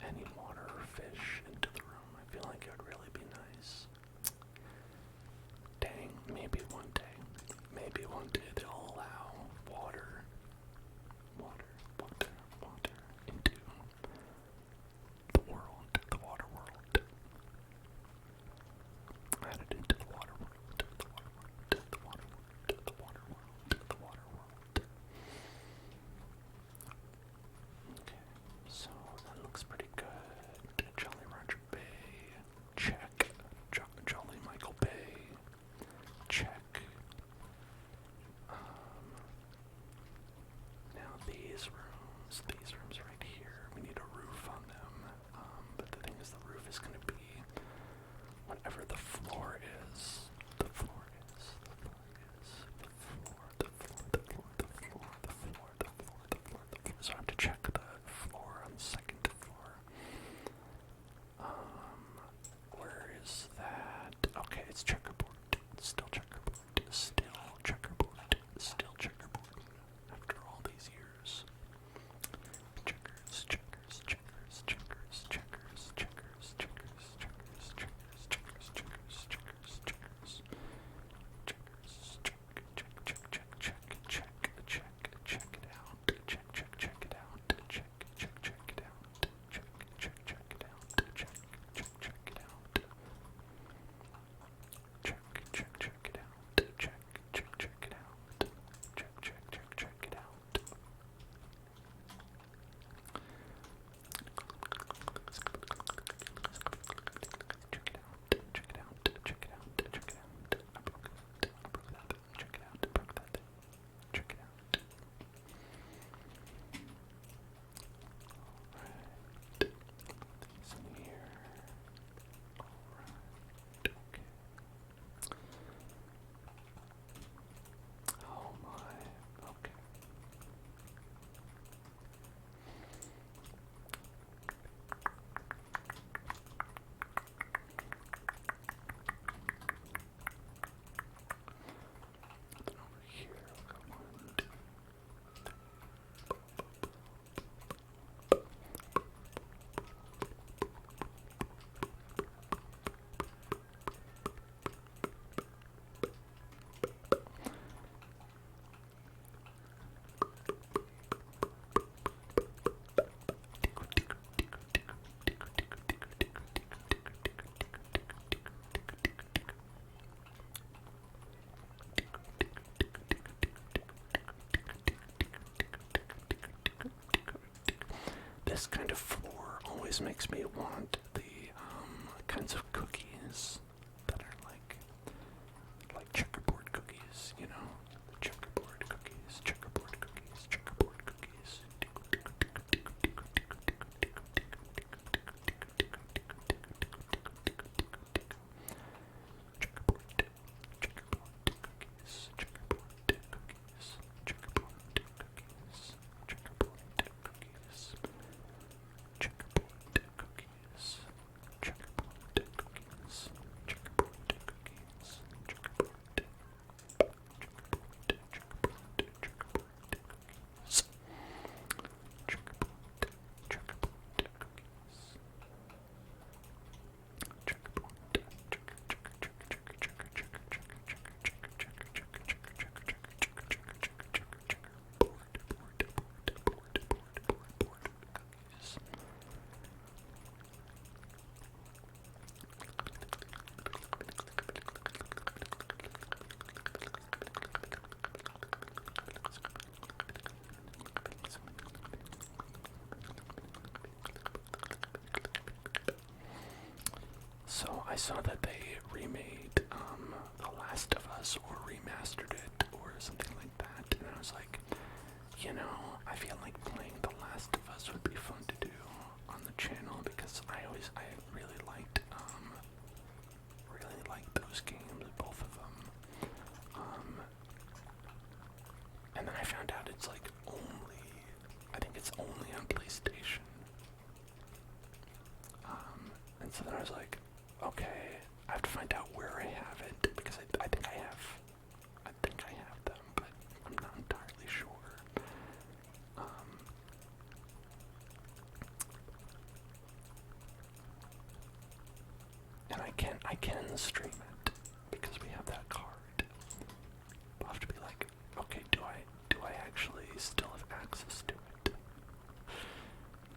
any water or fish into the room. I feel like it would really be nice. Dang, maybe one day they'll allow water into the world, the water world. Add it into the water world, the water world, the water world, the water world, the water world. Okay, so that looks pretty good. Jolly Roger Bay, check. Jolly Michael Bay, check. Now these rooms right here, we need a roof on them. But the thing is, the roof is going to be whatever the floor is. So I have to check the floor on the second floor. Where is that? Okay, it's checkerboard. Still checkerboard. After all these years. Checkers. This kind of floor always makes me want the kinds of cookies that are like checkerboard cookies, you know? Checkerboard cookies. So I saw that they remade Us or remastered it or something like that. And I was like, you know, I feel like playing The Last of Us would be fun to do on the channel because I really liked those games, both of them. And then I found out it's like I think it's only on PlayStation. And so then I was like, okay, I have to find out where I have it because I think I have them, but I'm not entirely sure. And I can stream it because we have that card. I'll have to be like, okay, do I actually still have access to it?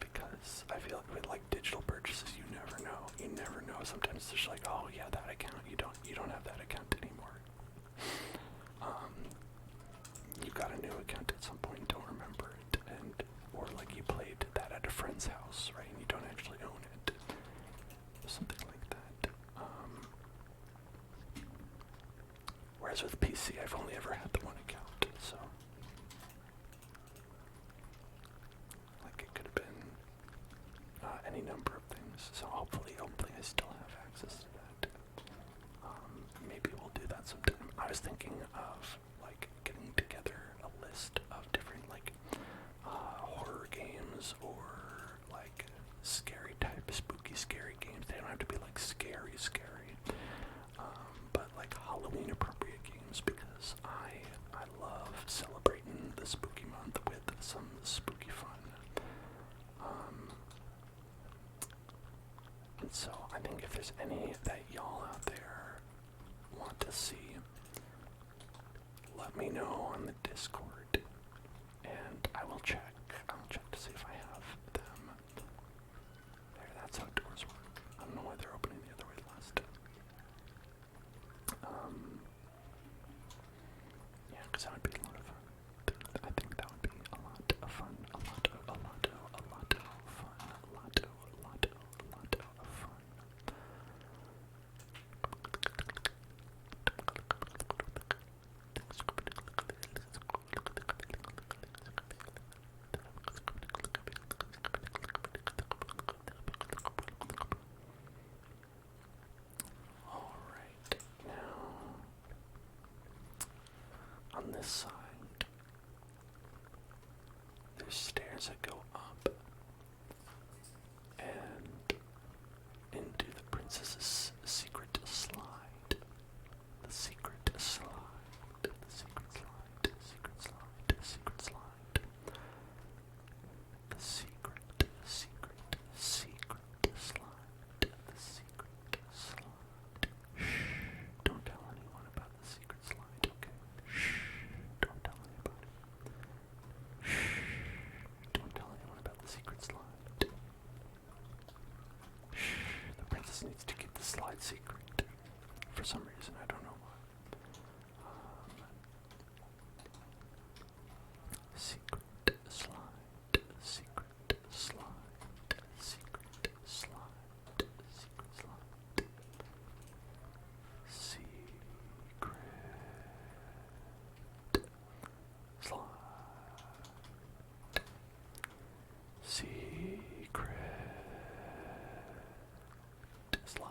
Because I feel like with like digital purchases, you never know. You never know. Sometimes it's just like, oh yeah, that account, you don't have that account anymore. You got a new account at some point, don't remember it, or like you played that at a friend's house, right? And you don't actually own it. Something like that. Whereas with PC, I've only ever had the one account, so like it could have been any number of things. So hopefully I still have access to that. Maybe we'll do that sometime. I was thinking of like getting together a list of different like horror games or like scary type, spooky scary games. They don't have to be like scary, but like Halloween appropriate games because I love celebrating the spooky month with some spooky fun. And so I think if there's any that y'all out there want to see, let me know on the Discord, and I will check. I'll check to see if I have them. There, that's how doors work. I don't know why they're opening the other way last time. Yeah, because that would be a lot of fun. I think that would be a lot of fun. A lot of fun. Alright, now on this side there's stairs that go up and into the princess's secret slide. The secret slide. The secret slide. The secret slide. The secret slide. The secret slide. The secret slide. Shh. Don't tell anyone about the secret slide, okay? Shh. Don't tell anybody. Shh. Don't tell anyone about the secret slide. Shh. The princess needs to keep the slide secret. For some reason, I don't know why. Secret slide, secret slide, secret slide, secret slide, secret slide, secret slide.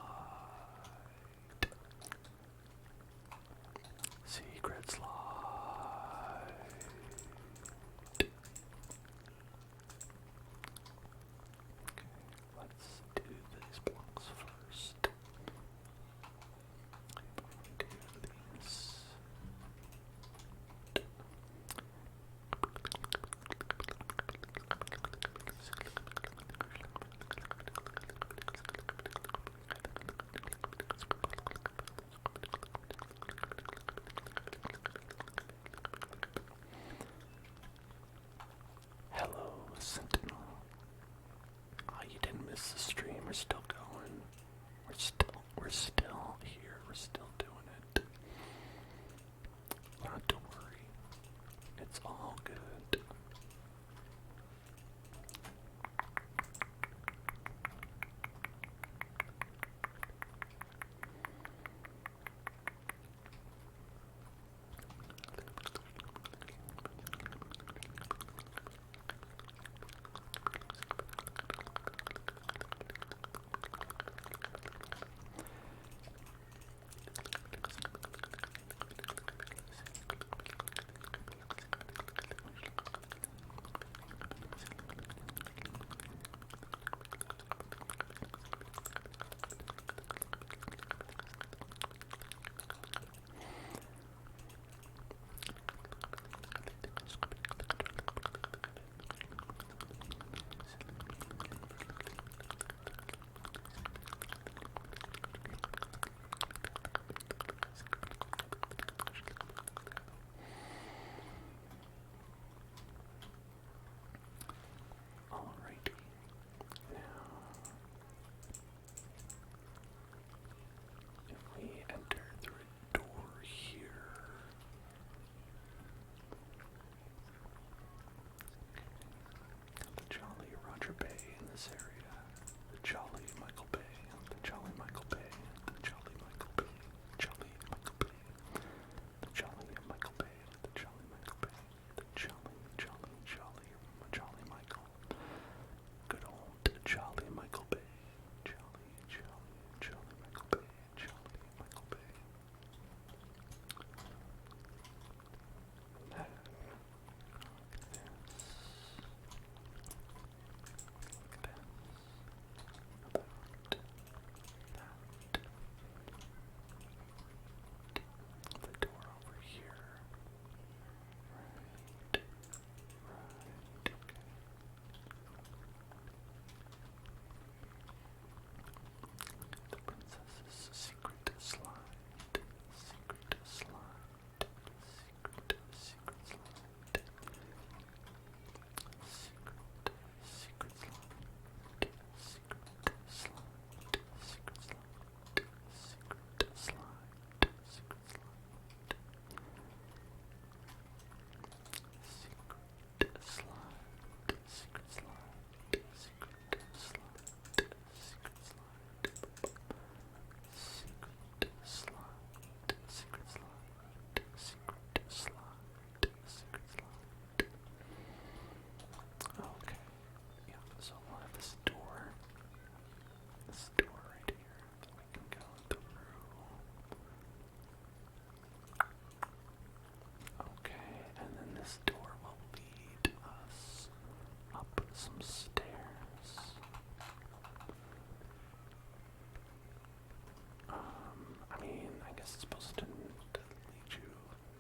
this is supposed to lead you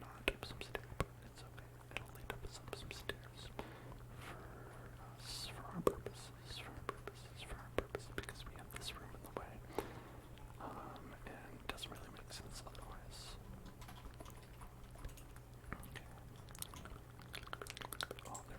not up some stairs, but it's okay. It'll lead up some stairs for us, for our purposes, because we have this room in the way. And it doesn't really make sense otherwise. Okay. Oh, there.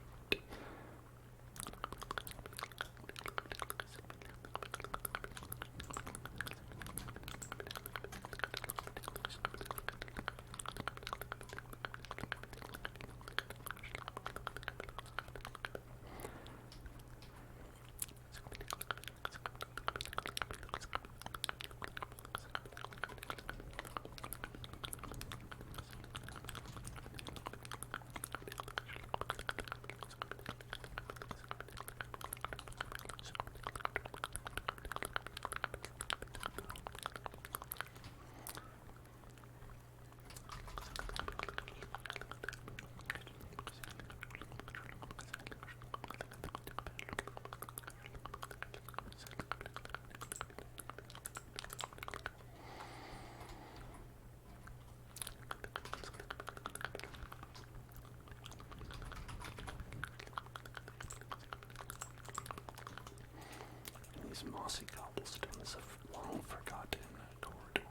These mossy cobblestones of long forgotten corridor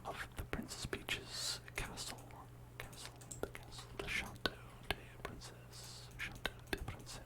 of the Princess Peach's castle, the Chateau de Princess, the Chateau de Princess.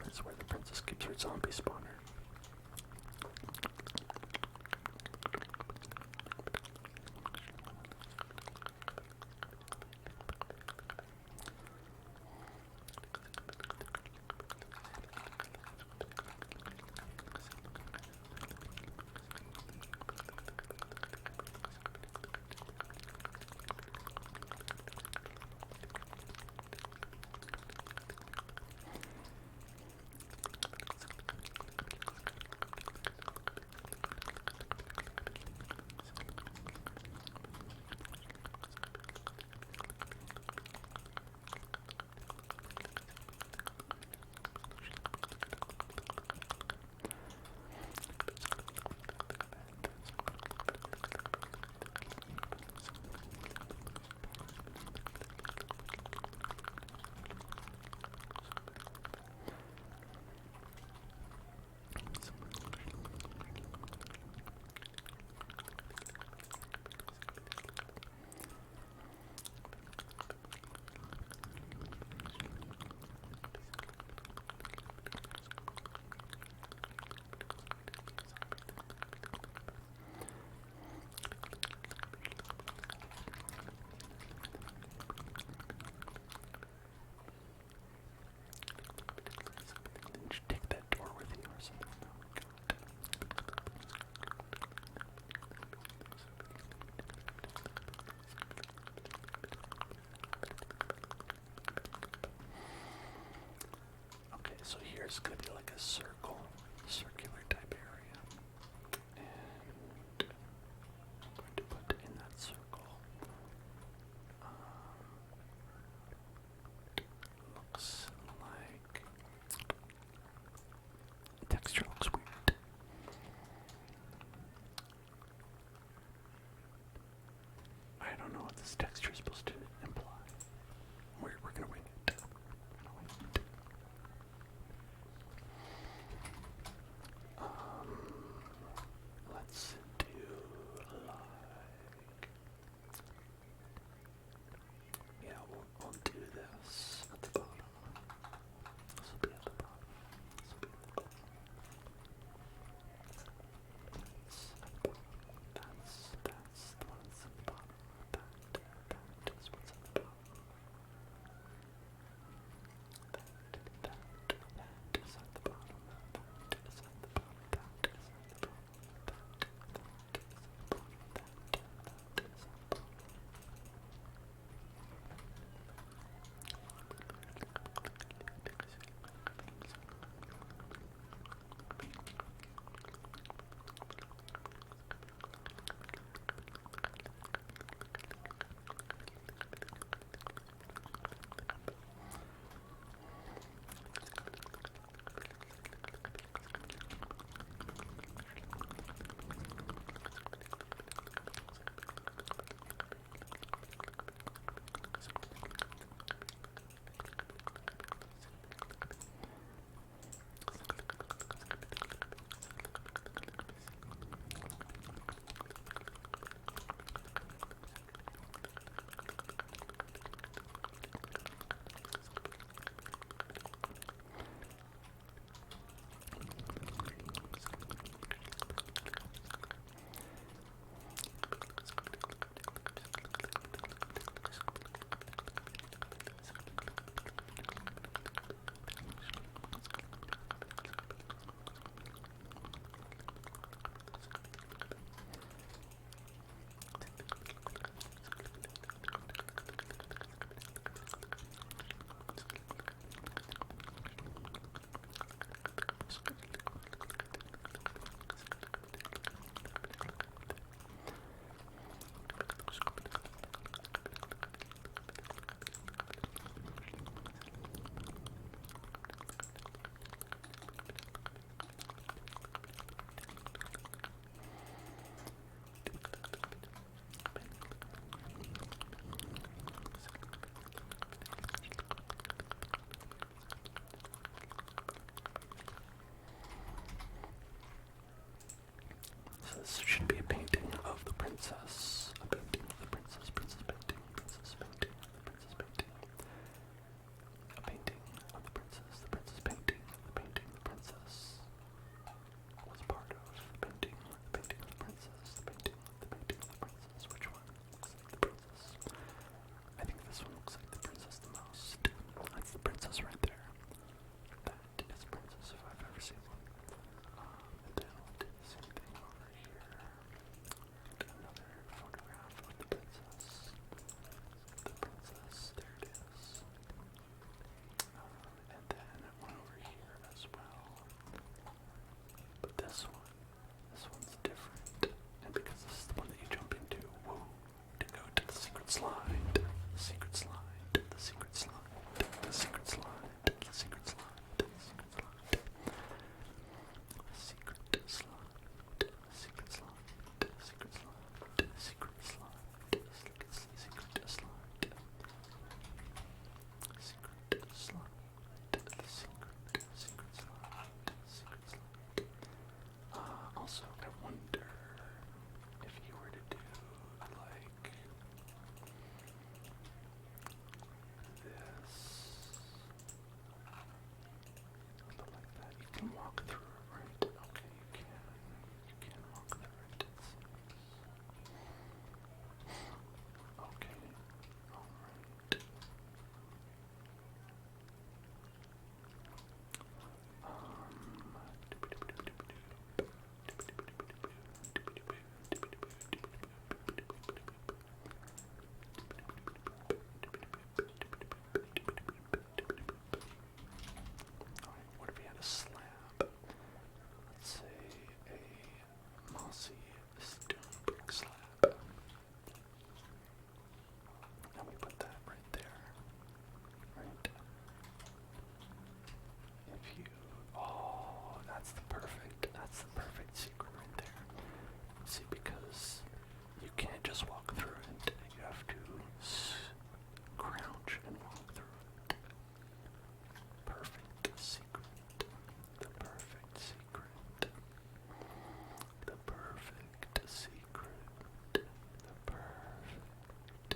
This is where the princess keeps her zombie spawner. So here's going to be like a circular type area. And I'm going to put in that circle. Looks like the texture looks weird. I don't know what this texture is supposed to imply. We're going to wing it. this should be a painting of the princess. A painting of the princess, princess painting, princess painting, the princess painting. A painting of the princess painting, the painting of the princess was part of the painting of the princess, the painting of the princess. Which one looks like the princess? I think this one looks like the princess the most. That's the princess right there. That is a princess if I've ever seen one. And then we'll do the same thing over here. Another photograph of the princess. The princess, there it is. And then one over here as well. But this one's different. And because this is the one that you jump into, woo, to go to the secret slide. The secret slide. The secret slide. The secret slide. The secret slide. The secret slide. The secret slide. The secret slide. The secret slide. The secret slide. The secret slide. Secret slide. Secret slide. The secret slide. Also, I wonder if you were to do like this, something like that. You can walk through it, right? Okay, you can walk through it. Okay, alright. What if we had a slab? Let's say a mossy stone brick slab. And we put that right there. Right? If you, oh, that's the perfect secret right there. See, because you can't just walk through it, you have to crouch and walk through it. Perfect secret. The perfect secret. The perfect secret. The perfect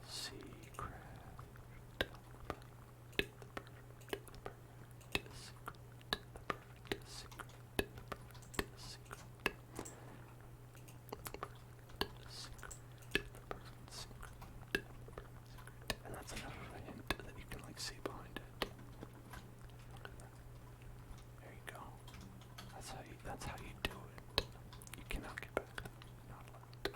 secret. The perfect secret. And that's enough of a hint that you can like see behind it. There you go. That's how you do it. You cannot get back. Not allowed.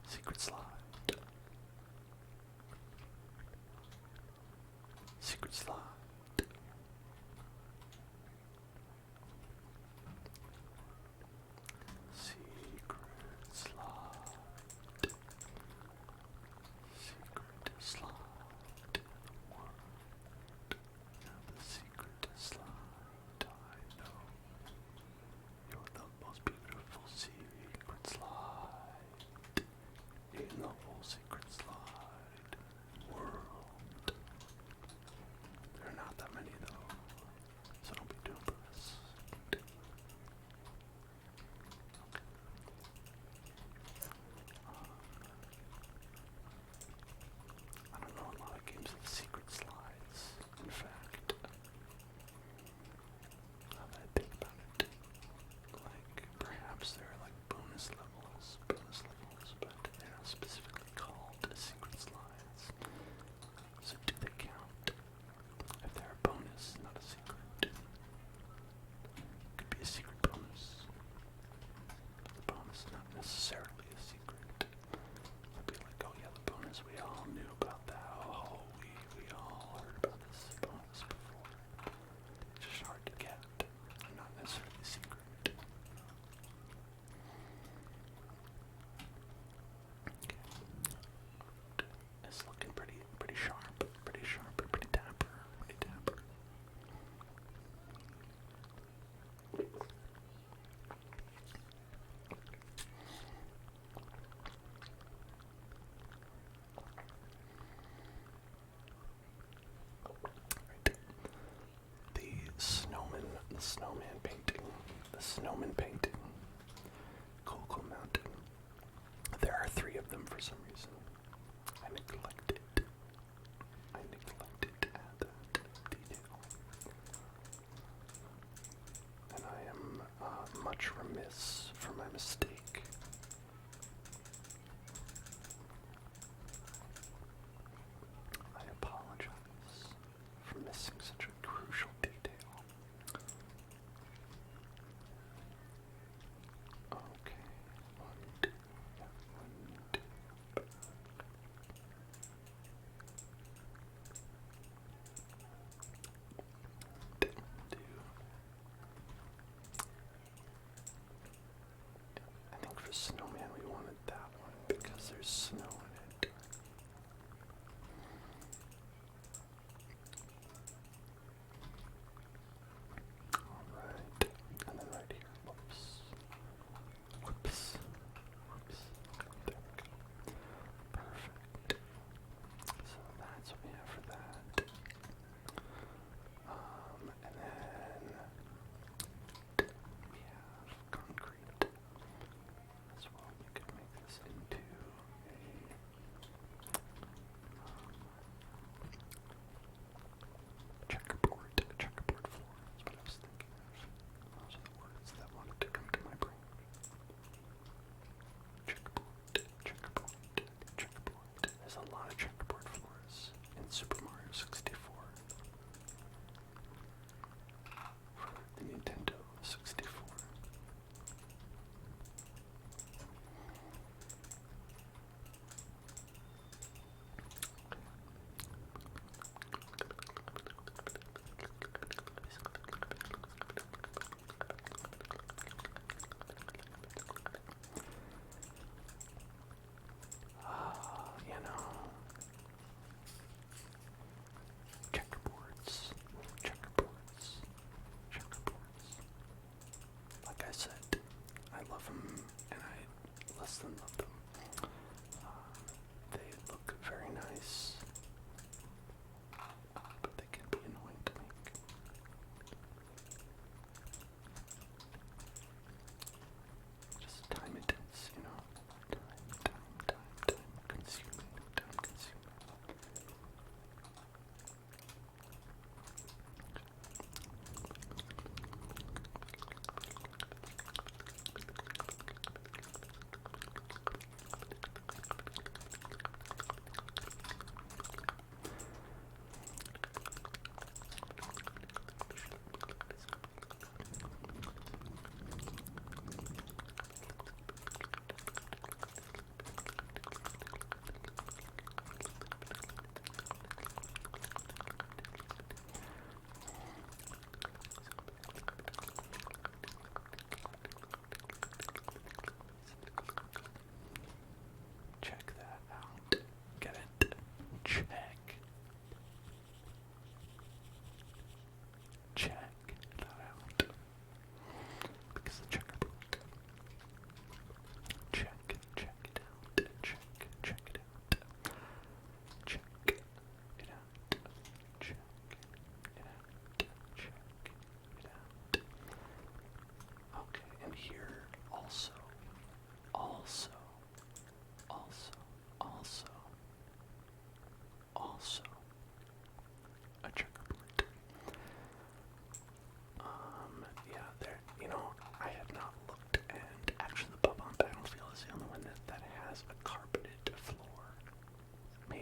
Secret slide. Secret slide. Secret slide. Secret slide. World. The secret slide. I know. You're the most beautiful secret slide in the whole secret slide world. There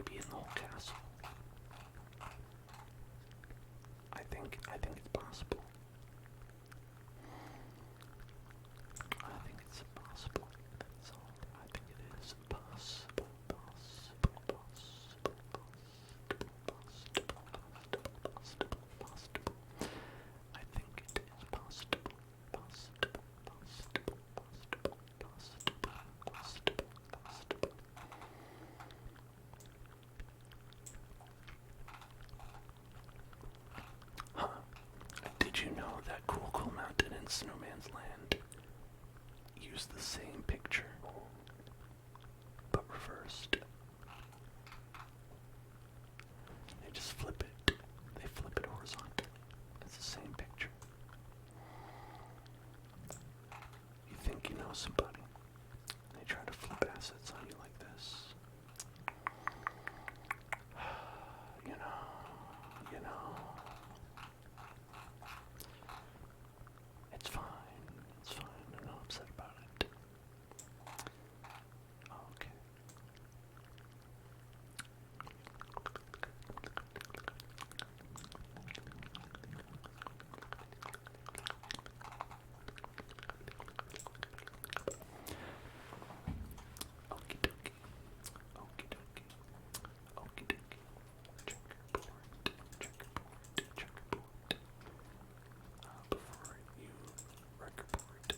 maybe in the whole castle. I think it's possible. I think it's possible. That's all. I think it is possible. I think it is possible. Huh. Did you know that Cool Mountain and Snowman's Land use the same picture, but reversed? They just flip it. They flip it horizontal. It's the same picture. You think you know somebody. They try to flip assets on you like this. You know. It's fine. I'm not upset about it. Okay. Okie dokie. Checkerboard. Before you record.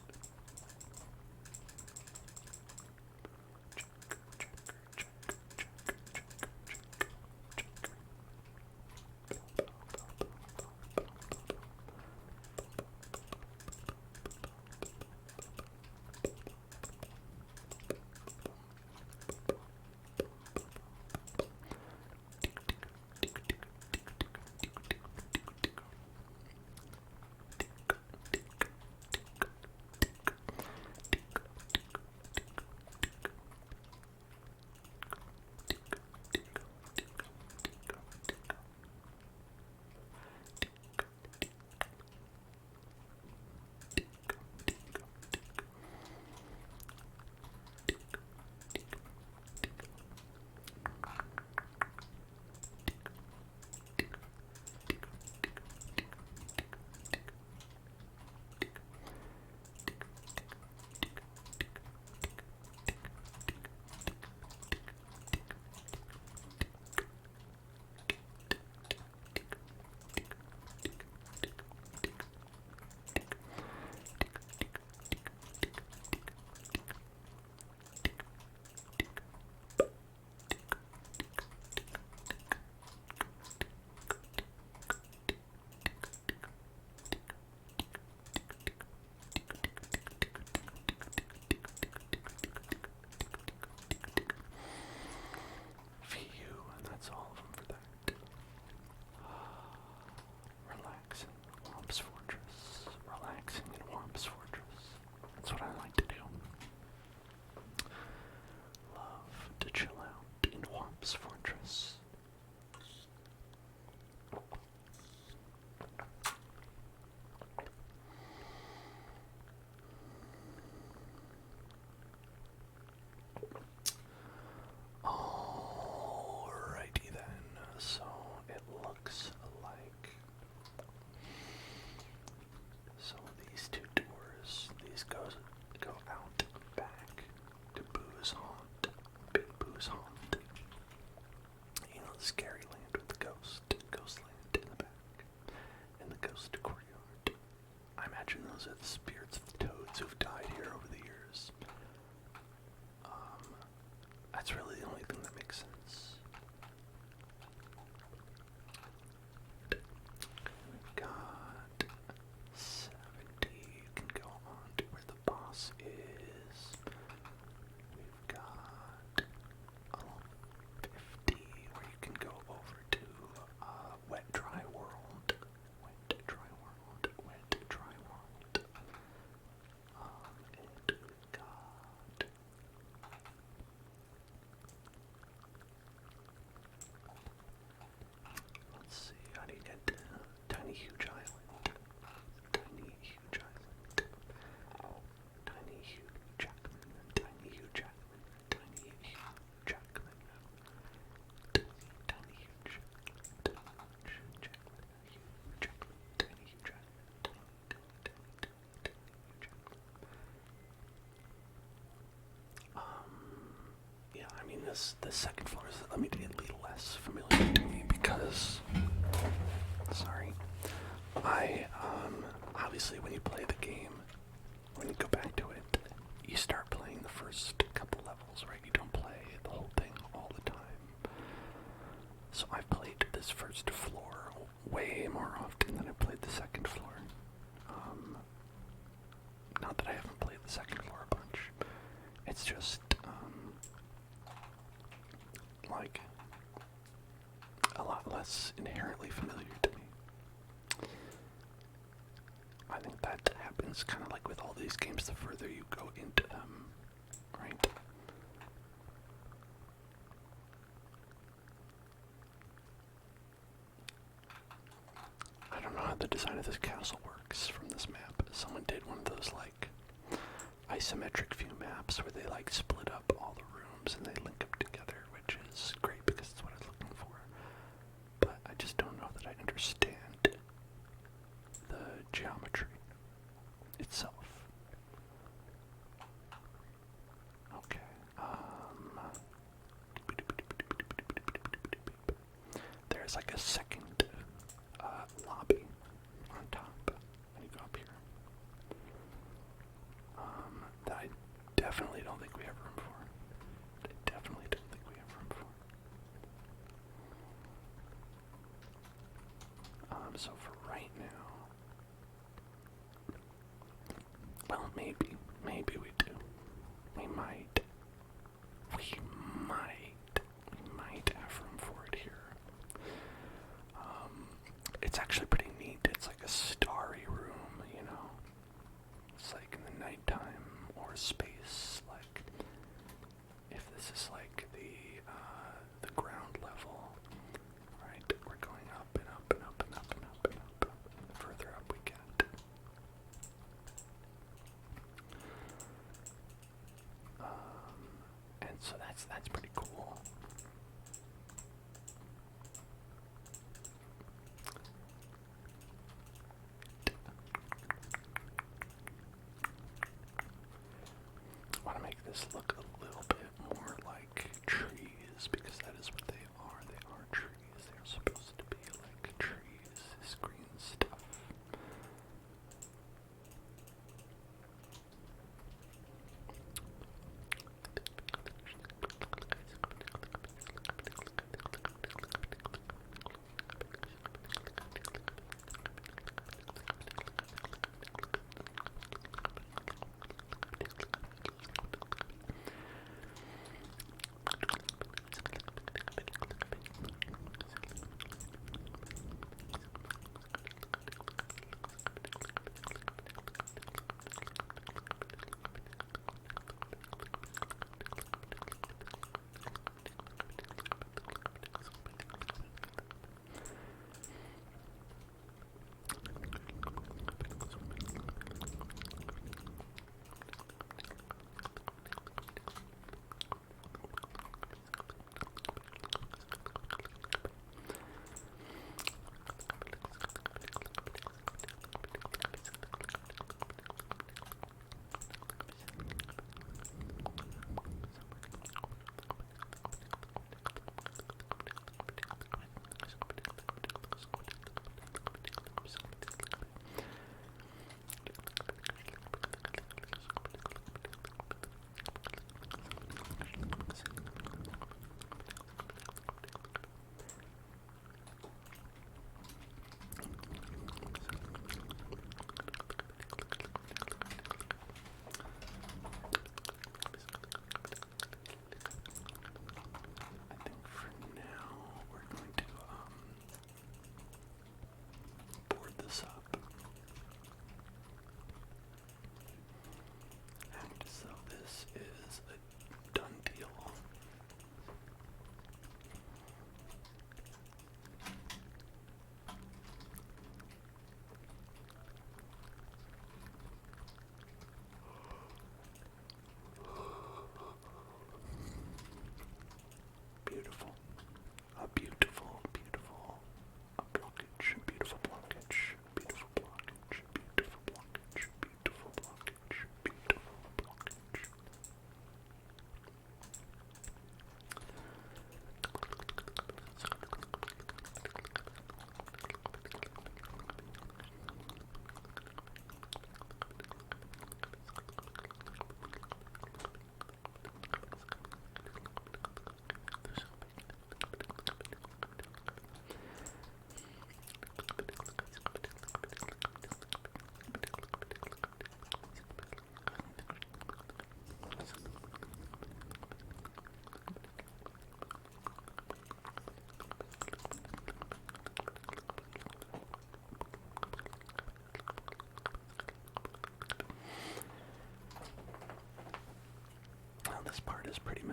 Those are the spirits of the toads who've died here over the years. That's really the only thing that makes sense. We've got 70. You can go on to where the boss is. We've got 50 where you can go over. the second floor is immediately less familiar to me because, sorry, I, obviously when you play the game, when you go back to it, you start playing the first couple levels, right? You don't play the whole thing all the time. So I've played this first floor way more often than I played the second floor. Not that I haven't played the second floor a bunch. It's just, like, a lot less inherently familiar to me. I think that happens kind of like with all these games the further you go into them, right? I don't know how the design of this castle works from this map. Someone did one of those, like, isometric view maps where they, like, split up all the rooms and they link them together, which is great because it's what I was looking for. But I just don't know that I understand the geometry itself. Okay, there's like a second lobby on top when you go up here. That I definitely don't think we have room for. I definitely don't think we have room for. So for right now, well, maybe we do. We might have room for it here. It's actually pretty neat. It's like a starry room, you know. It's like in the nighttime or space. Like, if this is like the ground level, right? We're going up and up and up and up and up and up. The further up we get. And so that's pretty cool. I want to make this look a little bit more like trees because that is what they are. They are trees. They are supposed to be like trees. This green stuff.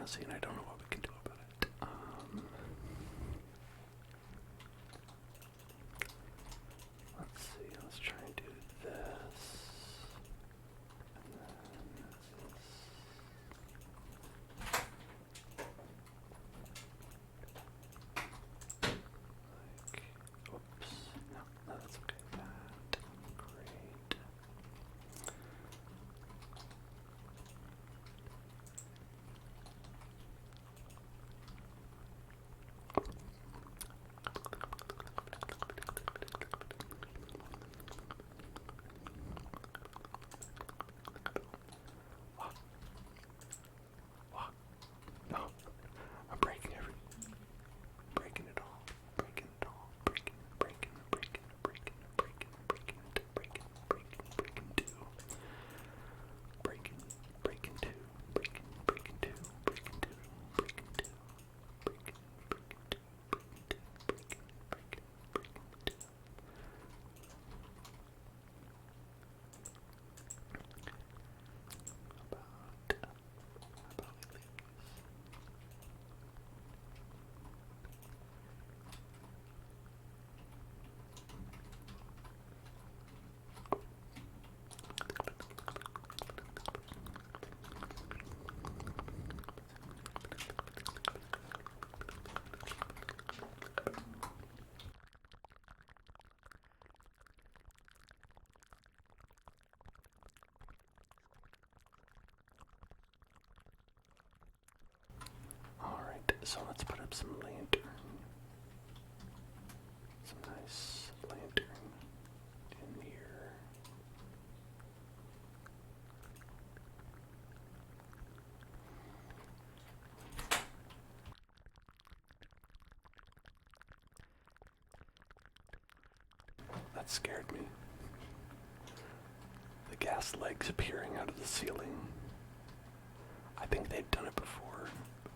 messy, and I don't know what we can do about it. Let's see. Let's try and do this, and then this. Like, oops. No, that's okay. That. Great. What? No. I'm breaking breaking it all. Breaking it all. Breaking two. Breaking two. Alright, so let's put up some lantern. Some nice lantern in here. That scared me. The gas legs appearing out of the ceiling. I think they've done it before.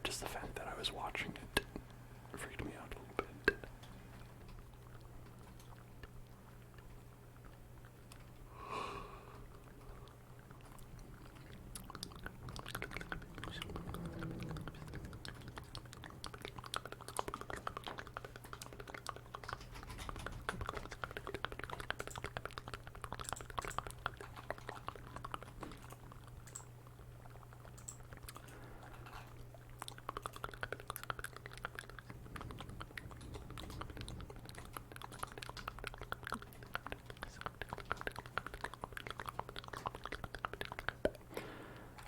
Just the fact that I was watching it freaked me out a little bit.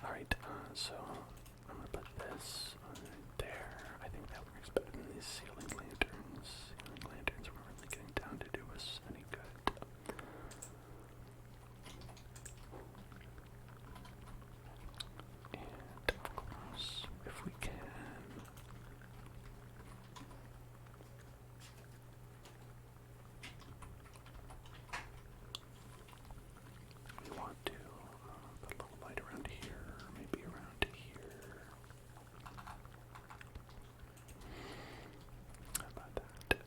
Alright, so I'm gonna put this right there. I think that works better than these ceiling lanterns. Ceiling lanterns weren't really getting down to do us any good. And of course, if we can, we want to put a little light around here, maybe around here. How about that?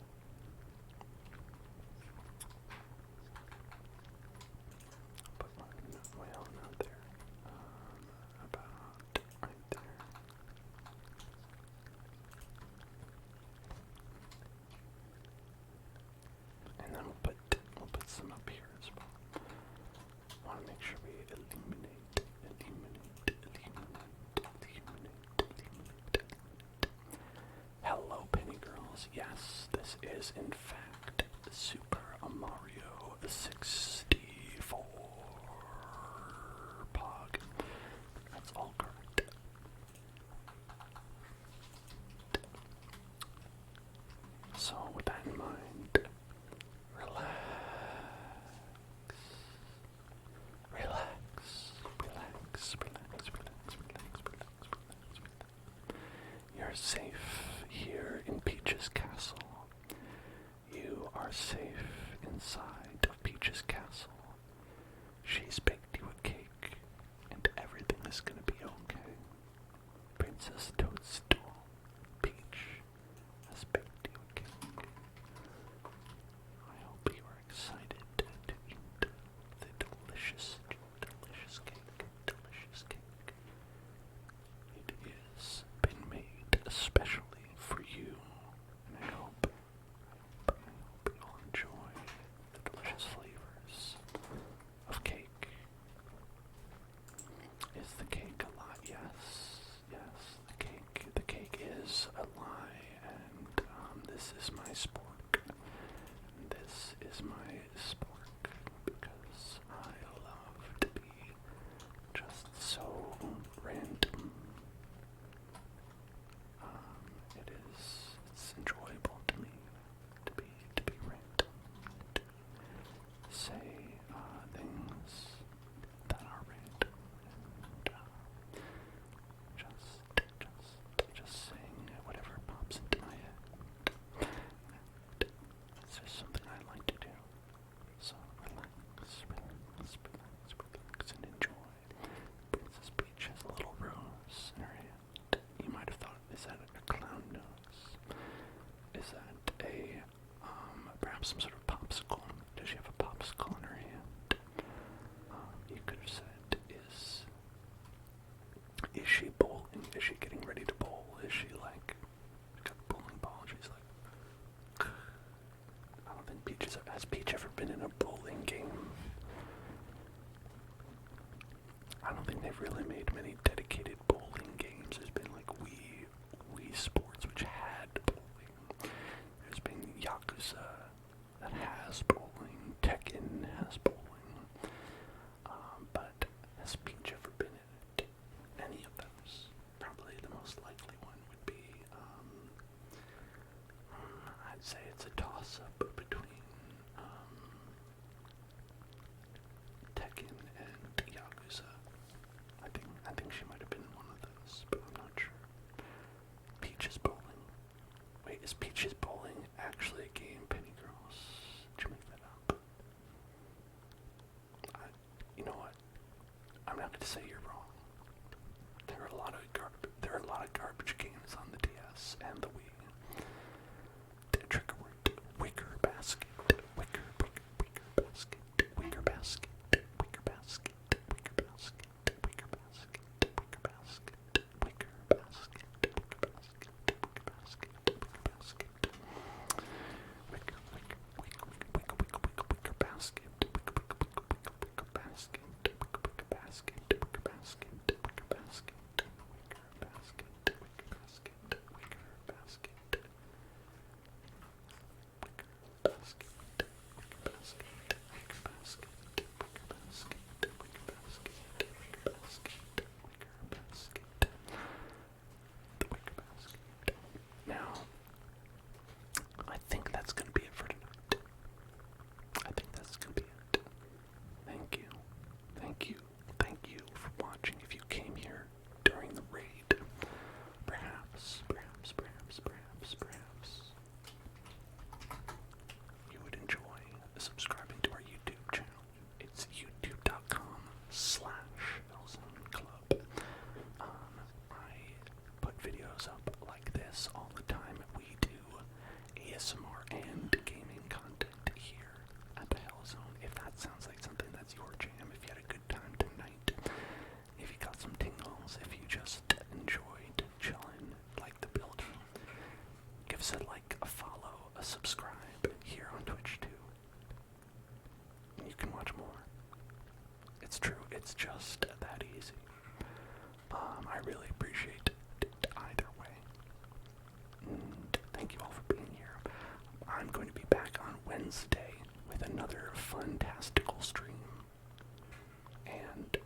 Put one, well, not there. About right there. And then we'll put some up here as well. Want to make sure we illuminate. Hello, Penny Girls. Yes, this is in fact Super Mario 64 Pog. That's all correct. So, with that in mind, relax. You're safe here in Peach's castle. You are safe inside of Peach's castle. She's baked you a cake, and everything is gonna be okay. Princess Toadstool, Peach has baked you a cake. this is my spork. This is my spork because I love to be just so random. It's enjoyable to me to be random, to say things that are random, and just saying whatever pops into my head. It's just something I like to do. So relax, and enjoy. Princess Peach has a little rose in her hand. You might have thought, is that a clown nose? Is that perhaps some sort of popsicle? Does she have a popsicle in her hand? You could have said, is she bowling? Is she getting ready to bowl? Is she like, got the bowling ball? She's like, I don't think has Peach ever been in a bowling game? I don't think they've really made many dedicated bowling games. There's been like Wii Sports, which had bowling. There's been Yakuza that has bowling. Tekken has bowling. But has Peach ever been in any of those? Probably the most likely one would be, I'd say it's a toss-up between Tekken and Yakuza. I think she might have been in one of those, but I'm not sure. Peach's Bowling. Wait, is Peach's Bowling actually a game, Penny Girls? Did you make that up? You know what? I'm not going to say you're wrong. There are a lot of garbage games on the DS and the Wii. Trigger word: wicker basket, wicker basket, wicker basket, wicker basket, wicker basket, wicker basket, wicker basket, wicker basket, wicker basket, wicker basket, wicker basket, wicker basket, wicker basket, wicker basket, wicker basket, wicker basket, wicker basket, wicker basket, wicker basket, Now, I think that's going to be it for tonight. I think that's going to be it. Thank you. Thank you. Thank you for watching. If you came here during the raid, perhaps, you would enjoy subscribing to our YouTube channel. It's youtube.com/hellzoneclub. I put videos up like this all the time. We do ASMR and gaming content here at the Hellzone. If that sounds like something that's your jam, if you had a good time tonight, if you got some tingles, if you just enjoyed chilling, like the building, give us a like, a follow, a subscribe here on Twitch too. And you can watch more. It's true, it's just that easy. I really appreciate it either way. And thank you all for being here. I'm going to be back on Wednesday with another fantastical stream. And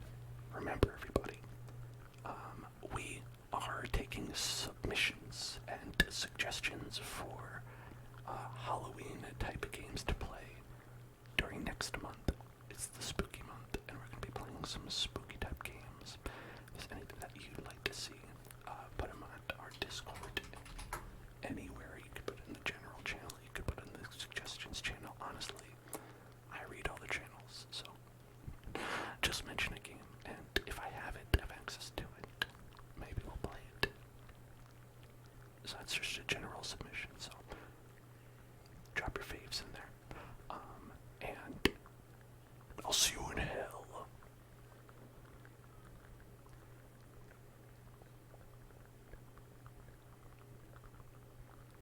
remember, everybody, we are taking submissions and suggestions for Halloween type of games to play during next month. It's the spooky month, and we're going to be playing some spooky